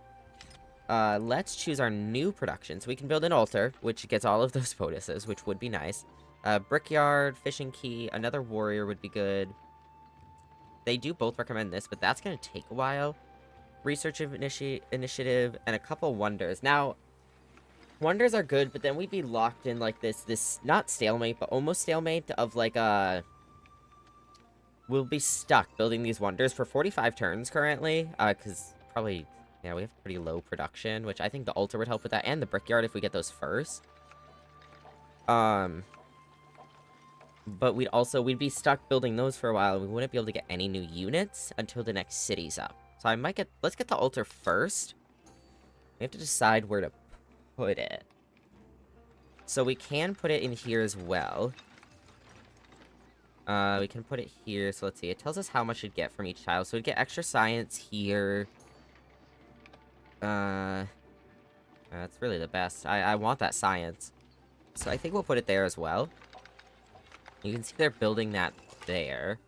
Let's choose our new production. So we can build an altar, which gets all of those bonuses, which would be nice. Brickyard, fishing key, another warrior would be good. They do both recommend this, but that's going to take a while. Research initiative, and a couple wonders. Now, wonders are good, but then we'd be locked in, like, this, not stalemate, but almost stalemate of, like, we'll be stuck building these wonders for 45 turns currently, because probably, yeah, we have pretty low production, which I think the altar would help with that, and the brickyard if we get those first. But we'd be stuck building those for a while, and we wouldn't be able to get any new units until the next city's up. So let's get the altar first. We have to decide where to put it. So we can put it in here as well. We can put it here, so let's see. It tells us how much it'd get from each tile. So we'd get extra science here. That's really the best. I want that science. So I think we'll put it there as well. You can see they're building that there.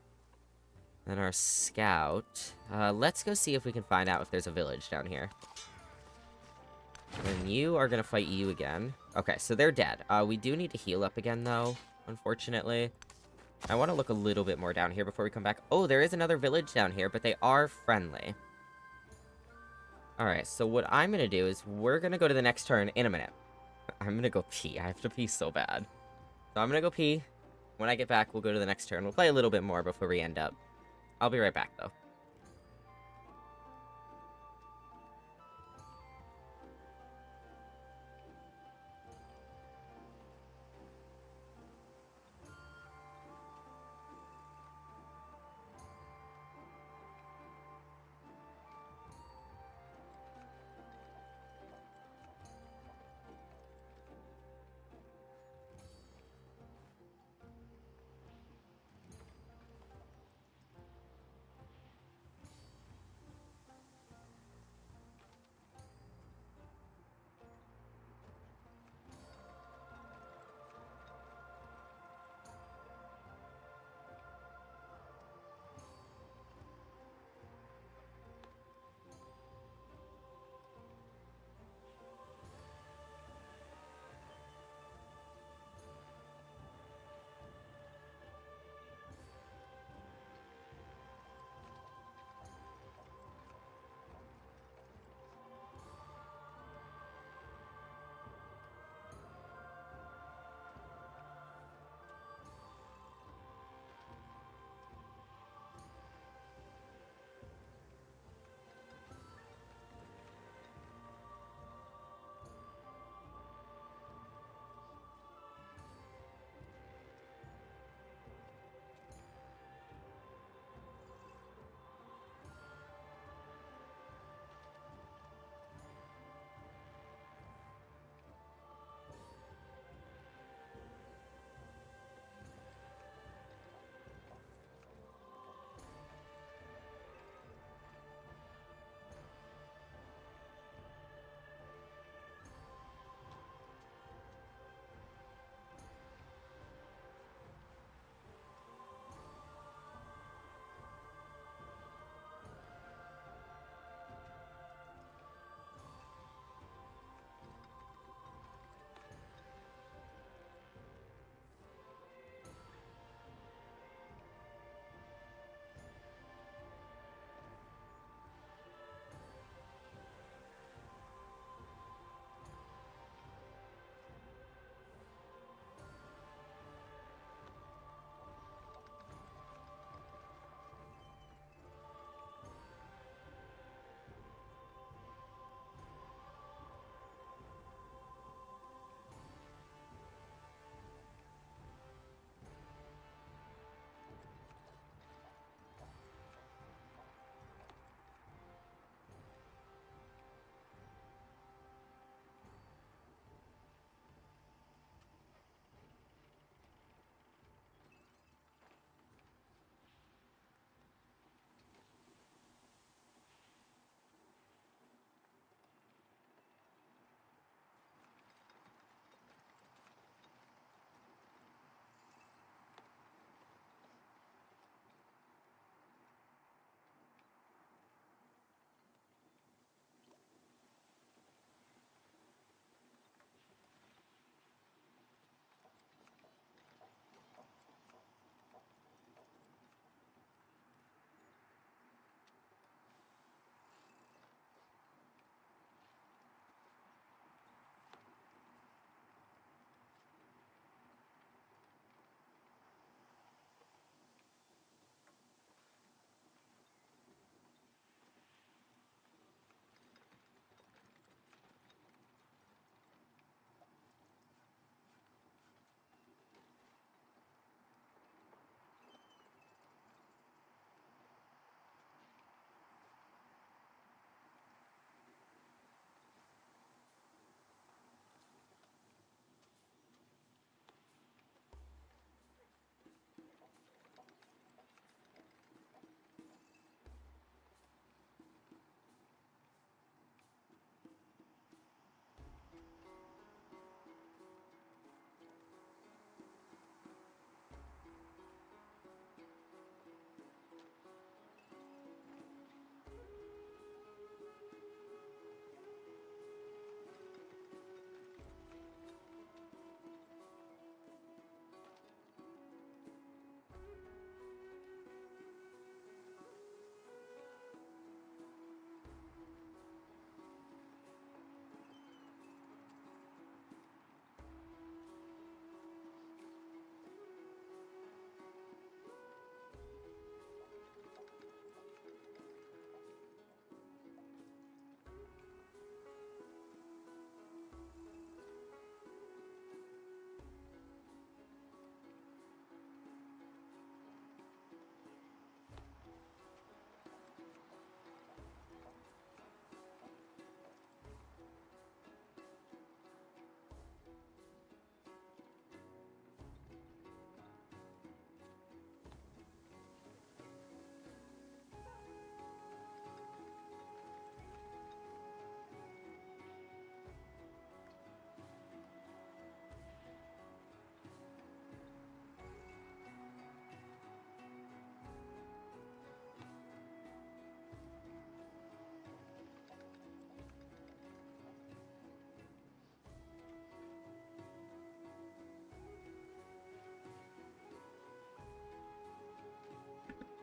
Then our scout. Let's go see if we can find out if there's a village down here. And you are gonna fight you again. Okay, so they're dead. We do need to heal up again, though, unfortunately. I want to look a little bit more down here before we come back. Oh, there is another village down here, but they are friendly. Alright, so what I'm gonna do is we're gonna go to the next turn in a minute. I'm gonna go pee. I have to pee so bad. So I'm gonna go pee. When I get back, we'll go to the next turn. We'll play a little bit more before we end up. I'll be right back, though.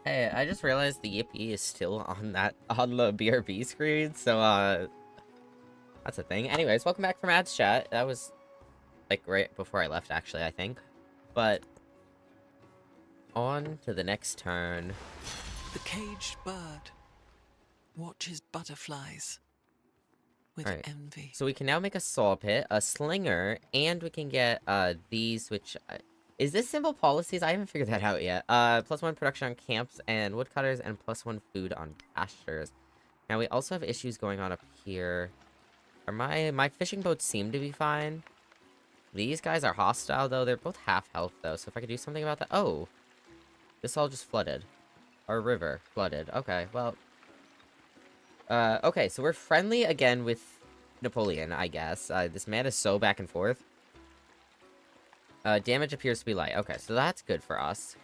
Hey, I just realized the Yippee is still on the BRB screen, so that's a thing. Anyways, welcome back from ads chat. That was like right before I left, actually, I think. But on to the next turn. The caged bird watches butterflies with Alright. envy. So we can now make a saw pit, a slinger, and we can get these, which is this symbol policies? I haven't figured that out yet. +1 production on camps and woodcutters, and +1 food on pastures. Now we also have issues going on up here. Are my fishing boats seem to be fine. These guys are hostile though. They're both half health though. So if I could do something about that. Oh, this all just flooded. Our river flooded. Okay, well. Okay, so we're friendly again with Napoleon, I guess. This man is so back and forth. Damage appears to be light. Okay, so that's good for us.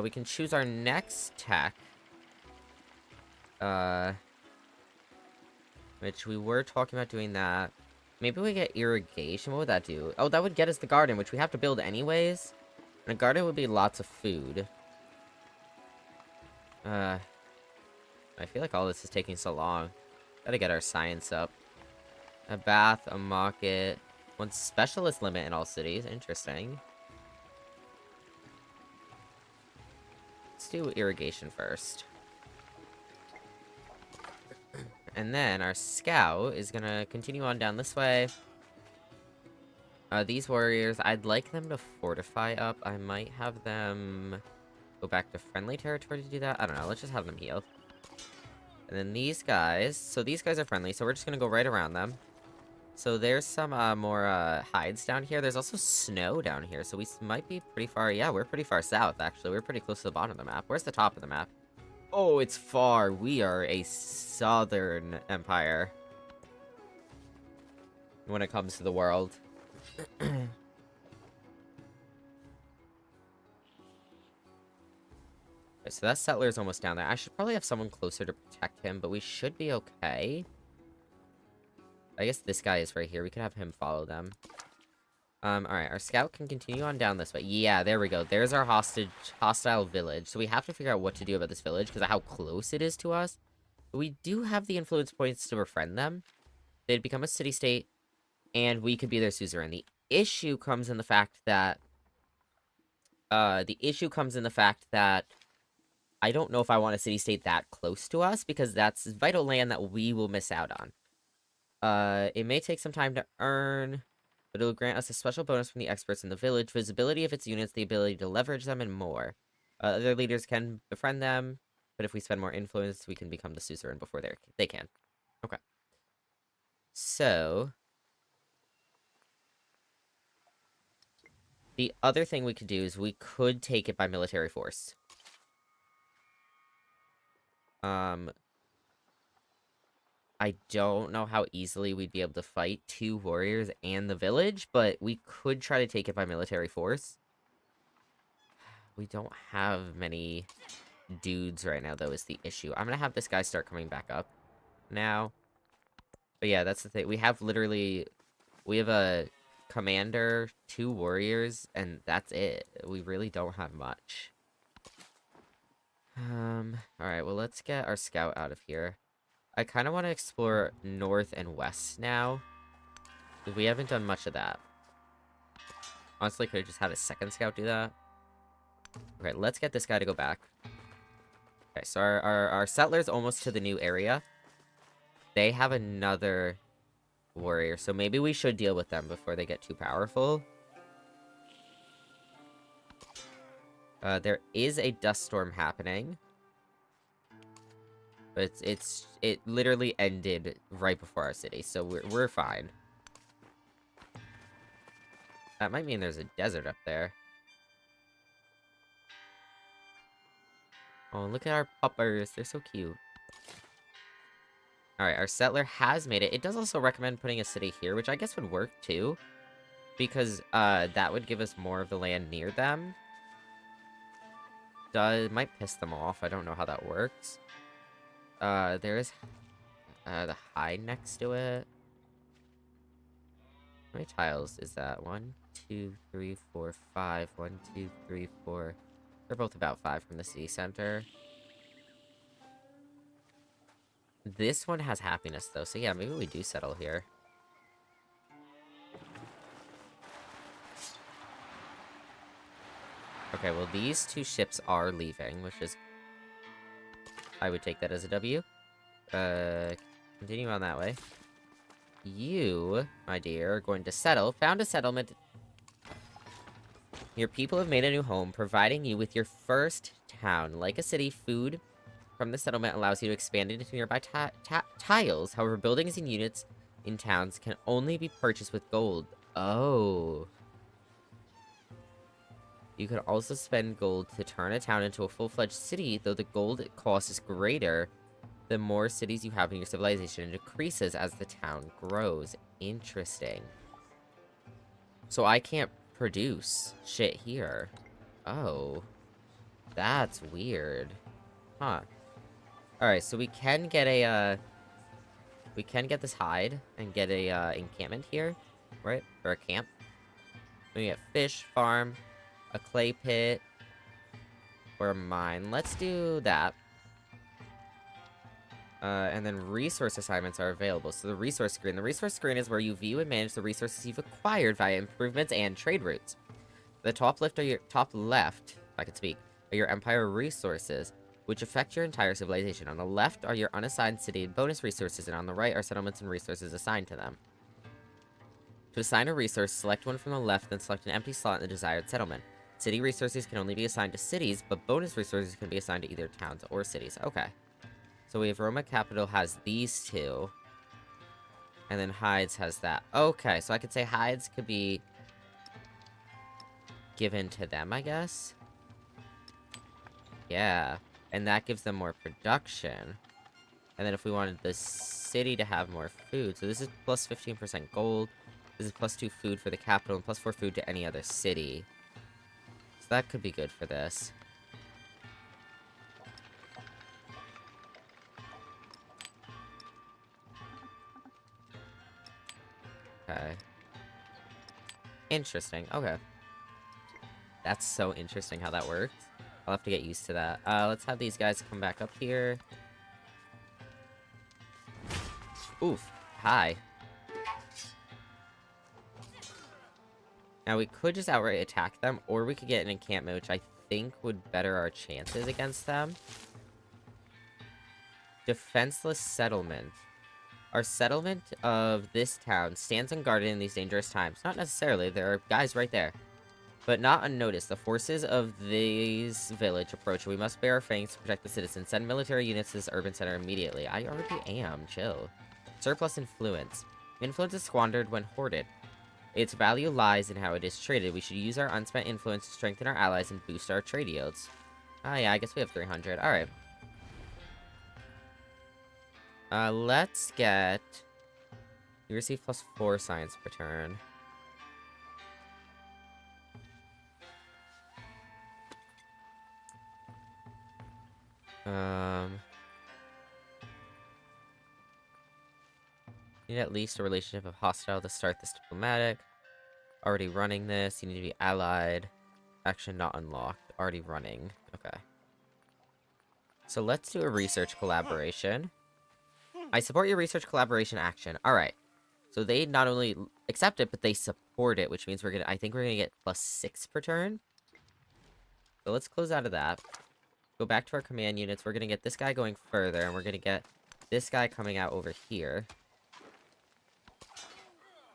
We can choose our next tech. Which we were talking about doing that. Maybe we get irrigation. What would that do? Oh, that would get us the garden, which we have to build anyways. And a garden would be lots of food. I feel like all this is taking so long. Gotta get our science up. A bath, a market. 1 specialist limit in all cities. Interesting. Let's do irrigation first. And then our scout is gonna continue on down this way. These warriors, I'd like them to fortify up. I might have them go back to friendly territory to do that. I don't know. Let's just have them heal. And then these guys. So these guys are friendly, so we're just gonna go right around them. So there's some more hides down here. There's also snow down here, so we might be pretty far. Yeah, we're pretty far south, actually. We're pretty close to the bottom of the map. Where's the top of the map? Oh, it's far. We are a southern empire when it comes to the world. Okay, so that settler's almost down there. I should probably have someone closer to protect him, but we should be okay. I guess this guy is right here. We could have him follow them. Alright, our scout can continue on down this way. Yeah, there we go. There's our hostile village. So we have to figure out what to do about this village because of how close it is to us. But we do have the influence points to befriend them. They'd become a city-state, and we could be their suzerain. The issue comes in the fact that... I don't know if I want a city-state that close to us, because that's vital land that we will miss out on. It may take some time to earn, but it will grant us a special bonus from the experts in the village, visibility of its units, the ability to leverage them, and more. Other leaders can befriend them, but if we spend more influence, we can become the suzerain before they can. Okay. So... the other thing we could do is we could take it by military force. I don't know how easily we'd be able to fight 2 warriors and the village, but we could try to take it by military force. We don't have many dudes right now, though, is the issue. I'm gonna have this guy start coming back up now. But yeah, that's the thing. We have a commander, 2 warriors, and that's it. We really don't have much. Alright, well, let's get our scout out of here. I kind of want to explore north and west now. We haven't done much of that. Honestly, could have just had a second scout do that. Okay, let's get this guy to go back. Okay, so our settler's almost to the new area. They have another warrior, so maybe we should deal with them before they get too powerful. There is a dust storm happening. But it literally ended right before our city, so we're fine. That might mean there's a desert up there. Oh, look at our puppers. They're so cute. Alright, our settler has made it. It does also recommend putting a city here, which I guess would work too. Because that would give us more of the land near them. It might piss them off. I don't know how that works. There is the hide next to it. How many tiles is that? 1, 2, 3, 4, 5. 1, 2, 3, 4. They're both about 5 from the city center. This one has happiness, though, so yeah, maybe we do settle here. Okay, well, these 2 ships are leaving, which is... I would take that as a W. Continue on that way. You, my dear, are going to settle. Found a settlement. Your people have made a new home, providing you with your first town. Like a city, food from the settlement allows you to expand into nearby tiles. However, buildings and units in towns can only be purchased with gold. Oh. You can also spend gold to turn a town into a full-fledged city, though the gold cost is greater the more cities you have in your civilization. It decreases as the town grows. Interesting. So I can't produce shit here. Oh. That's weird. Huh. Alright, so we can get a, we can get this hide and get a, encampment here, right? Or a camp. We get fish, farm, a clay pit, or a mine. Let's do that. And then resource assignments are available. So the resource screen. The resource screen is where you view and manage the resources you've acquired via improvements and trade routes. The top left, if I could speak, are your empire resources, which affect your entire civilization. On the left are your unassigned city and bonus resources, and on the right are settlements and resources assigned to them. To assign a resource, select one from the left, then select an empty slot in the desired settlement. City resources can only be assigned to cities, but bonus resources can be assigned to either towns or cities. Okay. So we have Roma Capital has these 2. And then Hides has that. Okay, so I could say Hides could be given to them, I guess? Yeah. And that gives them more production. And then if we wanted the city to have more food, so this is plus 15% gold. This is plus 2 food for the capital and plus 4 food to any other city. So that could be good for this. Okay. Interesting. Okay. That's so interesting how that works. I'll have to get used to that. Let's have these guys come back up here. Oof. Hi. Now, we could just outright attack them, or we could get an encampment, which I think would better our chances against them. Defenseless settlement. Our settlement of this town stands unguarded in these dangerous times. Not necessarily. There are guys right there. But not unnoticed. The forces of this village approach. We must bear our fangs to protect the citizens. Send military units to this urban center immediately. I already am. Chill. Surplus influence. Influence is squandered when hoarded. Its value lies in how it is traded. We should use our unspent influence to strengthen our allies and boost our trade yields. Oh yeah, I guess we have 300. Alright. Let's get... You receive plus 4 science per turn. You need at least a relationship of hostile to start this diplomatic. Already running this. You need to be allied. Action not unlocked. Already running. Okay. So let's do a research collaboration. I support your research collaboration action. Alright. So they not only accept it, but they support it, which means I think we're gonna get plus 6 per turn. So let's close out of that. Go back to our command units. We're gonna get this guy going further, and we're gonna get this guy coming out over here.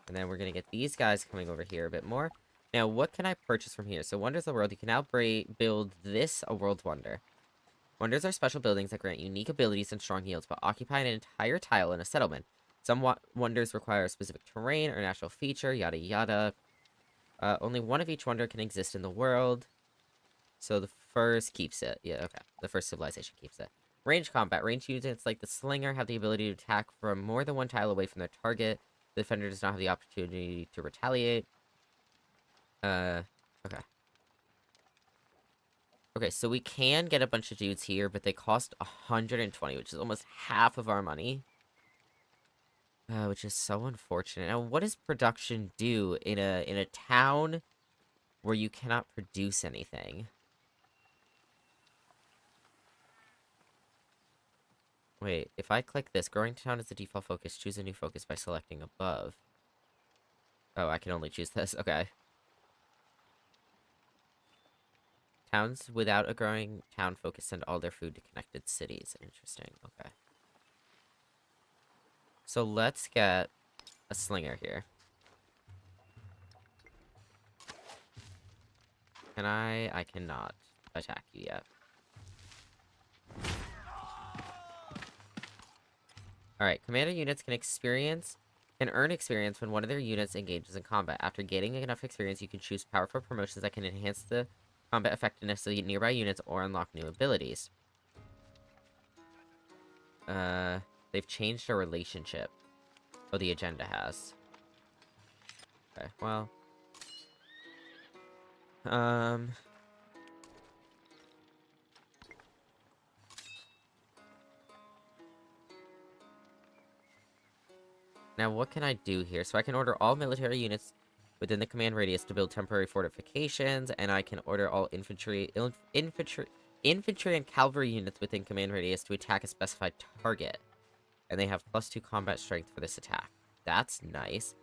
And then we're gonna get these guys coming over here a bit more. Now, what can I purchase from here? So, Wonders of the World. You can now build this a World Wonder. Wonders are special buildings that grant unique abilities and strong yields, but occupy an entire tile in a settlement. Some wonders require a specific terrain or natural feature, yada yada. Only one of each wonder can exist in the world. So the first keeps it. Yeah, okay. The first civilization keeps it. Range combat. Range units like the Slinger have the ability to attack from more than one tile away from their target. The defender does not have the opportunity to retaliate. Okay. Okay, so we can get a bunch of dudes here, but they cost 120, which is almost half of our money. Which is so unfortunate. Now, what does production do in a town where you cannot produce anything? Wait, if I click this, growing town is the default focus. Choose a new focus by selecting above. Oh, I can only choose this. Okay. Towns without a growing town focus send all their food to connected cities. Interesting. Okay. So let's get a slinger here. Can I? I cannot attack you yet. Alright, commander units can earn experience when one of their units engages in combat. After gaining enough experience, you can choose powerful promotions that can enhance the combat effectiveness of the nearby units or unlock new abilities. They've changed their relationship. Oh, the agenda has. Okay, well. Now, what can I do here? So I can order all military units within the command radius to build temporary fortifications, and I can order all infantry and cavalry units within command radius to attack a specified target. And they have +2 combat strength for this attack. That's nice.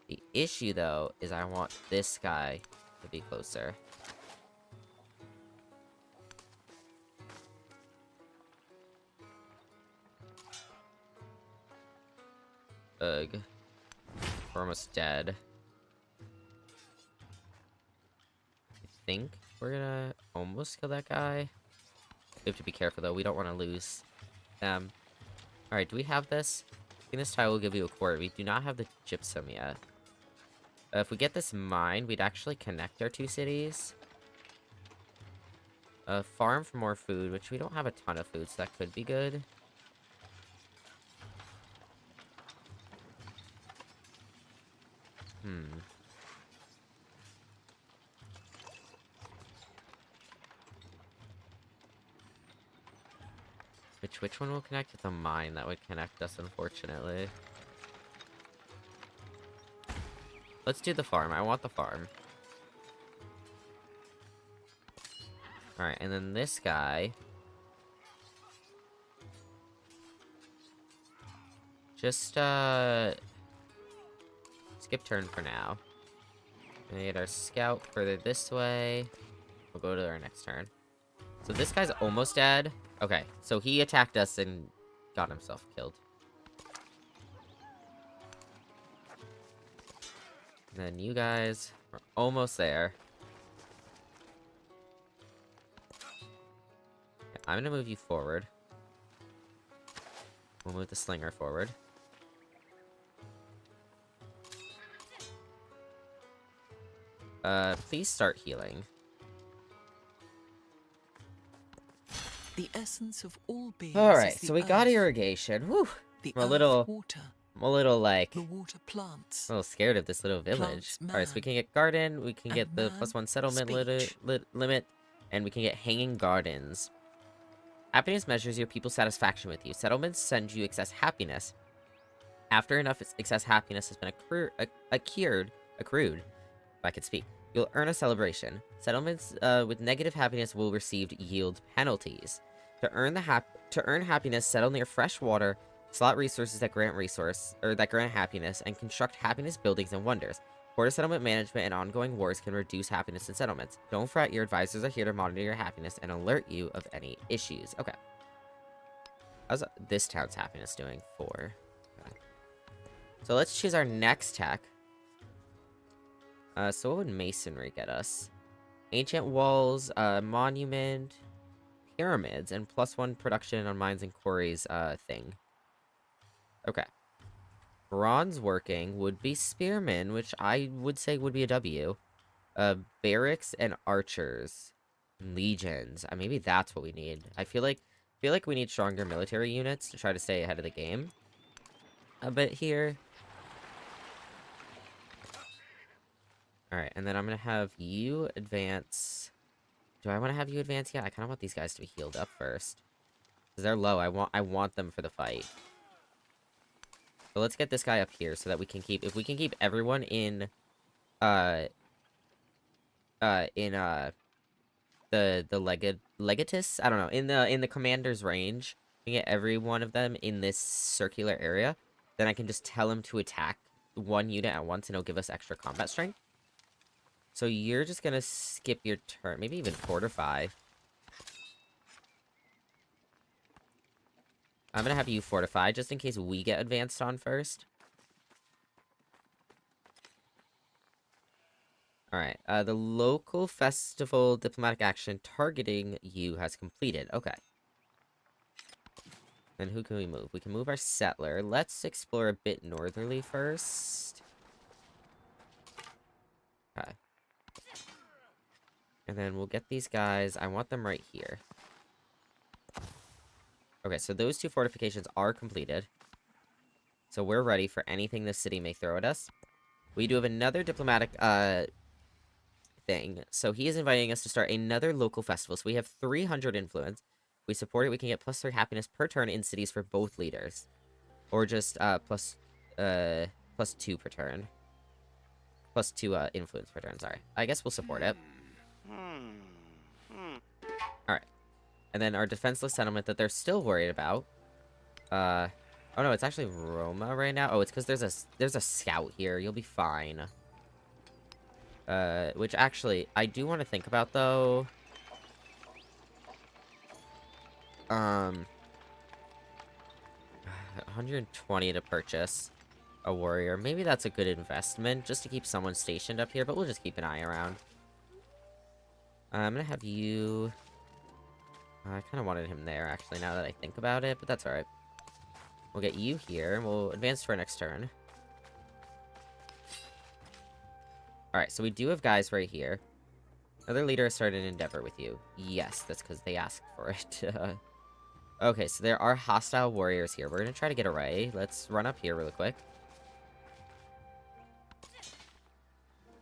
The issue, though, is I want this guy to be closer. Ugh. We're almost dead. I think we're gonna almost kill that guy. We have to be careful, though. We don't want to lose them. Alright, do we have this? I think this tile will give you a cord. We do not have the gypsum yet. If we get this mine, we'd actually connect our two cities. Farm for more food, which we don't have a ton of food, so that could be good. Which one will connect? It's a mine that would connect us, unfortunately. Let's do the farm. I want the farm. Alright, and then this guy. Just, skip turn for now. And get our scout further this way. We'll go to our next turn. So this guy's almost dead. Okay, so he attacked us and got himself killed. And then you guys are almost there. Okay, I'm gonna move you forward. We'll move the slinger forward. Please start healing. The essence of all beings. Alright, is the so we got earth, irrigation. Whew! the I'm a earth little, water, like, the water plants. a little scared of this little village. Alright, so we can get garden, we can get the +1 settlement limit, and we can get hanging gardens. Happiness measures your people's satisfaction with you. Settlements send you excess happiness. After enough excess happiness has been accrued, if I could speak, you'll earn a celebration. Settlements with negative happiness will receive yield penalties. To earn happiness, settle near fresh water, slot resources that grant happiness, and construct happiness buildings and wonders. Border settlement management and ongoing wars can reduce happiness in settlements. Don't fret, your advisors are here to monitor your happiness and alert you of any issues. Okay. How's this town's happiness doing? 4. Okay. So let's choose our next tech. So what would masonry get us? Ancient walls, monument, pyramids, and +1 production on mines and quarries, thing. Okay. Bronze working would be spearmen, which I would say would be a W. Barracks and archers. Legions. Maybe that's what we need. I feel like we need stronger military units to try to stay ahead of the game a bit here. Alright, and then I'm gonna have you advance. Do I want to have you advance? Yeah, I kind of want these guys to be healed up first. Because they're low. I want them for the fight. So let's get this guy up here so that we can keep... If we can keep everyone in... the legatus? I don't know. In the commander's range. We can get every one of them in this circular area, then I can just tell him to attack one unit at once, and it'll give us extra combat strength. So you're just gonna skip your turn. Maybe even fortify. I'm gonna have you fortify, just in case we get advanced on first. Alright, the local festival diplomatic action targeting you has completed. Okay. Then who can we move? We can move our settler. Let's explore a bit northerly first. Okay. And then we'll get these guys. I want them right here. Okay, so those two fortifications are completed. So we're ready for anything the city may throw at us. We do have another diplomatic, thing. So he is inviting us to start another local festival. So we have 300 influence. We support it. We can get +3 happiness per turn in cities for both leaders. Or just, +2 per turn. +2, influence per turn, sorry. I guess we'll support it. Alright. And then our defenseless settlement that they're still worried about. Oh no, it's actually Roma right now. Oh, it's because there's a scout here. You'll be fine. Which actually, I do want to think about, though. 120 to purchase a warrior. Maybe that's a good investment, just to keep someone stationed up here, but we'll just keep an eye around. I'm gonna have you... I kind of wanted him there, actually, now that I think about it, but that's alright. We'll get you here, and we'll advance to our next turn. Alright, so we do have guys right here. Another leader has started an endeavor with you. Yes, that's because they asked for it. Okay, so there are hostile warriors here. We're gonna try to get away. Let's run up here really quick.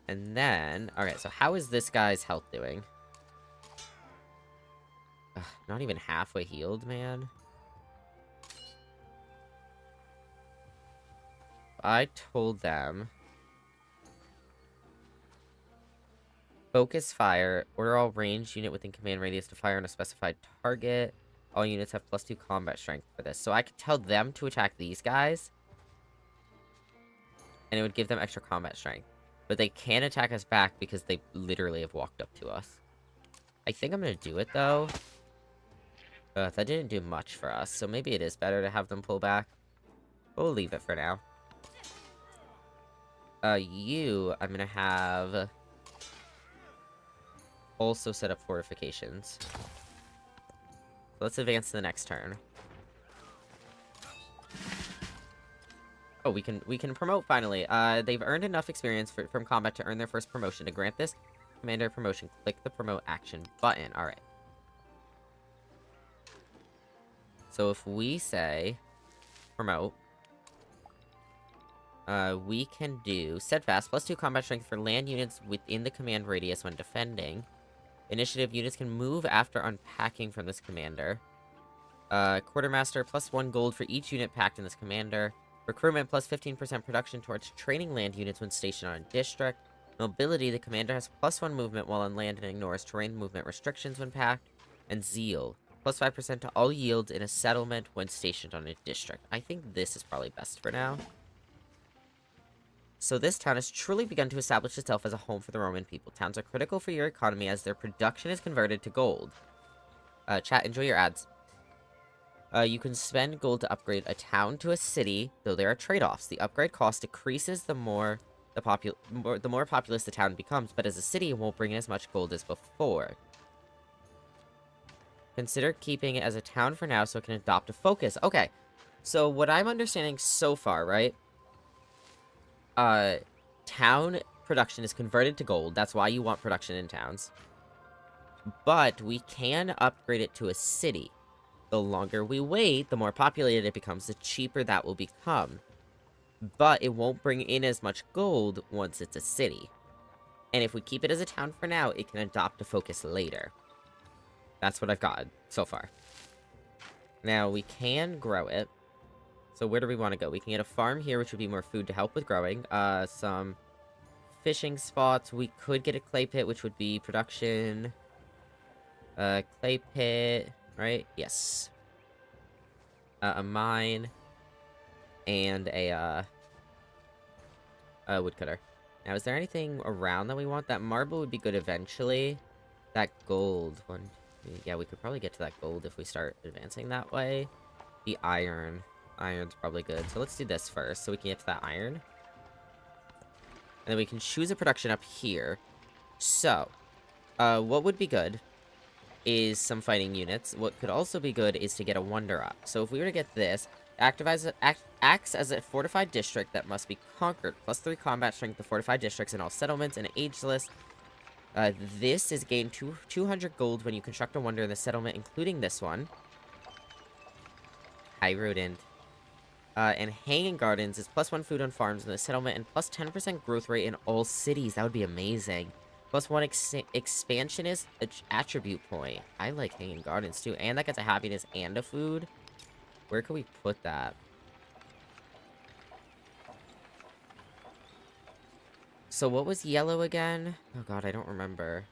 And then... Alright, so how is this guy's health doing? Ugh, not even halfway healed, man. I told them... Focus fire. Order all ranged unit within command radius to fire on a specified target. All units have +2 combat strength for this. So I could tell them to attack these guys. And it would give them extra combat strength. But they can't attack us back because they literally have walked up to us. I think I'm going to do it, though. That didn't do much for us. So maybe it is better to have them pull back. But we'll leave it for now. I'm going to have... also set up fortifications. Let's advance to the next turn. Oh, we can promote finally. They've earned enough experience from combat to earn their first promotion. To grant this commander promotion, click the promote action button. Alright. So if we say promote, we can do steadfast, +2 combat strength for land units within the command radius when defending. Initiative units can move after unpacking from this commander. Quartermaster, +1 gold for each unit packed in this commander. Recruitment, +15% production towards training land units when stationed on a district. Mobility, the commander has +1 movement while on land and ignores terrain movement restrictions when packed. And zeal, +5% to all yields in a settlement when stationed on a district. I think this is probably best for now. So this town has truly begun to establish itself as a home for the Roman people. Towns are critical for your economy as their production is converted to gold. Chat, enjoy your ads. You can spend gold to upgrade a town to a city, though there are trade-offs. The upgrade cost decreases the more populous the town becomes, but as a city, it won't bring in as much gold as before. Consider keeping it as a town for now so it can adopt a focus. Okay, so what I'm understanding so far, right? Town production is converted to gold. That's why you want production in towns. But we can upgrade it to a city. The longer we wait, the more populated it becomes, the cheaper that will become. But it won't bring in as much gold once it's a city. And if we keep it as a town for now, it can adopt a focus later. That's what I've got so far. Now, we can grow it. So where do we want to go? We can get a farm here, which would be more food to help with growing. Some fishing spots. We could get a clay pit, which would be production. Clay pit, right? Yes. a mine, and a woodcutter. Now, is there anything around that we want? That marble would be good eventually. That gold one. Yeah, we could probably get to that gold if we start advancing that way. The iron. Iron's probably good. So let's do this first so we can get to that iron. And then we can choose a production up here. So, what would be good is some fighting units. What could also be good is to get a wonder up. So if we were to get this, acts as a fortified district that must be conquered. +3 combat strength to fortified districts in all settlements and ageless. This is gained 200 gold when you construct a wonder in the settlement, including this one. High rodent. And hanging gardens is +1 food on farms in the settlement and +10% growth rate in all cities. That would be amazing. +1 expansionist attribute point. I like hanging gardens too. And that gets a happiness and a food. Where could we put that? So what was yellow again? Oh god, I don't remember.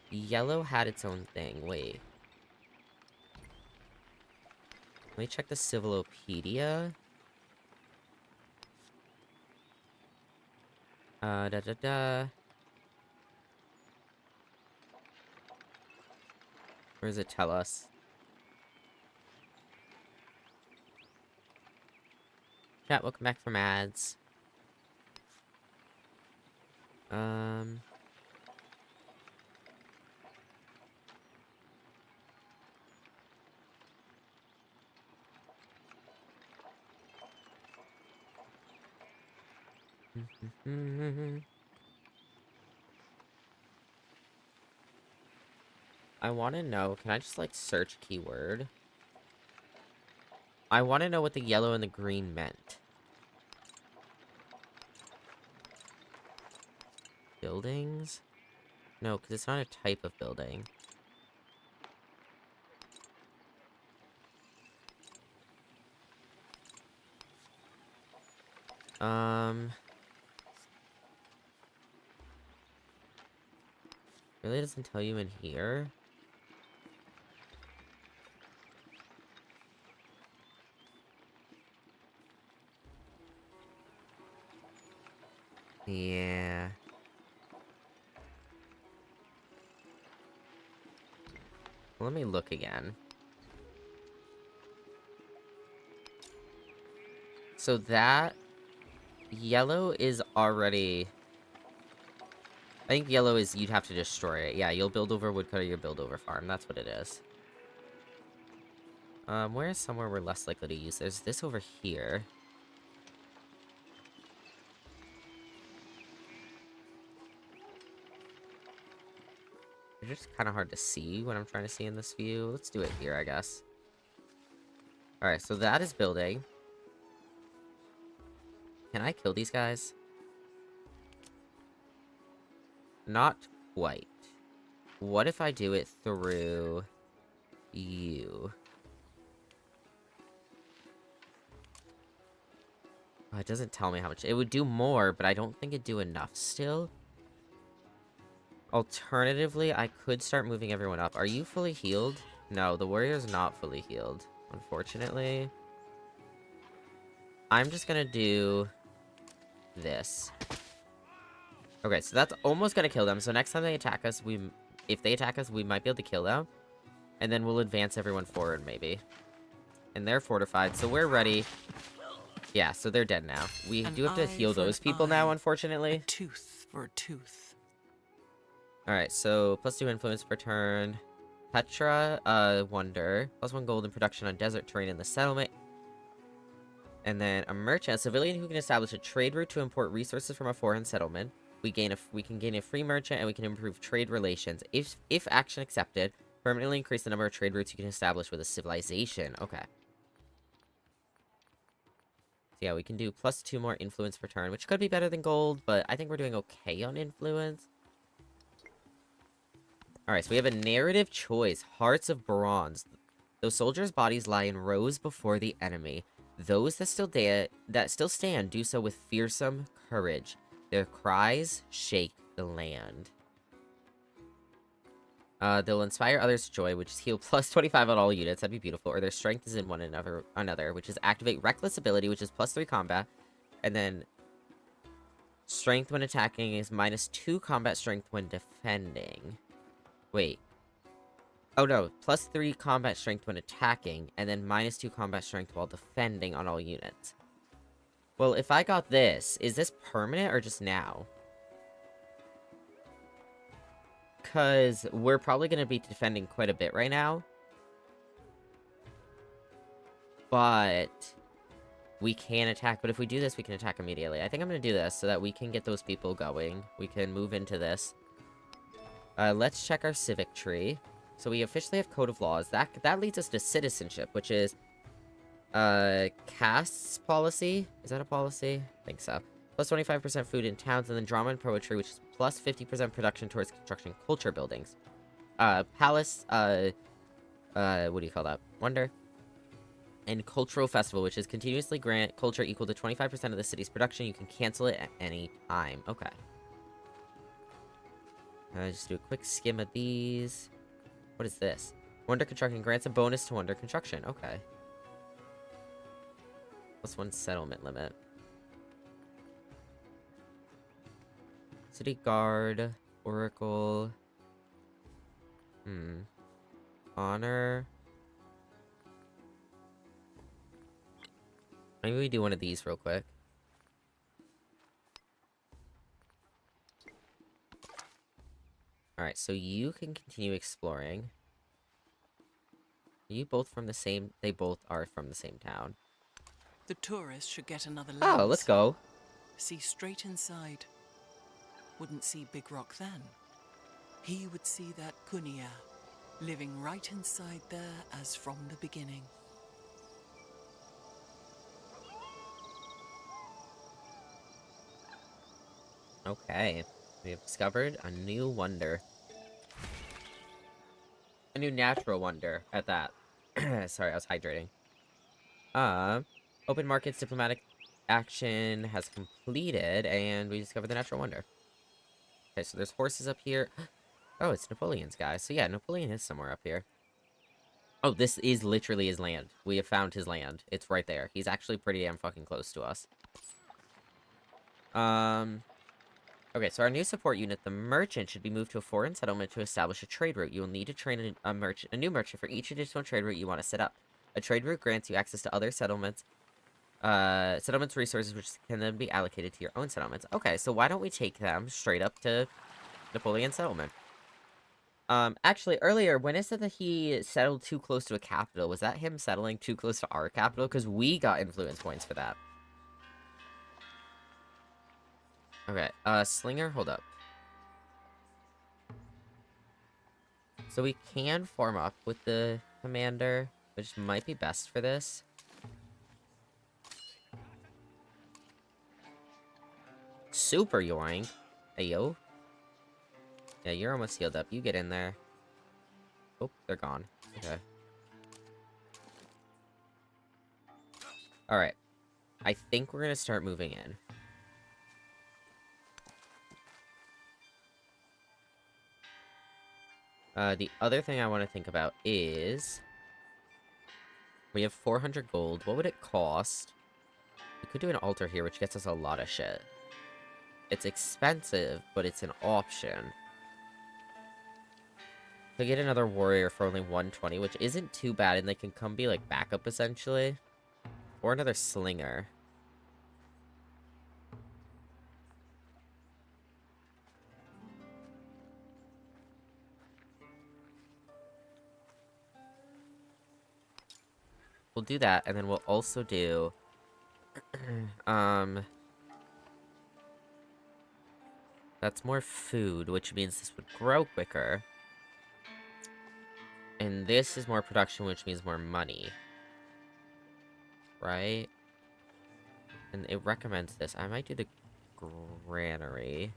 Yellow had its own thing. Wait. Let me check the Civilopedia. Where does it tell us? Chat, welcome back from ads. I want to know, can I just, like, search keyword? I want to know what the yellow and the green meant. Buildings? No, because it's not a type of building. Really doesn't tell you in here? Yeah. Let me look again. So that yellow is already... I think yellow is you'd have to destroy it. Yeah, you'll build over woodcutter, you'll build over farm. That's what it is. Where is somewhere we're less likely to use? There's this over here. It's just kind of hard to see what I'm trying to see in this view. Let's do it here, I guess. Alright, so that is building. Can I kill these guys? Not quite. What if I do it through you? Oh, it doesn't tell me how much. It would do more, but I don't think it'd do enough still. Alternatively, I could start moving everyone up. Are you fully healed? No, the warrior's not fully healed, unfortunately. I'm just gonna do this. Okay, so that's almost gonna kill them. So next time they attack us, if they attack us, we might be able to kill them. And then we'll advance everyone forward, maybe. And they're fortified, so we're ready. Yeah, so they're dead now. We do have to heal those people now, unfortunately. A tooth for a tooth. Alright, so +2 influence per turn. Petra, wonder. +1 gold in production on desert terrain in the settlement. And then a merchant, a civilian who can establish a trade route to import resources from a foreign settlement. We can gain a free merchant, and we can improve trade relations. If action accepted, permanently increase the number of trade routes you can establish with a civilization. Okay. So yeah, we can do +2 more influence per turn, which could be better than gold, but I think we're doing okay on influence. Alright, so we have a narrative choice. Hearts of Bronze. Those soldiers' bodies lie in rows before the enemy. Those that still stand do so with fearsome courage. Their cries shake the land. They'll inspire others to joy, which is heal plus 25 on all units. That'd be beautiful. Or their strength is in one another, which is activate reckless ability, which is plus 3 combat. And then strength when attacking is minus 2 combat strength when defending. Wait. Oh no, plus 3 combat strength when attacking, and then minus 2 combat strength while defending on all units. Well, if I got this, is this permanent or just now? Because we're probably going to be defending quite a bit right now. But we can attack. But if we do this, we can attack immediately. I think I'm going to do this so that we can get those people going. We can move into this. Let's check our civic tree. So we officially have Code of Laws. That leads us to citizenship, which is castes policy. Is that a policy? I think so. Plus 25% food in towns, and then drama and poetry, which is plus 50% production towards construction culture buildings. Palace, what do you call that? Wonder. And cultural festival, which is continuously grant culture equal to 25% of the city's production. You can cancel it at any time. Okay. Just do a quick skim of these. What is this? Wonder construction grants a bonus to wonder construction. Okay. Plus 1 settlement limit. City Guard, Oracle, Honor. Maybe we do one of these real quick. Alright, so you can continue exploring. Are you both from the same... They both are from the same town. The tourist should get another lens. Oh, let's go. See straight inside. Wouldn't see Big Rock then. He would see that Kunia, living right inside there as from the beginning. Okay. We have discovered a new wonder. A new natural wonder, at that. Sorry, I was hydrating. Open markets diplomatic action has completed, and we discovered the natural wonder. Okay, so there's horses up here. Oh, it's Napoleon's guy. So yeah, Napoleon is somewhere up here. Oh, this is literally his land. We have found his land. It's right there. He's actually pretty damn fucking close to us. Okay, so our new support unit, the merchant, should be moved to a foreign settlement to establish a trade route. You will need to train a new merchant for each additional trade route you want to set up. A trade route grants you access to other settlements, resources which can then be allocated to your own settlements. Okay, so why don't we take them straight up to Napoleon's settlement? Actually, earlier, when it said that he settled too close to a capital, was that him settling too close to our capital? Because we got influence points for that. Okay, Slinger, hold up. So we can form up with the commander, which might be best for this. Super yoink. Hey, yo. Yeah, you're almost healed up. You get in there. Oh, they're gone. Okay. Alright. I think we're gonna start moving in. The other thing I want to think about is... We have 400 gold. What would it cost? We could do an altar here, which gets us a lot of shit. It's expensive, but it's an option. To get another warrior for only 120, which isn't too bad, and they can come be, like, backup, essentially. Or another slinger. We'll do that, and then we'll also do... That's more food, which means this would grow quicker. And this is more production, which means more money. Right? And it recommends this. I might do the granary.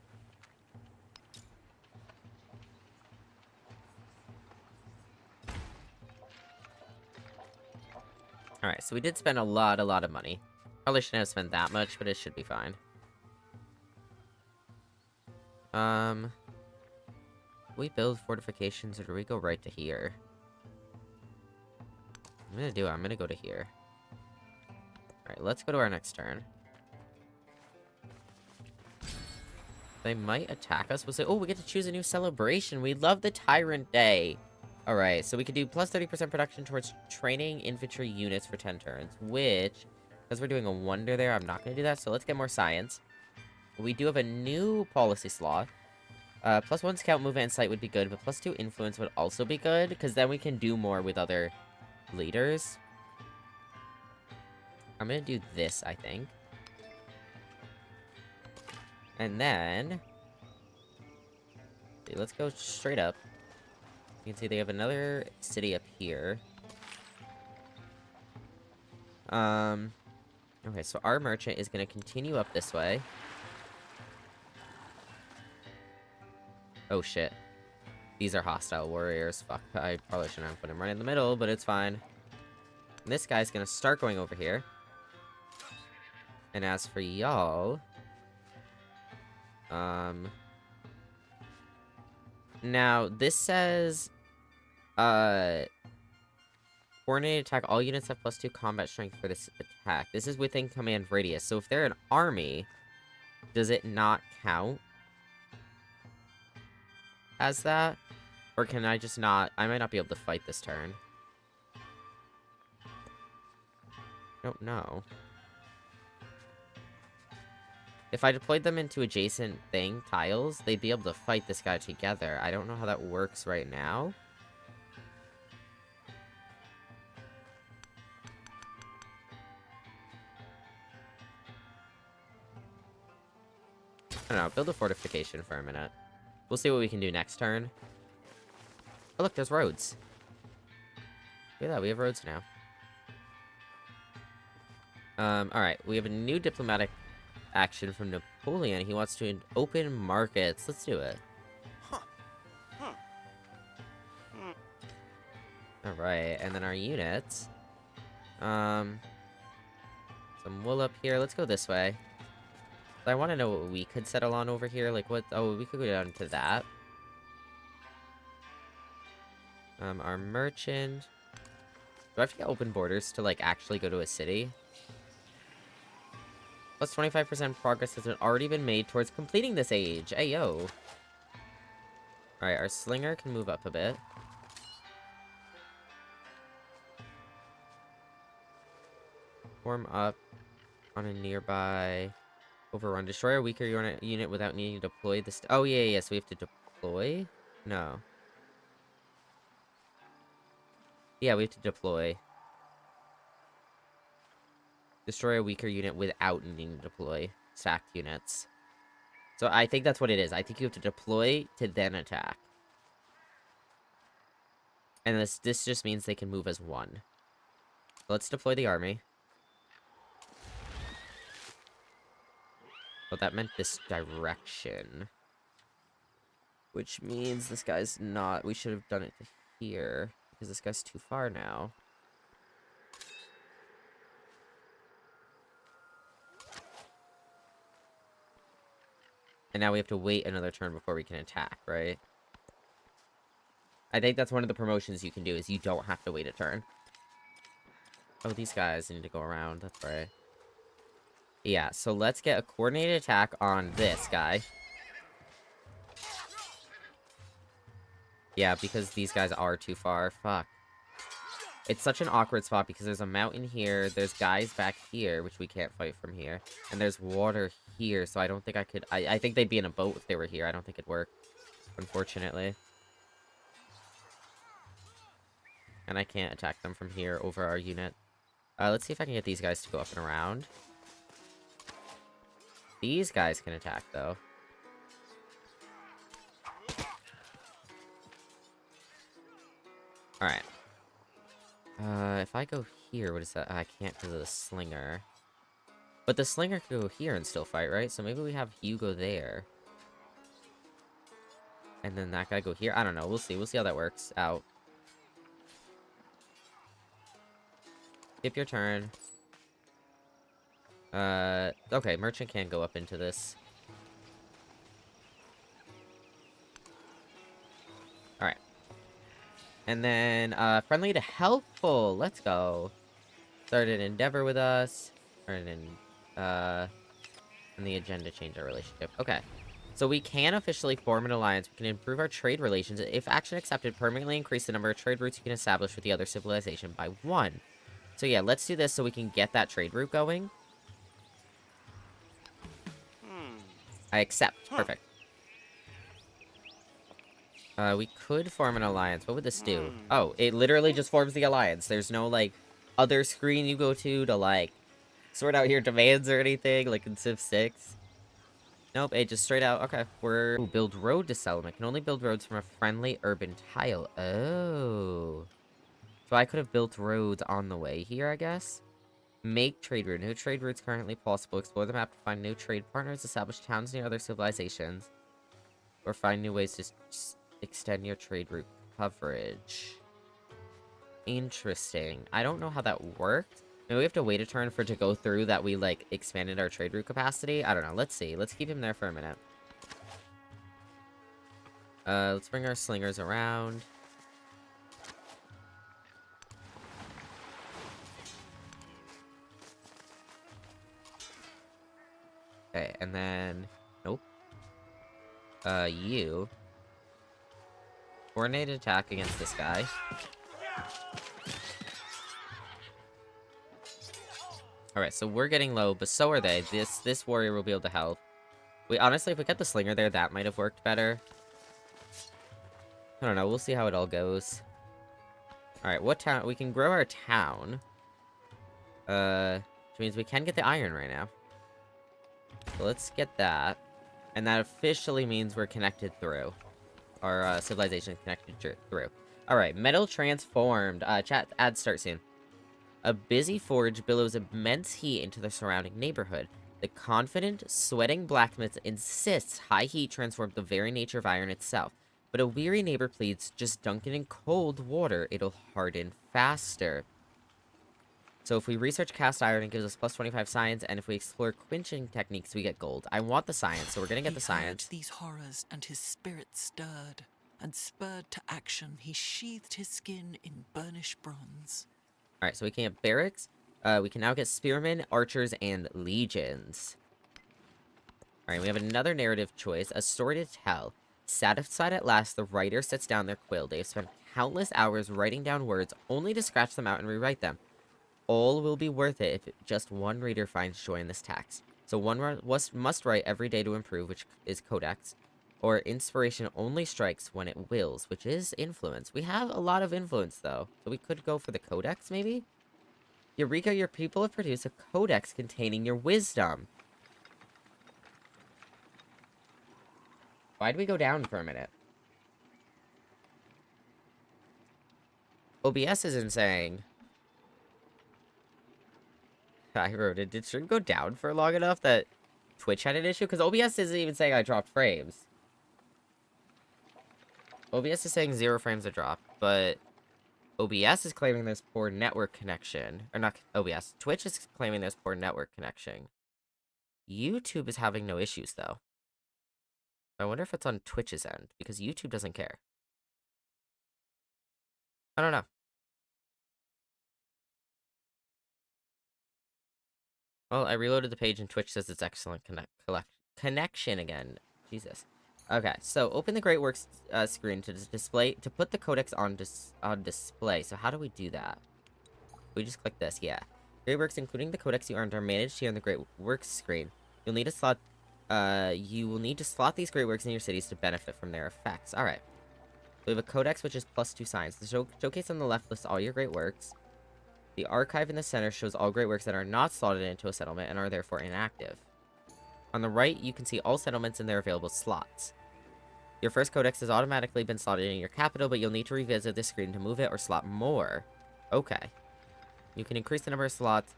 Alright, so we did spend a lot of money. Probably shouldn't have spent that much, but it should be fine. we build fortifications or do we go right to here? I'm gonna go to here. Alright, let's go to our next turn. They might attack us. We'll say, oh, we get to choose a new celebration. We love the Tyrant Day. Alright, so we could do plus 30% production towards training infantry units for 10 turns, which, because we're doing a wonder there, I'm not going to do that, so let's get more science. We do have a new policy slot. Plus 1 scout movement and sight would be good, but plus 2 influence would also be good, because then we can do more with other leaders. I'm going to do this, I think. And then, let's go straight up. You can see they have another city up here. Okay, so our merchant is going to continue up this way. Oh, shit. These are hostile warriors. Fuck, I probably shouldn't have put him right in the middle, but it's fine. And this guy's going to start going over here. And as for y'all... Now, this says... Coordinated attack. All units have plus 2 combat strength for this attack. This is within command radius. So if they're an army, does it not count as that? Or can I just not... I might not be able to fight this turn. I don't know. If I deployed them into adjacent tiles, they'd be able to fight this guy together. I don't know how that works right now. I don't know, build a fortification for a minute. We'll see what we can do next turn. Oh, look, there's roads. Look at that, we have roads now. Alright, we have a new diplomatic action from Napoleon. He wants to open markets. Let's do it. Alright, and then our units. Some wool up here. Let's go this way. I want to know what we could settle on over here. Like, what? Oh, we could go down to that. Our merchant. Do I have to get open borders to, like, actually go to a city? Plus 25% progress has already been made towards completing this age. Hey, yo. Alright, our slinger can move up a bit. Form up on a nearby overrun. Destroy a weaker unit without needing to deploy this. Oh, yeah, so we have to deploy? No. Yeah, we have to deploy. Destroy a weaker unit without needing to deploy stacked units. So I think that's what it is. I think you have to deploy to then attack. And this just means they can move as one. Let's deploy the army. But that meant this direction. Which means this guy's not... We should have done it to here. Because this guy's too far now. And now we have to wait another turn before we can attack, right? I think that's one of the promotions you can do, is you don't have to wait a turn. Oh, these guys need to go around. That's right. Yeah, so let's get a coordinated attack on this guy. Yeah, because these guys are too far. Fuck. It's such an awkward spot because there's a mountain here, there's guys back here, which we can't fight from here, and there's water here, so I don't think I could... I think they'd be in a boat if they were here. I don't think it'd work, unfortunately. And I can't attack them from here over our unit. Let's see if I can get these guys to go up and around. These guys can attack, though. Alright. If I go here, what is that? I can't because of the slinger. But the slinger could go here and still fight, right? So maybe we have Hugo there. And then that guy go here? I don't know. We'll see. We'll see how that works out. Skip your turn. Okay, merchant can go up into this. And then, friendly to helpful. Let's go. Started endeavor with us. And the agenda change our relationship. Okay. So we can officially form an alliance. We can improve our trade relations. If action accepted, permanently increase the number of trade routes you can establish with the other civilization by 1. So yeah, let's do this so we can get that trade route going. I accept. Perfect. We could form an alliance. What would this do? Oh, it literally just forms the alliance. There's no, like, other screen you go to, like, sort out your demands or anything, like in Civ 6. Nope, it just straight out, okay, Ooh, build road to settlement. Can only build roads from a friendly urban tile. Oh. So I could have built roads on the way here, I guess? Make trade route. No trade routes currently possible. Explore the map to find new trade partners. Establish towns near other civilizations. Or find new ways to extend your trade route coverage. Interesting. I don't know how that worked. Maybe we have to wait a turn for it to go through that we, like, expanded our trade route capacity. I don't know. Let's see. Let's keep him there for a minute. Let's bring our slingers around. Okay, and then... Nope. You. Coordinated attack against this guy. Alright, so we're getting low, but so are they. This warrior will be able to help. Honestly, if we kept the slinger there, that might have worked better. I don't know, we'll see how it all goes. Alright, what town? We can grow our town. Which means we can get the iron right now. So let's get that. And that officially means we're connected through. Our civilization is connected through. Alright, metal transformed. Chat, ads start soon. A busy forge billows immense heat into the surrounding neighborhood. The confident, sweating blacksmith insists high heat transforms the very nature of iron itself. But a weary neighbor pleads, just dunk it in cold water, it'll harden faster. So if we research cast iron, it gives us plus 25 science, and if we explore quenching techniques, we get gold. I want the science, so we're gonna get the science. He heard these horrors, and his spirit stirred, and spurred to action, he sheathed his skin in burnished bronze. Alright, so we can get barracks. We can now get spearmen, archers, and legions. Alright, we have another narrative choice. A story to tell. Satisfied at last, the writer sets down their quill. They have spent countless hours writing down words, only to scratch them out and rewrite them. All will be worth it if just one reader finds joy in this task. So one must write every day to improve, which is codex. Or inspiration only strikes when it wills, which is influence. We have a lot of influence, though. So we could go for the codex, maybe? Eureka, your people have produced a codex containing your wisdom. Why'd we go down for a minute? OBS isn't saying. I wrote it. Did stream go down for long enough that Twitch had an issue? Because OBS isn't even saying I dropped frames. OBS is saying 0 frames are dropped, but OBS is claiming there's poor network connection. Or not OBS. Twitch is claiming there's poor network connection. YouTube is having no issues, though. I wonder if it's on Twitch's end, because YouTube doesn't care. I don't know. Well, I reloaded the page and Twitch says it's excellent connection again. Jesus. Okay, so open the Great Works screen to put the codex on display. So how do we do that? We just click this, yeah. Great Works, including the codex you earned, are managed here on the Great Works screen. You will need to slot these Great Works in your cities to benefit from their effects. Alright. We have a codex which is +2 science. The showcase on the left lists all your Great Works. The archive in the center shows all Great Works that are not slotted into a settlement and are therefore inactive. On the right, you can see all settlements and their available slots. Your first codex has automatically been slotted in your capital, but you'll need to revisit this screen to move it or slot more. Okay. You can increase the number of slots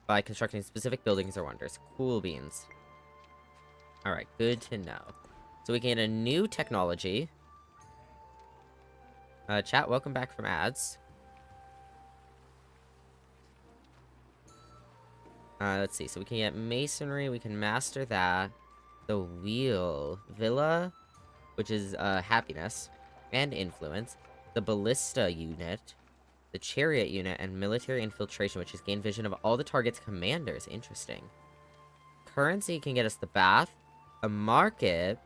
by constructing specific buildings or wonders. Cool beans. Alright, good to know. So we can get a new technology. Chat, welcome back from ads. Let's see. So we can get masonry. We can master that. The villa, which is happiness and influence. the ballista unit, the chariot unit, and military infiltration, which has gained vision of all the target's commanders. Interesting. Currency can get us the bath, a market,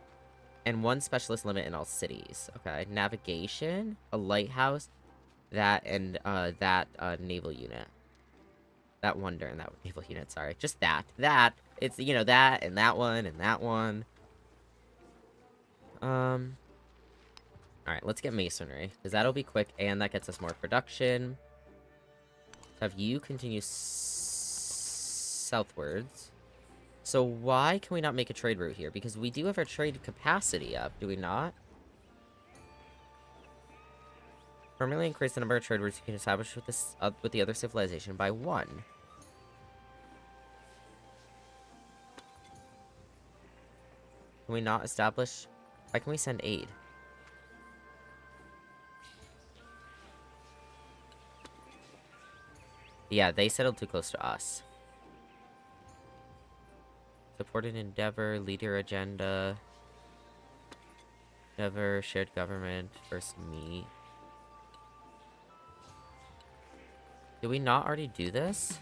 and 1 specialist limit in all cities. Okay, navigation, a lighthouse, that, and that naval unit. That wonder and that naval unit, sorry. Just that. That. It's, you know, that, and that one, and that one. Alright, let's get masonry, because that'll be quick, and that gets us more production. Have you continue southwards. So why can we not make a trade route here? Because we do have our trade capacity up, do we not? Permanently increase the number of trade routes you can establish with this with the other civilization by 1. Can we not establish? Why can we send aid? Yeah, they settled too close to us. Supported endeavor, leader agenda. Endeavor, shared government, first meet. Did we not already do this?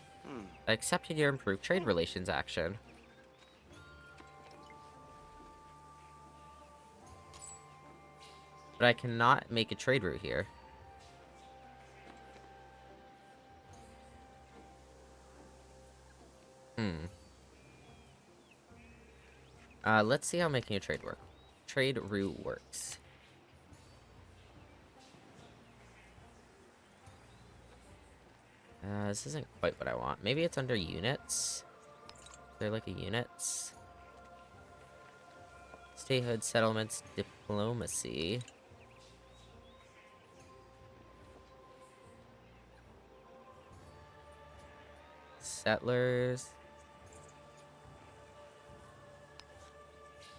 I accepted your improved trade relations action. But I cannot make a trade route here. Let's see how making a trade route works. This isn't quite what I want. Maybe it's under units. Is there like a units? Statehood, settlements, diplomacy. Settlers.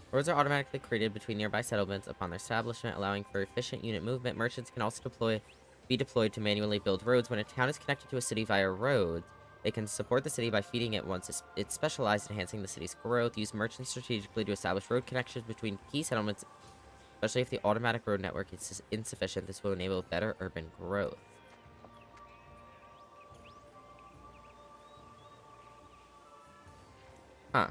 Roads are automatically created between nearby settlements upon their establishment, allowing for efficient unit movement. Merchants can also be deployed to manually build roads. When a town is connected to a city via roads, they can support the city by feeding it once it's specialized, enhancing the city's growth. Use merchants strategically to establish road connections between key settlements, especially if the automatic road network is insufficient. This will enable better urban growth. Huh.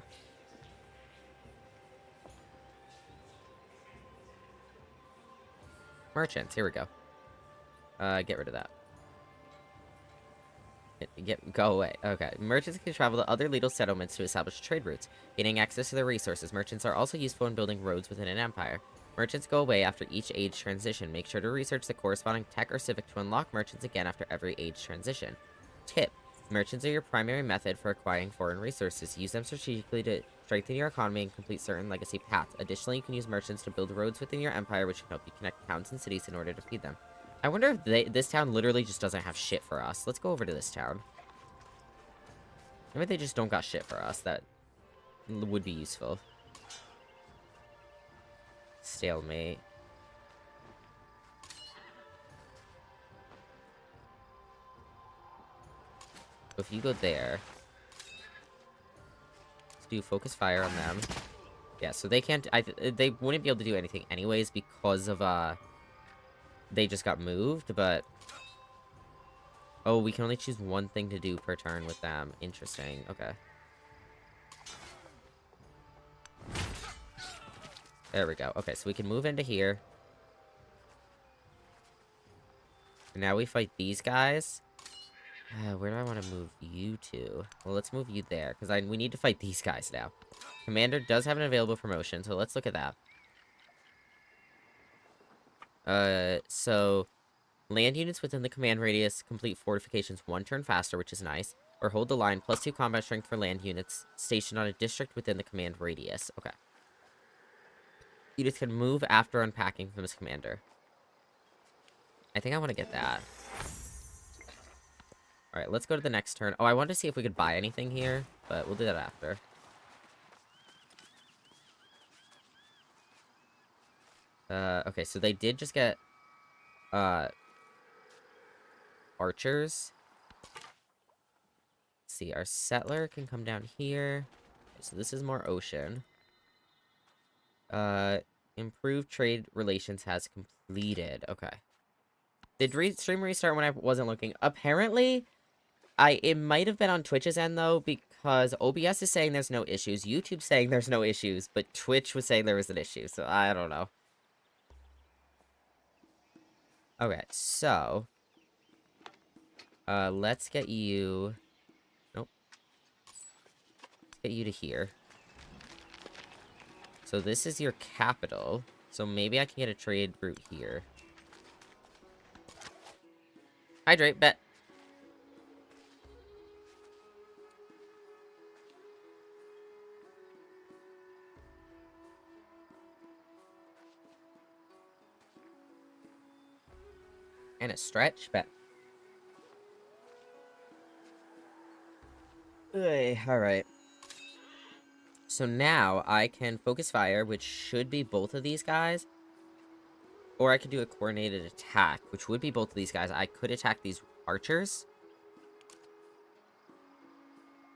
Merchants, here we go. Get rid of that. Go away. Okay. Merchants can travel to other legal settlements to establish trade routes, gaining access to their resources. Merchants are also useful in building roads within an empire. Merchants go away after each age transition. Make sure to research the corresponding tech or civic to unlock merchants again after every age transition. Tip. Merchants are your primary method for acquiring foreign resources. Use them strategically to strengthen your economy and complete certain legacy paths. Additionally, you can use merchants to build roads within your empire, which can help you connect towns and cities in order to feed them. I wonder if this town literally just doesn't have shit for us. Let's go over to this town. Maybe they just don't got shit for us that would be useful. Stalemate. If you go there, let's do focus fire on them. Yeah, so they can't. They wouldn't be able to do anything anyways because of they just got moved. But oh, we can only choose one thing to do per turn with them. Interesting. Okay. There we go. Okay, so we can move into here. And now we fight these guys. Where do I want to move you to? Well, let's move you there, because we need to fight these guys now. Commander does have an available promotion, so let's look at that. So land units within the command radius complete fortifications 1 turn faster, which is nice. Or hold the line, +2 combat strength for land units stationed on a district within the command radius. Okay. Units can move after unpacking from this commander. I think I want to get that. Alright, let's go to the next turn. Oh, I wanted to see if we could buy anything here, but we'll do that after. Okay, so they did just get, archers. Let's see, our settler can come down here. So this is more ocean. Improved trade relations has completed. Okay. Did stream restart when I wasn't looking? Apparently, it might have been on Twitch's end, though, because OBS is saying there's no issues, YouTube's saying there's no issues, but Twitch was saying there was an issue, so I don't know. Okay, so... let's get you... Nope. Let's get you to here. So this is your capital, so maybe I can get a trade route here. Hydrate, bet. And a stretch, bet. Alright. So now I can focus fire, which should be both of these guys. Or I could do a coordinated attack, which would be both of these guys. I could attack these archers.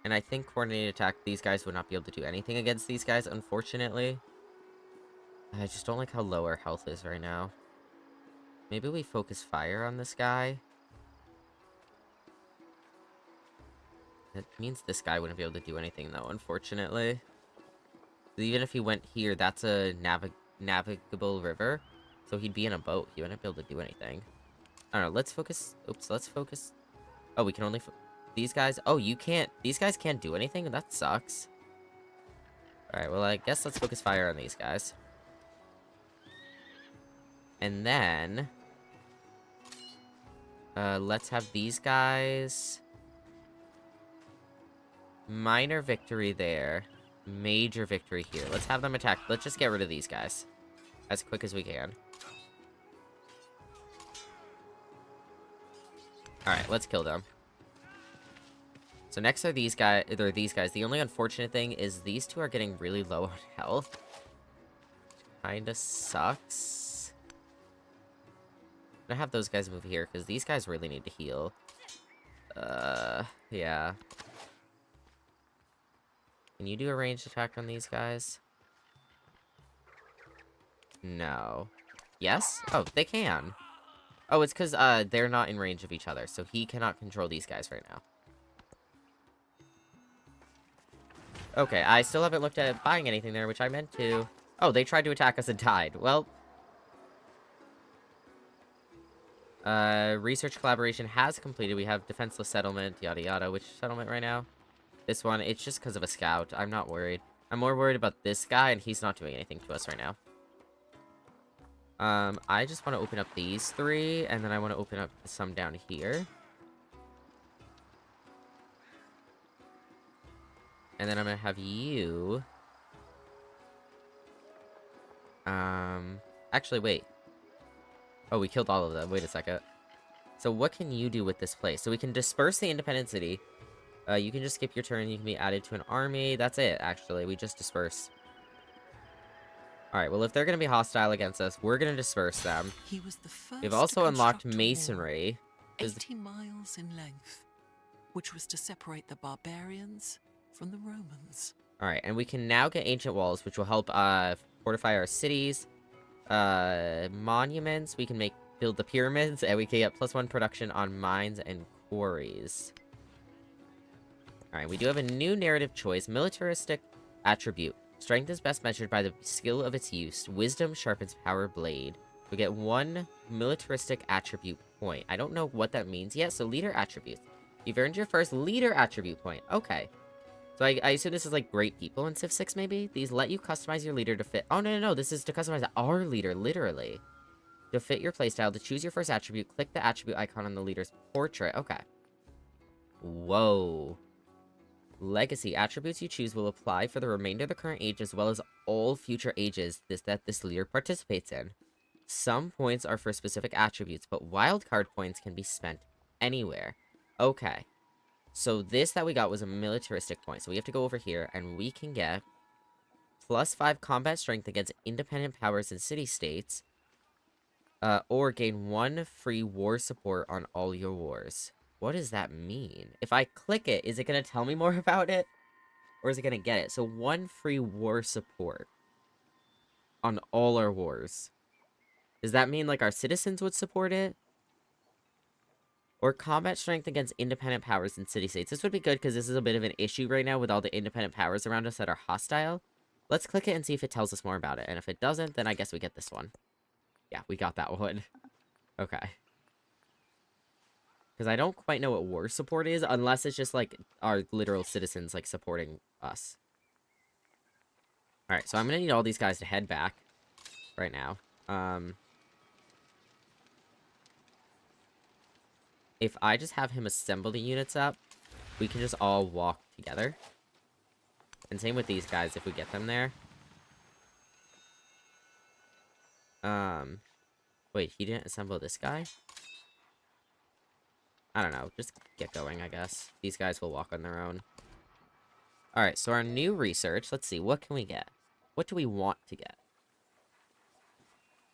And I think coordinated attack, these guys would not be able to do anything against these guys, unfortunately. I just don't like how low our health is right now. Maybe we focus fire on this guy. That means this guy wouldn't be able to do anything, though, unfortunately. Even if he went here, that's a navigable river. So he'd be in a boat. He wouldn't be able to do anything. I don't know, let's focus... Oops, let's focus... Oh, we can only... These guys... Oh, you can't... These guys can't do anything? That sucks. Alright, well, I guess let's focus fire on these guys. And then... let's have these guys... Minor victory there. Major victory here. Let's have them attack. Let's just get rid of these guys. As quick as we can. Alright, let's kill them. So next are these guys. The only unfortunate thing is these two are getting really low on health. Kinda sucks. I'm gonna have those guys move here, because these guys really need to heal. Yeah. Can you do a ranged attack on these guys? No. Yes? Oh, they can. Oh, it's because, they're not in range of each other, so he cannot control these guys right now. Okay, I still haven't looked at buying anything there, which I meant to. Oh, they tried to attack us and died. Well... research collaboration has completed. We have defenseless settlement, yada yada. Which settlement right now? This one, it's just because of a scout. I'm not worried. I'm more worried about this guy, and he's not doing anything to us right now. I just want to open up these three, and then I want to open up some down here. And then I'm going to have you... Actually, wait. Oh, we killed all of them. Wait a second. So what can you do with this place? So we can disperse the independent city. You can just skip your turn. You can be added to an army. That's it, actually. We just disperse. Alright, well, if they're going to be hostile against us, we're going to disperse them. He was the first We've also unlocked wall, masonry. 80 miles in length, which was to separate the barbarians from the Romans. Alright, and we can now get ancient walls, which will help fortify our cities. Monuments, we can build the pyramids, and we can get +1 production on mines and quarries. Alright, we do have a new narrative choice. Militaristic attribute. Strength is best measured by the skill of its use. Wisdom sharpens power blade. We get 1 militaristic attribute point. I don't know what that means yet, so leader attributes. You've earned your first leader attribute point. Okay. So I assume this is like great people in Civ 6, maybe? These let you customize your leader to fit... Oh, no. This is to customize our leader, literally. To fit your playstyle, to choose your first attribute, click the attribute icon on the leader's portrait. Okay. Whoa. Legacy. Attributes you choose will apply for the remainder of the current age as well as all future ages that this leader participates in. Some points are for specific attributes, but wildcard points can be spent anywhere. Okay. So this that we got was a militaristic point. So we have to go over here, and we can get +5 combat strength against independent powers and city-states, or gain 1 free war support on all your wars. What does that mean? If I click it, is it going to tell me more about it? Or is it going to get it? So 1 free war support on all our wars. Does that mean, like, our citizens would support it? Or combat strength against independent powers in city-states. This would be good because this is a bit of an issue right now with all the independent powers around us that are hostile. Let's click it and see if it tells us more about it. And if it doesn't, then I guess we get this one. Yeah, we got that one. Okay. Because I don't quite know what war support is, unless it's just, like, our literal citizens, like, supporting us. Alright, so I'm gonna need all these guys to head back right now. If I just have him assemble the units up, we can just all walk together. And same with these guys if we get them there. Wait, he didn't assemble this guy? I don't know, just get going, I guess. These guys will walk on their own. Alright, so our new research, let's see, what can we get? What do we want to get?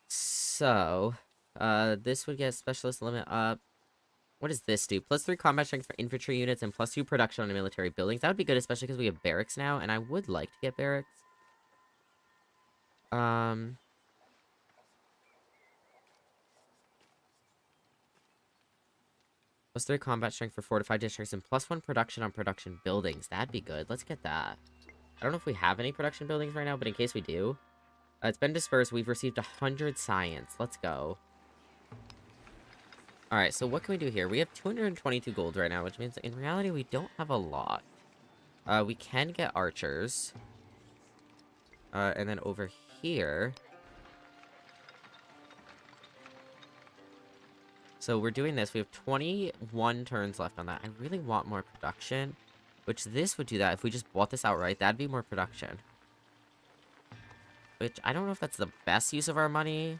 So, this would get specialist limit up. What does this do? +3 combat strength for infantry units and +2 production on military buildings. That would be good, especially because we have barracks now, and I would like to get barracks. +3 combat strength for fortified districts and +1 production on production buildings. That'd be good. Let's get that. I don't know if we have any production buildings right now, but in case we do. It's been dispersed. We've received 100 science. Let's go. Alright, so what can we do here? We have 222 gold right now, which means in reality we don't have a lot. We can get archers. And then over here... So we're doing this. We have 21 turns left on that. I really want more production. Which this would do that. If we just bought this outright, that'd be more production. Which, I don't know if that's the best use of our money.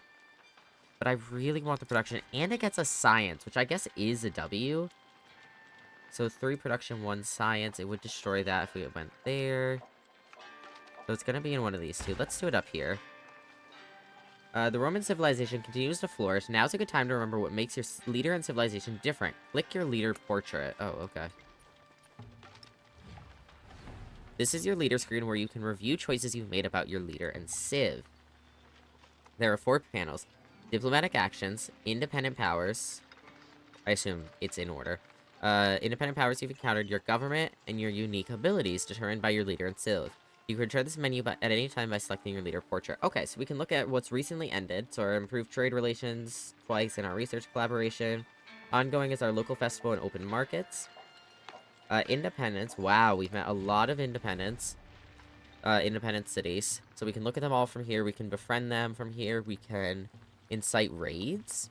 But I really want the production. And it gets us science, which I guess is a W. So 3 production, 1 science. It would destroy that if we went there. So it's going to be in one of these two. Let's do it up here. The Roman civilization continues to flourish. Now's a good time to remember what makes your leader and civilization different. Click your leader portrait. Oh, okay. This is your leader screen where you can review choices you've made about your leader and Civ. There are 4 panels. Diplomatic actions, independent powers. I assume it's in order. Independent powers you've encountered, your government, and your unique abilities determined by your leader and Civ. You can return this menu at any time by selecting your leader portrait. Okay, so we can look at what's recently ended. So our improved trade relations twice in our research collaboration. Ongoing is our local festival and open markets. Independence. Wow, we've met a lot of independents. Independent cities. So we can look at them all from here. We can befriend them from here. We can incite raids.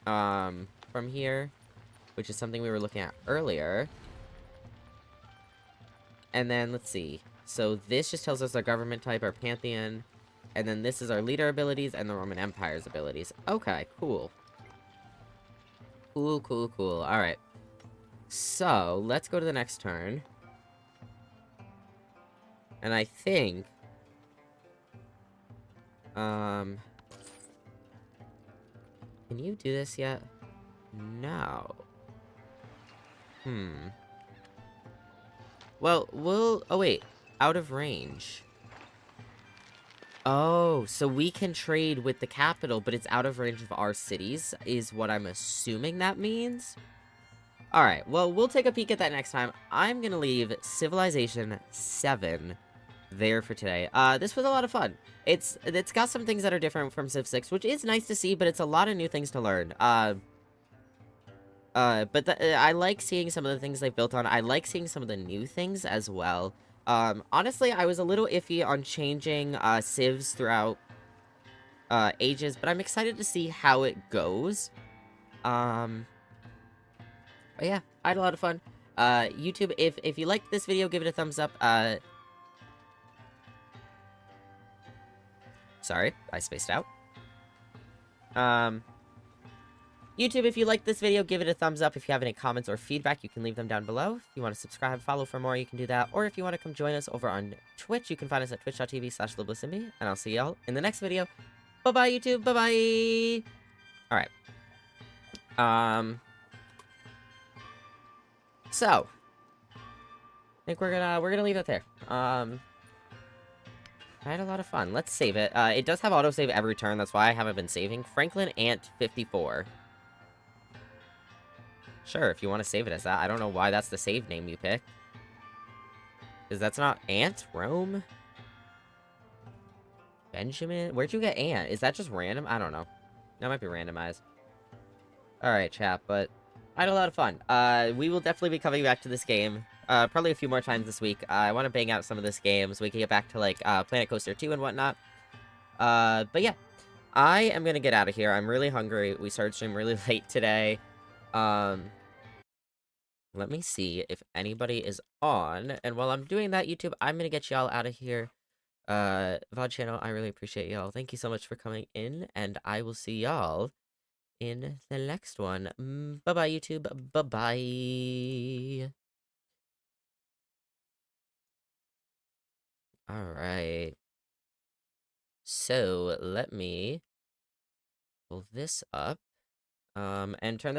From here. Which is something we were looking at earlier. And then, let's see. So this just tells us our government type, our pantheon. And then this is our leader abilities and the Roman Empire's abilities. Okay, cool. Cool, cool, cool. Alright. So, let's go to the next turn. And I think... Can you do this yet? No. Well, we'll... Oh, wait. Out of range. Oh, so we can trade with the capital, but it's out of range of our cities, is what I'm assuming that means. Alright, well, we'll take a peek at that next time. I'm gonna leave Civilization 7 there for today. This was a lot of fun. It's got some things that are different from Civ 6, which is nice to see, but it's a lot of new things to learn. But I like seeing some of the things they've built on. I like seeing some of the new things as well. Honestly, I was a little iffy on changing, civs throughout, ages, but I'm excited to see how it goes. But yeah, I had a lot of fun. YouTube, if you liked this video, give it a thumbs up, Sorry, I spaced out. YouTube, if you liked this video, give it a thumbs up. If you have any comments or feedback, you can leave them down below. If you want to subscribe, follow for more, you can do that. Or if you want to come join us over on Twitch, you can find us at twitch.tv/LoboSimbi. And I'll see y'all in the next video. Bye-bye, YouTube. Bye-bye. Alright. So. I think we're gonna leave it there. I had a lot of fun. Let's save it. It does have autosave every turn. That's why I haven't been saving. Franklin Ant 54. Sure, if you want to save it as that. I don't know why that's the save name you picked. Because that's not Ant? Rome? Benjamin? Where'd you get Ant? Is that just random? I don't know. That might be randomized. Alright, chat, but I had a lot of fun. We will definitely be coming back to this game. Probably a few more times this week. I want to bang out some of this game so we can get back to, like, Planet Coaster 2 and whatnot. But yeah. I am gonna get out of here. I'm really hungry. We started stream really late today. Let me see if anybody is on. And while I'm doing that, YouTube, I'm gonna get y'all out of here. VOD channel, I really appreciate y'all. Thank you so much for coming in, and I will see y'all in the next one. Bye-bye, YouTube. Bye-bye. Alright. So, let me pull this up, and turn this